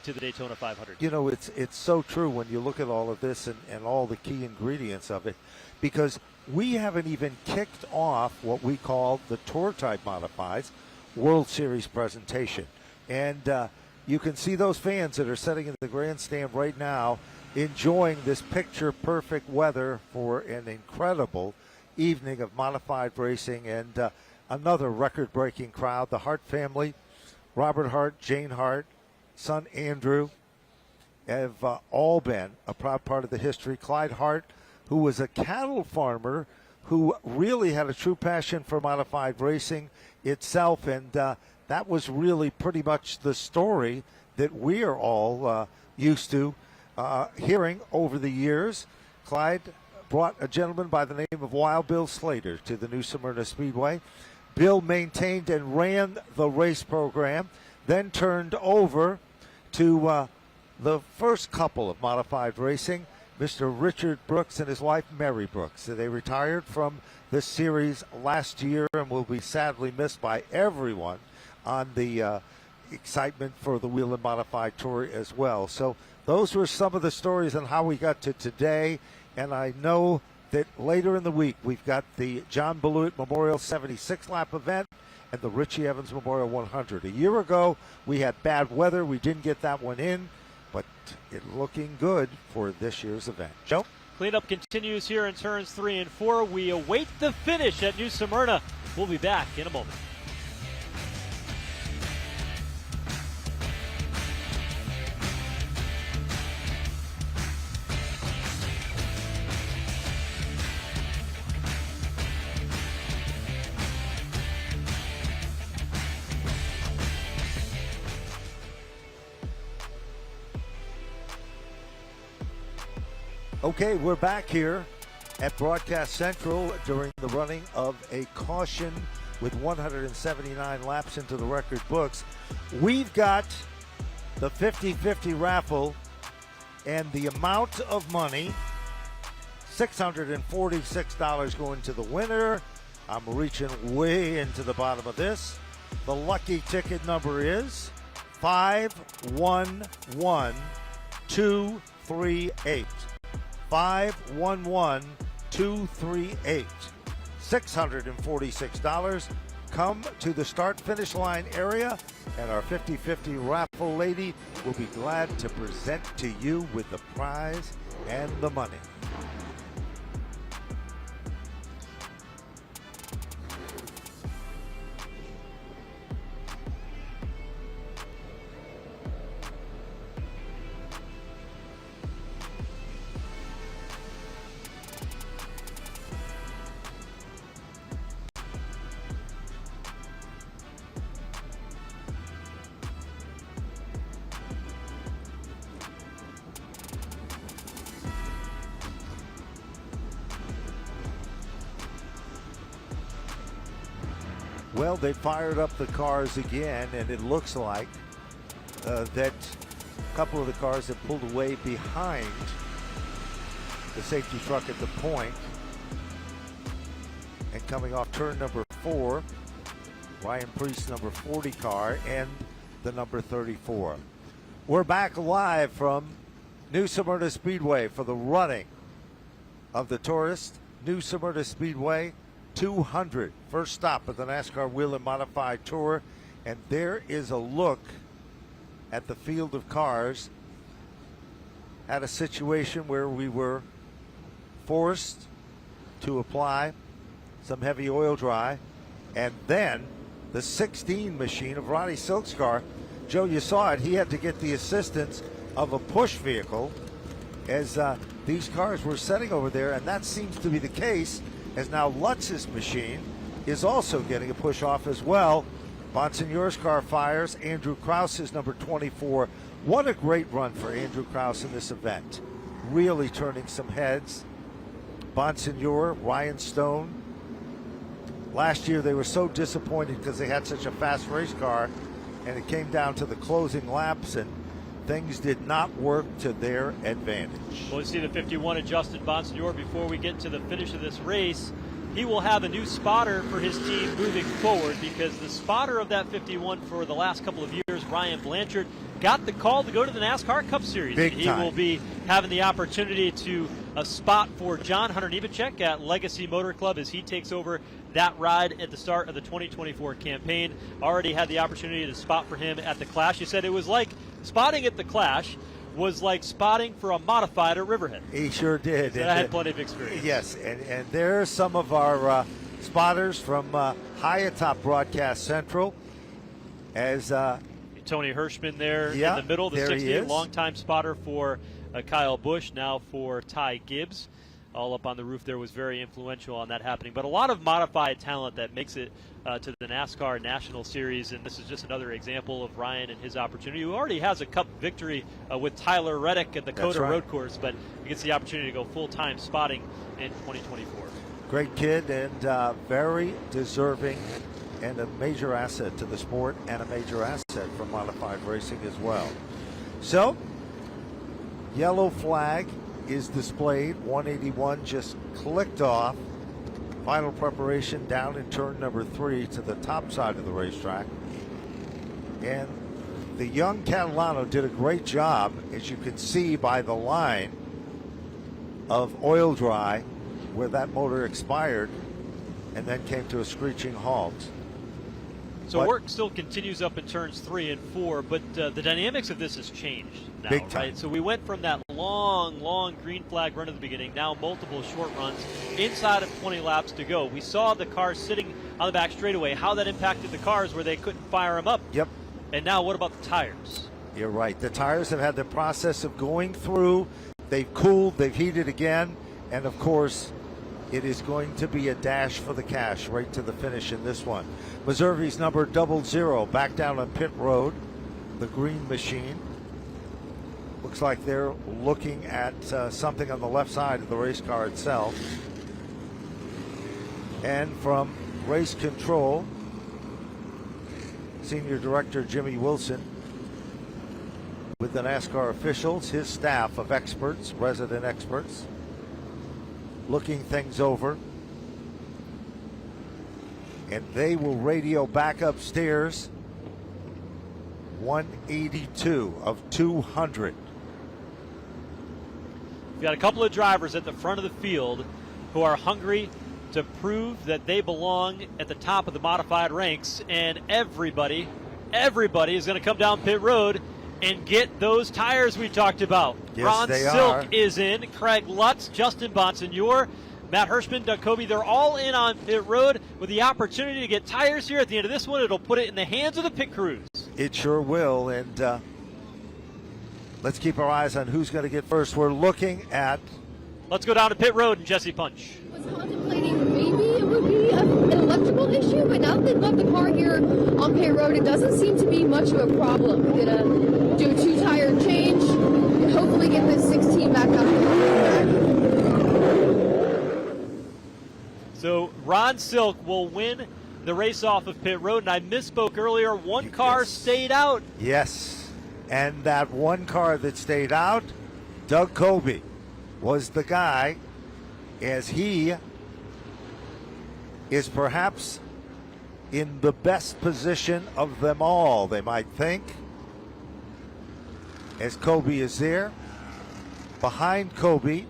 to the Daytona 500. You know, it's so true when you look at all of this and all the key ingredients of it, because we haven't even kicked off what we call the Tour Type Modifieds World Series presentation. And you can see those fans that are sitting in the grandstand right now enjoying this picture-perfect weather for an incredible evening of modified racing, and another record-breaking crowd. The Hart family, Robert Hart, Jane Hart, son Andrew, have all been a proud part of the history. Clyde Hart, who was a cattle farmer who really had a true passion for modified racing itself, and that was really pretty much the story that we are all used to hearing over the years. Clyde brought a gentleman by the name of Wild Bill Slater to the New Smyrna Speedway. Bill maintained and ran the race program, then turned over to the first couple of modified racing, Mr. Richard Brooks and his wife Mary Brooks. They retired from the series last year and will be sadly missed by everyone on the excitement for the Whelen Modified Tour as well. So those were some of the stories on how we got to today, and I know that later in the week we've got the John Beluit Memorial 76-lap event and the Richie Evans Memorial 100. A year ago we had bad weather. We didn't get that one in, but it's looking good for this year's event. Joe? Cleanup continues here in turns 3 and 4. We await the finish at New Smyrna. We'll be back in a moment. Okay, we're back here at Broadcast Central during the running of a caution with 179 laps into the record books. We've got the 50-50 raffle and the amount of money, $646 going to the winner. I'm reaching way into the bottom of this. The lucky ticket number is 511238. 511238. $646. Come to the start-finish line area, and our 50-50 raffle lady will be glad to present to you with the prize and the money. Well, they fired up the cars again, and it looks like that a couple of the cars have pulled away behind the safety truck at the point. And coming off turn number 4, Ryan Priest's number 40 car and the number 34. We're back live from New Smyrna Speedway for the running of the Tourist New Smyrna Speedway 200. First stop of the NASCAR Whelen Modified Tour. And there is a look at the field of cars at a situation where we were forced to apply some heavy oil dry. And then the 16 machine of Ronnie Silk's car, Joe, you saw it, he had to get the assistance of a push vehicle as these cars were setting over there, and that seems to be the case as now Lutz's machine is also getting a push off as well. Bonsignore's car fires. Andrew Krause's number 24. What a great run for Andrew Krause in this event. Really turning some heads. Bonsignore, Ryan Stone. Last year they were so disappointed because they had such a fast race car, and it came down to the closing laps, and things did not work to their advantage. Well, we see the 51 adjusted Bonsignore before we get to the finish of this race. He will have a new spotter for his team moving forward, because the spotter of that 51 for the last couple of years, Ryan Blanchard, got the call to go to the NASCAR Cup Series. Big he time. will be having the opportunity to spot for John Hunter Nemechek at Legacy Motor Club as he takes over that ride at the start of the 2024 campaign. Already had the opportunity to spot for him at the Clash. He said it was like spotting at the Clash was like spotting for a modified at Riverhead. He sure did. So I had plenty of experience. Yes, and there's some of our spotters from high atop Broadcast Central as Tony Hirschman there in the middle, the 60th, longtime spotter for Kyle Busch, now for Ty Gibbs. All up on the roof there was very influential on that happening. But a lot of modified talent that makes it to the NASCAR National Series, and this is just another example of Ryan and his opportunity, who already has a Cup victory with Tyler Reddick at the Coda Road Course, but he gets the opportunity to go full-time spotting in 2024. Great kid and very deserving and a major asset to the sport and a major asset for modified racing as well. So, yellow flag is displayed. 181 just clicked off. Final preparation down in turn number 3 to the top side of the racetrack. And the young Catalano did a great job, as you can see by the line of oil dry where that motor expired and then came to a screeching halt. So work still continues up in turns 3 and 4, but the dynamics of this has changed now, big time. Right? So we went from that long green flag run at the beginning, now multiple short runs inside of 20 laps to go. We saw the cars sitting on the back straightaway, how that impacted the cars where they couldn't fire them up. Yep. And now what about the tires? You're right. The tires have had the process of going through. They've cooled, they've heated again, and of course, it is going to be a dash for the cash right to the finish in this one. Meservy's number 00 back down on pit road, the green machine. Looks like they're looking at something on the left side of the race car itself. And from race control, Senior Director Jimmy Wilson, with the NASCAR officials, his staff of experts, resident experts, looking things over. And they will radio back upstairs. 182 of 200. We've got a couple of drivers at the front of the field who are hungry to prove that they belong at the top of the modified ranks, and everybody is going to come down pit road and get those tires we talked about. Yes, Ron they Silk are. is in, Craig Lutz, Justin Bonsignor, Matt Hirschman, Doug Kobe, they're all in on pit road with the opportunity to get tires here at the end of this one. It'll put it in the hands of the pit crews. It sure will, and let's keep our eyes on who's going to get first. We're looking at... Let's go down to pit road and Jesse Punch. I was contemplating maybe it would be an electrical issue, but now that they've left the car here on pit road, it doesn't seem to be much of a problem. We're gonna do a 2-tire change and hopefully get this 16 back up. So Ron Silk will win the race off of pit road, and I misspoke earlier. One car stayed out. Yes, and that one car that stayed out, Doug Kobe, was the guy, as he is perhaps in the best position of them all, they might think, as Kobe is there. Behind Kobe,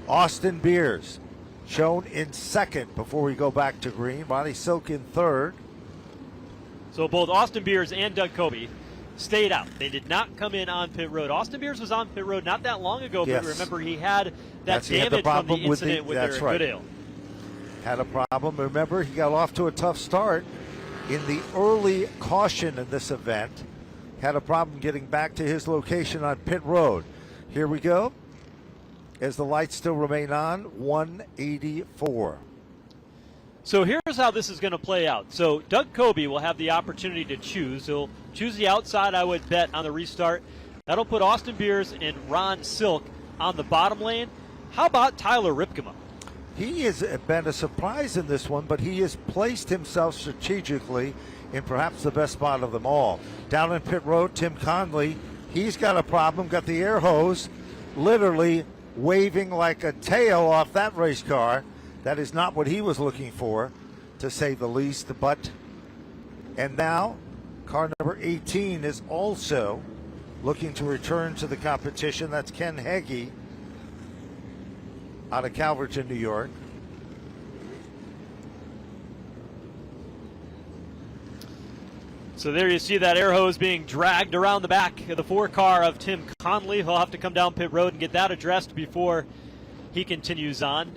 Austin Beers, shown in second before we go back to green. Ronnie Silk in third. So both Austin Beers and Doug Kobe stayed out. They did not come in on pit road. Austin Beers was on pit road not that long ago, Yes. but remember he had that He had the damage from the problem with incident with their that's right. Goodale. Had a problem. Remember, he got off to a tough start in the early caution in this event. Had a problem getting back to his location on pit road. Here we go. As the lights still remain on, 184. So here's how this is going to play out. So Doug Kobe will have the opportunity to choose. He'll choose the outside, I would bet, on the restart. That'll put Austin Beers and Ron Silk on the bottom lane. How about Tyler Ripkema? He has been a surprise in this one, but he has placed himself strategically in perhaps the best spot of them all. Down in pit road, Tim Conley, he's got a problem, got the air hose literally waving like a tail off that race car. That is not what he was looking for, to say the least. But, and now, car number 18 is also looking to return to the competition. That's Ken Heggie out of Calverton, New York. So there you see that air hose being dragged around the back of the 4-car of Tim Conley. He'll have to come down pit road and get that addressed before he continues on.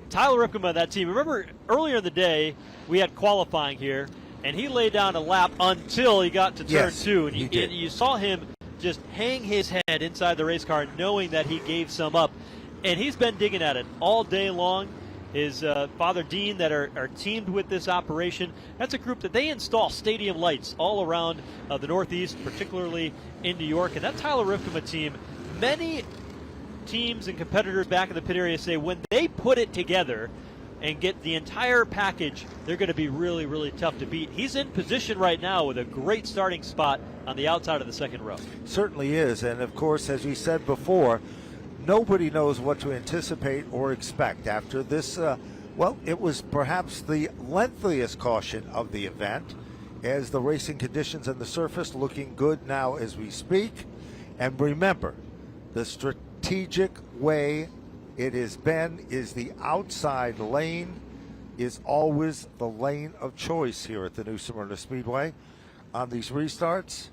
Tyler Ripkema, that team, remember earlier in the day we had qualifying here, and he laid down a lap until he got to turn 2, and you saw him just hang his head inside the race car knowing that he gave some up, and he's been digging at it all day long. His father Dean that are teamed with this operation, that's a group that they install stadium lights all around the Northeast, particularly in New York. And that Tyler Ripkema team, many teams and competitors back in the pit area say when they put it together and get the entire package, they're going to be really, really tough to beat. He's in position right now with a great starting spot on the outside of the second row. Certainly is, and of course, as we said before, nobody knows what to anticipate or expect after this. Well, it was perhaps the lengthiest caution of the event, as the racing conditions on the surface looking good now as we speak. And remember, the strategic way it has been is the outside lane is always the lane of choice here at the new Smyrna Speedway on these restarts.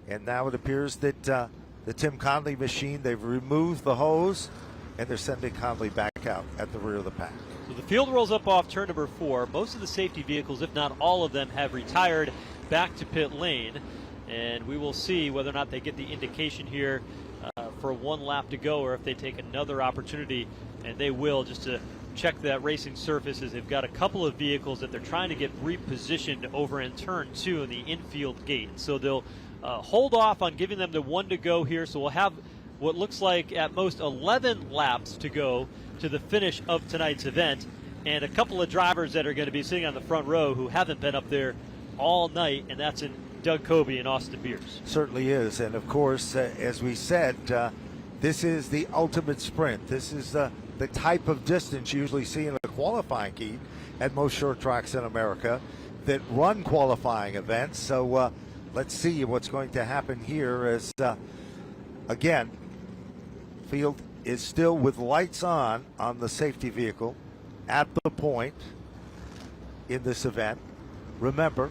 And now it appears that the Tim Conley machine, they've removed the hose, and they're sending Conley back out at the rear of the pack. So the field rolls up off turn number 4. Most of the safety vehicles, if not all of them, have retired back to pit lane. And we will see whether or not they get the indication here for one lap to go, or if they take another opportunity, and they will, just to check that racing surface is they've got a couple of vehicles that they're trying to get repositioned over in turn 2 in the infield gate. So they'll hold off on giving them the 1 to go here. So we'll have what looks like at most 11 laps to go to the finish of tonight's event. And a couple of drivers that are going to be sitting on the front row who haven't been up there all night, and that's in Doug Kobe and Austin Beers. Certainly is. And of course, as we said, this is the ultimate sprint. This is the type of distance you usually see in a qualifying heat at most short tracks in America that run qualifying events. So let's see what's going to happen here as, again, field is still with lights on the safety vehicle at the point in this event. Remember,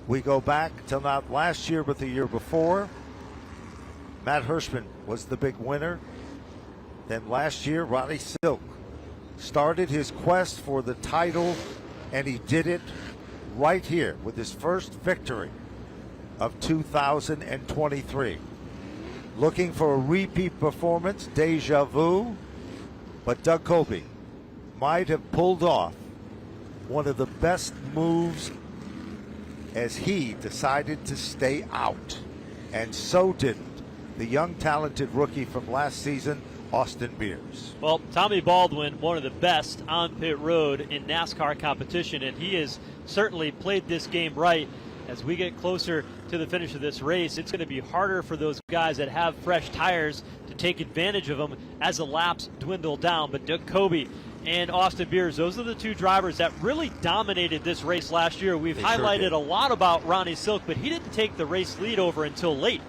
we go back to not last year but the year before. Matt Hirschman was the big winner. Then last year, Ronnie Silk started his quest for the title, and he did it right here with his first victory of 2023. Looking for a repeat performance, deja vu, but Doug Kobe might have pulled off one of the best moves as he decided to stay out, and so didn't the young talented rookie from last season, Austin Beers. Well, Tommy Baldwin, one of the best on pit road in NASCAR competition, and he has certainly played this game right. As we get closer to the finish of this race, it's going to be harder for those guys that have fresh tires to take advantage of them as the laps dwindle down. But Doug Kobe and Austin Beers, those are the two drivers that really dominated this race last year. We've highlighted a lot about Ronnie Silk, but he didn't take the race lead over until late.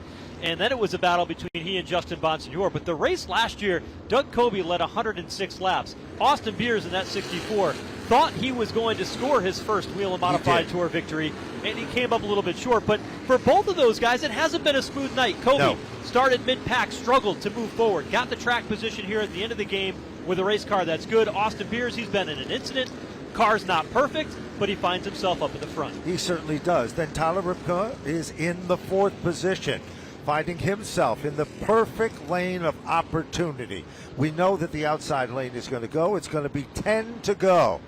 And then it was a battle between he and Justin Bonsignore. But the race last year, Doug Kobe led 106 laps. Austin Beers in that 64 thought he was going to score his first Whelen Modified Tour victory, and he came up a little bit short. But for both of those guys, it hasn't been a smooth night. Kobe started mid-pack, struggled to move forward, got the track position here at the end of the game with a race car that's good. Austin Beers, he's been in an incident. Car's not perfect, but he finds himself up at the front. He certainly does. Then Tyler Ripka is in the 4th position, finding himself in the perfect lane of opportunity. We know that the outside lane is going to go. It's going to be 10 to go.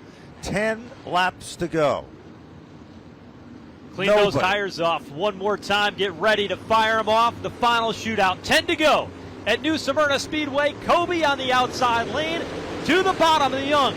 10 laps to go. Clean those tires off one more time. Get ready to fire them off. The final shootout. 10 to go at New Smyrna Speedway. Kobe on the outside lane to the bottom of the young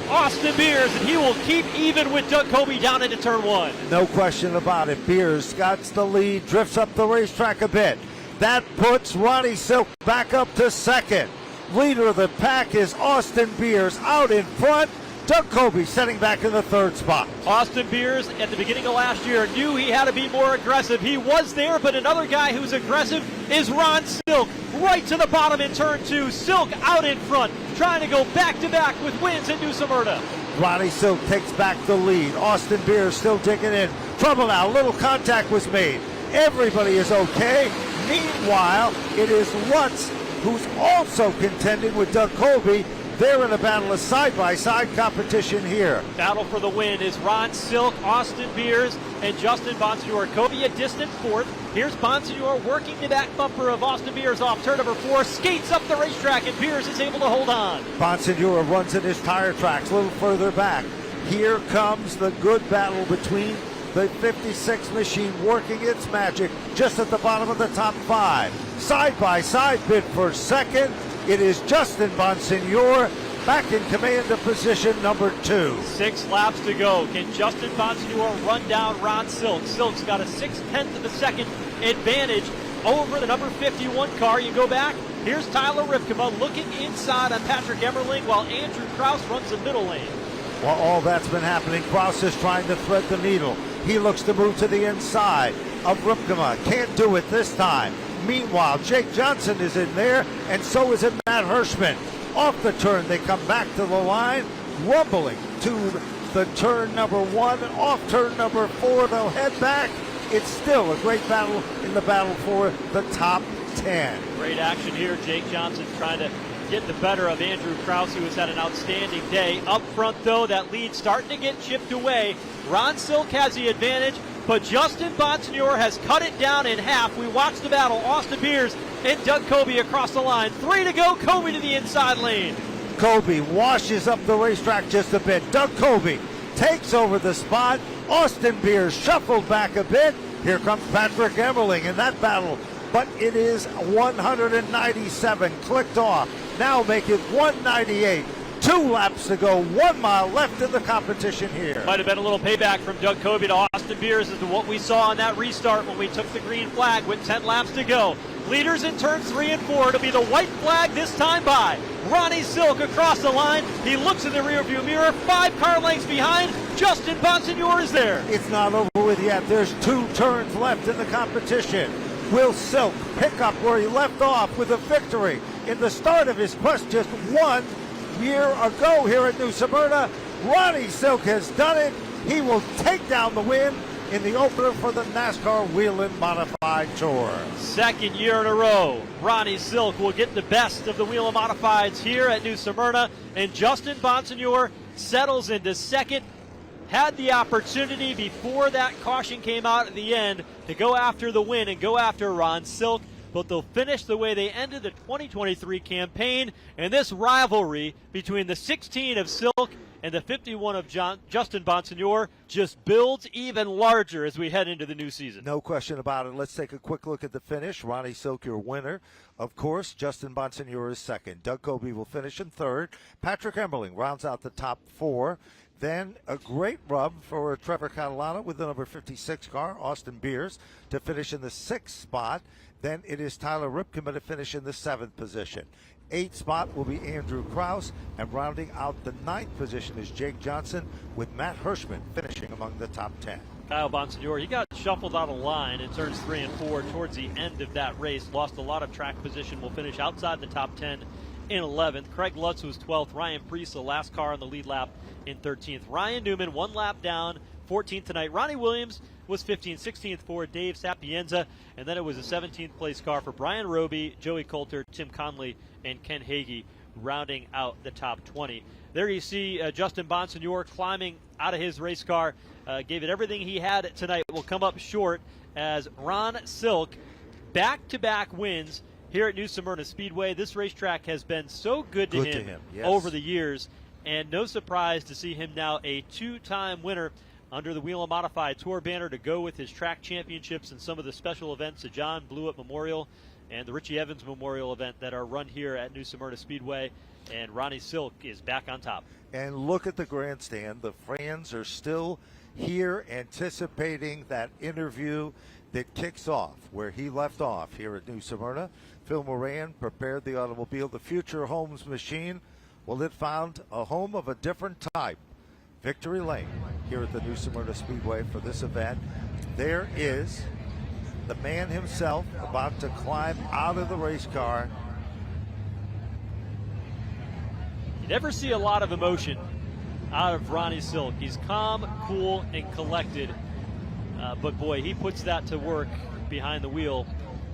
Austin Beers, and he will keep even with Doug Kobe down into turn 1. No question about it. Beers got the lead, drifts up the racetrack a bit. That puts Ronnie Silk back up to 2nd. Leader of the pack is Austin Beers out in front. Doug Kobe setting back in the 3rd spot. Austin Beers at the beginning of last year knew he had to be more aggressive. He was there, but another guy who's aggressive is Ron Silk. Right to the bottom in turn 2. Silk out in front, trying to go back-to-back with wins at New Smyrna. Ronnie Silk takes back the lead. Austin Beers still digging in. Trouble now. Little contact was made. Everybody is okay. Meanwhile, it is Lutz who's also contending with Doug Kobe. They're in a battle of side-by-side competition here. Battle for the win is Ron Silk, Austin Beers, and Justin Bonsignore. Kobe a distant 4th. Here's Bonsignore working the back bumper of Austin Beers off turn number 4. Skates up the racetrack, and Beers is able to hold on. Bonsignore runs at his tire tracks a little further back. Here comes the good battle between the 56 machine working its magic just at the bottom of the top 5. Side-by-side bid for 2nd. It is Justin Bonsignore back in command of position number 2. 6 laps to go. Can Justin Bonsignore run down Ron Silk? Silk's got a 6/10 of a second advantage over the number 51 car. You go back. Here's Tyler Ripkema looking inside on Patrick Emmerling while Andrew Kraus runs the middle lane. While all that's been happening, Kraus is trying to thread the needle. He looks to move to the inside of Ripkema. Can't do it this time. Meanwhile, Jake Johnson is in there, and so is Matt Hirschman. Off the turn, they come back to the line, rumbling to the turn number 1. Off turn number 4, they'll head back. It's still a great battle in the battle for the top 10. Great action here. Jake Johnson trying to get the better of Andrew Kraus, who has had an outstanding day. Up front, though, that lead starting to get chipped away. Ron Silk has the advantage, but Justin Bonsignore has cut it down in half. We watched the battle. Austin Beers and Doug Kobe across the line. 3 to go. Kobe to the inside lane. Kobe washes up the racetrack just a bit. Doug Kobe takes over the spot. Austin Beers shuffled back a bit. Here comes Patrick Emmerling in that battle. But it is 197 clicked off. Now make it 198. 2 laps to go, 1 mile left in the competition here. Might have been a little payback from Doug Kobe to Austin Beers as to what we saw on that restart when we took the green flag with 10 laps to go. Leaders in turns 3 and 4. It'll be the white flag this time by Ronnie Silk across the line. He looks in the rearview mirror, 5 car lengths behind. Justin Bonsignor is there. It's not over with yet. There's 2 turns left in the competition. Will Silk pick up where he left off with a victory in the start of his quest just 1 year ago here at New Smyrna? Ronnie Silk has done it. He will take down the win in the opener for the NASCAR Whelen Modified Tour. Second year in a row, Ronnie Silk will get the best of the Whelen Modifieds here at New Smyrna, and Justin Bonsignor settles into second. Had the opportunity before that caution came out at the end to go after the win and go after Ron Silk, but they'll finish the way they ended the 2023 campaign, and this rivalry between the 16 of Silk and the 51 of Justin Bonsignor just builds even larger as we head into the new season. No question about it. Let's take a quick look at the finish. Ronnie Silk, your winner. Of course, Justin Bonsignor is second. Doug Kobe will finish in third. Patrick Emmerling rounds out the top 4. Then a great rub for Trevor Catalano with the number 56 car, Austin Beers, to finish in the 6th spot. Then it is Tyler Ripken to finish in the 7th position. 8th spot will be Andrew Krause, and rounding out the 9th position is Jake Johnson, with Matt Hirschman finishing among the top 10. Kyle Bonsignor, he got shuffled out of line in turns 3 and 4 towards the end of that race. Lost a lot of track position. Will finish outside the top 10 in 11th. Craig Lutz was 12th. Ryan Priest, the last car on the lead lap, in 13th. Ryan Newman, 1 lap down, 14th tonight. Ronnie Williams was 15th, 16th for Dave Sapienza, and then it was a 17th place car for Brian Roby, Joey Coulter, Tim Conley, and Ken Hagee, rounding out the top 20. There you see Justin Bonsignor climbing out of his race car. Gave it everything he had tonight. Will come up short as Ron Silk, back-to-back wins here at New Smyrna Speedway. This racetrack has been so good to him yes, over the years, and no surprise to see him now a 2-time winner under the Whelen Modified Tour banner to go with his track championships and some of the special events, the John Blewett Memorial and the Richie Evans Memorial event that are run here at New Smyrna Speedway. And Ronnie Silk is back on top. And look at the grandstand. The fans are still here anticipating that interview that kicks off where he left off here at New Smyrna. Phil Moran prepared the automobile, the future homes machine. Well, it found a home of a different type. Victory Lane here at the New Smyrna Speedway for this event. There is the man himself about to climb out of the race car. You never see a lot of emotion out of Ronnie Silk. He's calm, cool, and collected. But boy, he puts that to work behind the wheel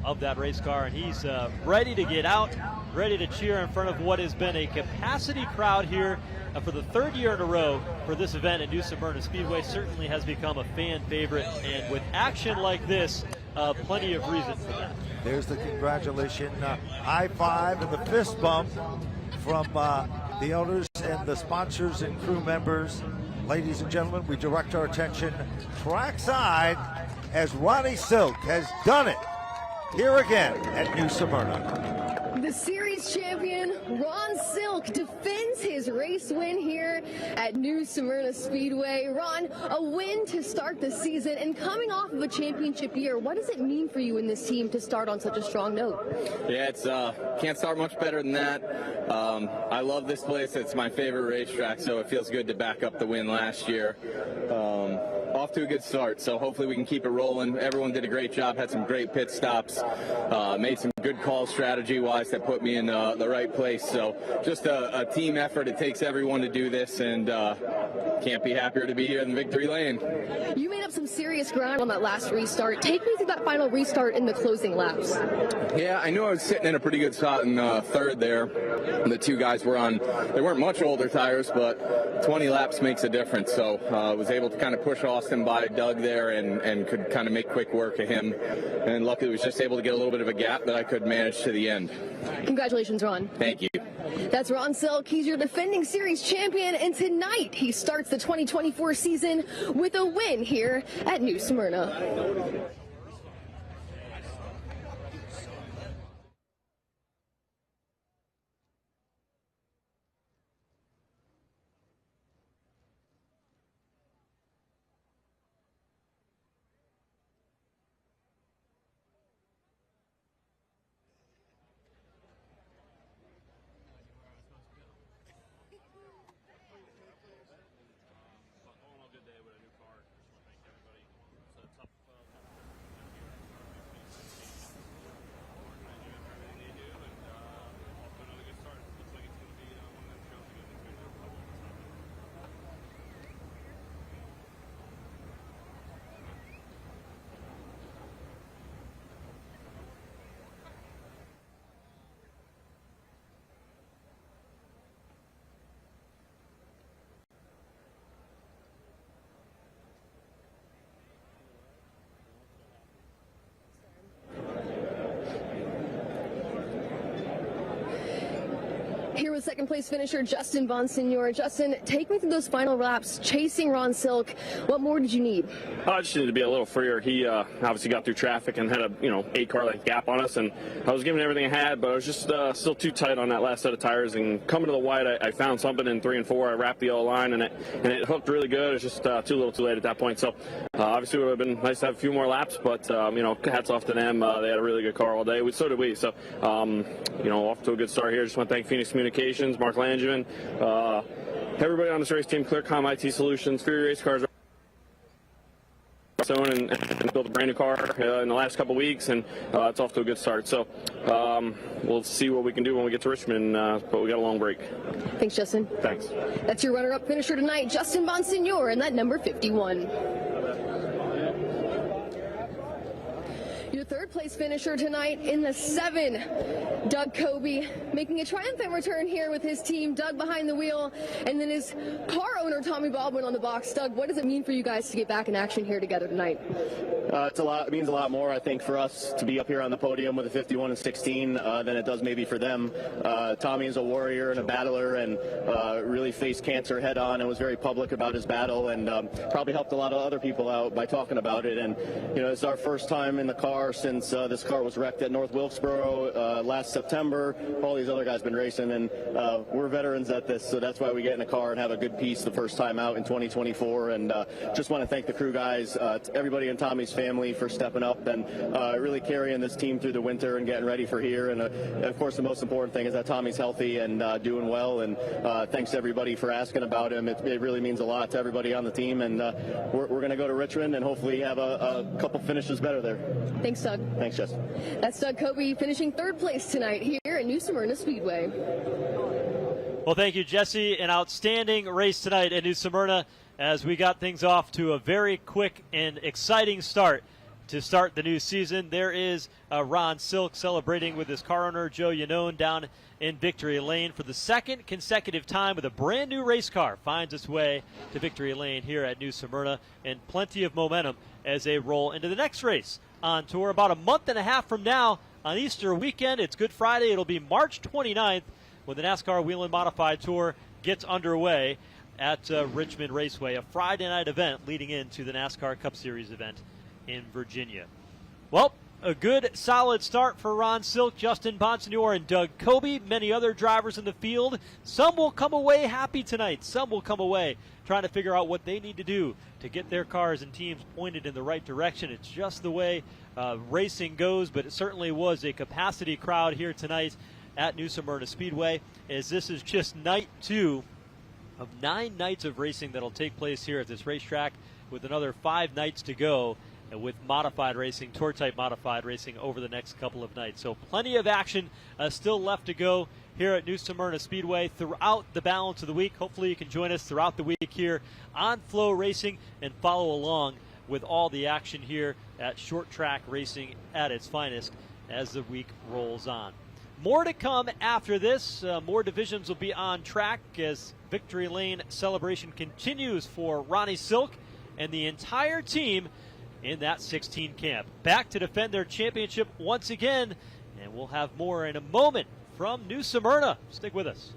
of that race car, and he's ready to get out, ready to cheer in front of what has been a capacity crowd here for the 3rd year in a row for this event at New Smyrna Speedway. Certainly has become a fan favorite, and with action like this, plenty of reason for that. There's the congratulation high five and the fist bump from the owners and the sponsors and crew members. Ladies and gentlemen, we direct our attention trackside as Ronnie Silk has done it here again at New Smyrna. The series champion, Ron Silk, defends his race win here at New Smyrna Speedway. Ron, a win to start the season, and coming off of a championship year, what does it mean for you and this team to start on such a strong note? Yeah, it's can't start much better than that. I love this place. It's my favorite racetrack, so it feels good to back up the win last year. Off to a good start, so hopefully we can keep it rolling. Everyone did a great job, had some great pit stops, made some good calls strategy-wise that put me in the right place. So just a team effort. It takes everyone to do this, and can't be happier to be here in victory lane. You made up some serious ground on that last restart. Take me through that final restart in the closing laps. Yeah, I knew I was sitting in a pretty good spot in 3rd there. The 2 guys were on, they weren't much older tires, but 20 laps makes a difference. So I was able to kind of push Austin by Doug there and could kind of make quick work of him. And luckily was just able to get a little bit of a gap that I could manage to the end. Congratulations, Ron. Thank you. That's Ron Silk. He's your defending series champion, and tonight he starts the 2024 season with a win here at New Smyrna. Here with second place finisher Justin Bonsignor. Justin, take me through those final laps, chasing Ron Silk. What more did you need? I just needed to be a little freer. He obviously got through traffic and had a 8-car length gap on us, and I was giving everything I had, but I was just still too tight on that last set of tires. And coming to the white, I found something in 3 and 4. I wrapped the yellow line, and it hooked really good. It was just too little, too late at that point. So obviously it would have been nice to have a few more laps, but hats off to them. They had a really good car all day. So did we. So off to a good start here. Just want to thank Phoenix Communications, Mark Langevin, everybody on this race team, Clearcom IT Solutions, Fury Race Cars, and built a brand new car in the last couple weeks, and it's off to a good start. So we'll see what we can do when we get to Richmond, but we got a long break. Thanks, Justin. Thanks. That's your runner-up finisher tonight, Justin Bonsignor, and that number 51. Your third place finisher tonight in the 7, Doug Kobe, making a triumphant return here with his team. Doug behind the wheel, and then his car owner Tommy Baldwin on the box. Doug, what does it mean for you guys to get back in action here together tonight? It means a lot more, I think, for us to be up here on the podium with a 51 and 16 than it does maybe for them. Tommy is a warrior and a battler, and really faced cancer head on and was very public about his battle, and probably helped a lot of other people out by talking about it. And it's our first time in the car since this car was wrecked at North Wilkesboro last September. All these other guys been racing, and we're veterans at this, so that's why we get in a car and have a good piece the first time out in 2024. And just want to thank the crew guys, everybody in Tommy's family for stepping up and really carrying this team through the winter and getting ready for here. And of course, the most important thing is that Tommy's healthy and doing well. And thanks to everybody for asking about him. It really means a lot to everybody on the team. And we're going to go to Richmond and hopefully have a couple finishes better there. Thanks, Doug. Thanks, Jess. That's Doug Kobe finishing third place tonight here at New Smyrna Speedway. Well, thank you, Jesse. An outstanding race tonight at New Smyrna as we got things off to a very quick and exciting start to start the new season. There is Ron Silk celebrating with his car owner, Joe Yanone, down in Victory Lane for the second consecutive time with a brand new race car. Finds its way to Victory Lane here at New Smyrna, and plenty of momentum as they roll into the next race on tour. About a month and a half from now on Easter weekend, it's Good Friday. It'll be March 29th when the NASCAR Whelen Modified Tour gets underway at Richmond Raceway, a Friday night event leading into the NASCAR Cup Series event in Virginia. Well, a good solid start for Ron Silk, Justin Bonsignor, and Doug Kobe. Many other drivers in the field. Some will come away happy tonight. Some will come away trying to figure out what they need to do to get their cars and teams pointed in the right direction. It's just the way racing goes, but it certainly was a capacity crowd here tonight at New Smyrna Speedway, as this is just night 2 of 9 nights of racing that'll take place here at this racetrack, with another 5 nights to go, and with modified racing, tour-type modified racing over the next couple of nights. So plenty of action still left to go here at New Smyrna Speedway throughout the balance of the week. Hopefully you can join us throughout the week here on Flow Racing and follow along with all the action here at short track racing at its finest as the week rolls on. More to come after this. More divisions will be on track as Victory Lane celebration continues for Ronnie Silk and the entire team in that 16 camp. Back to defend their championship once again, and we'll have more in a moment from New Smyrna. Stick with us.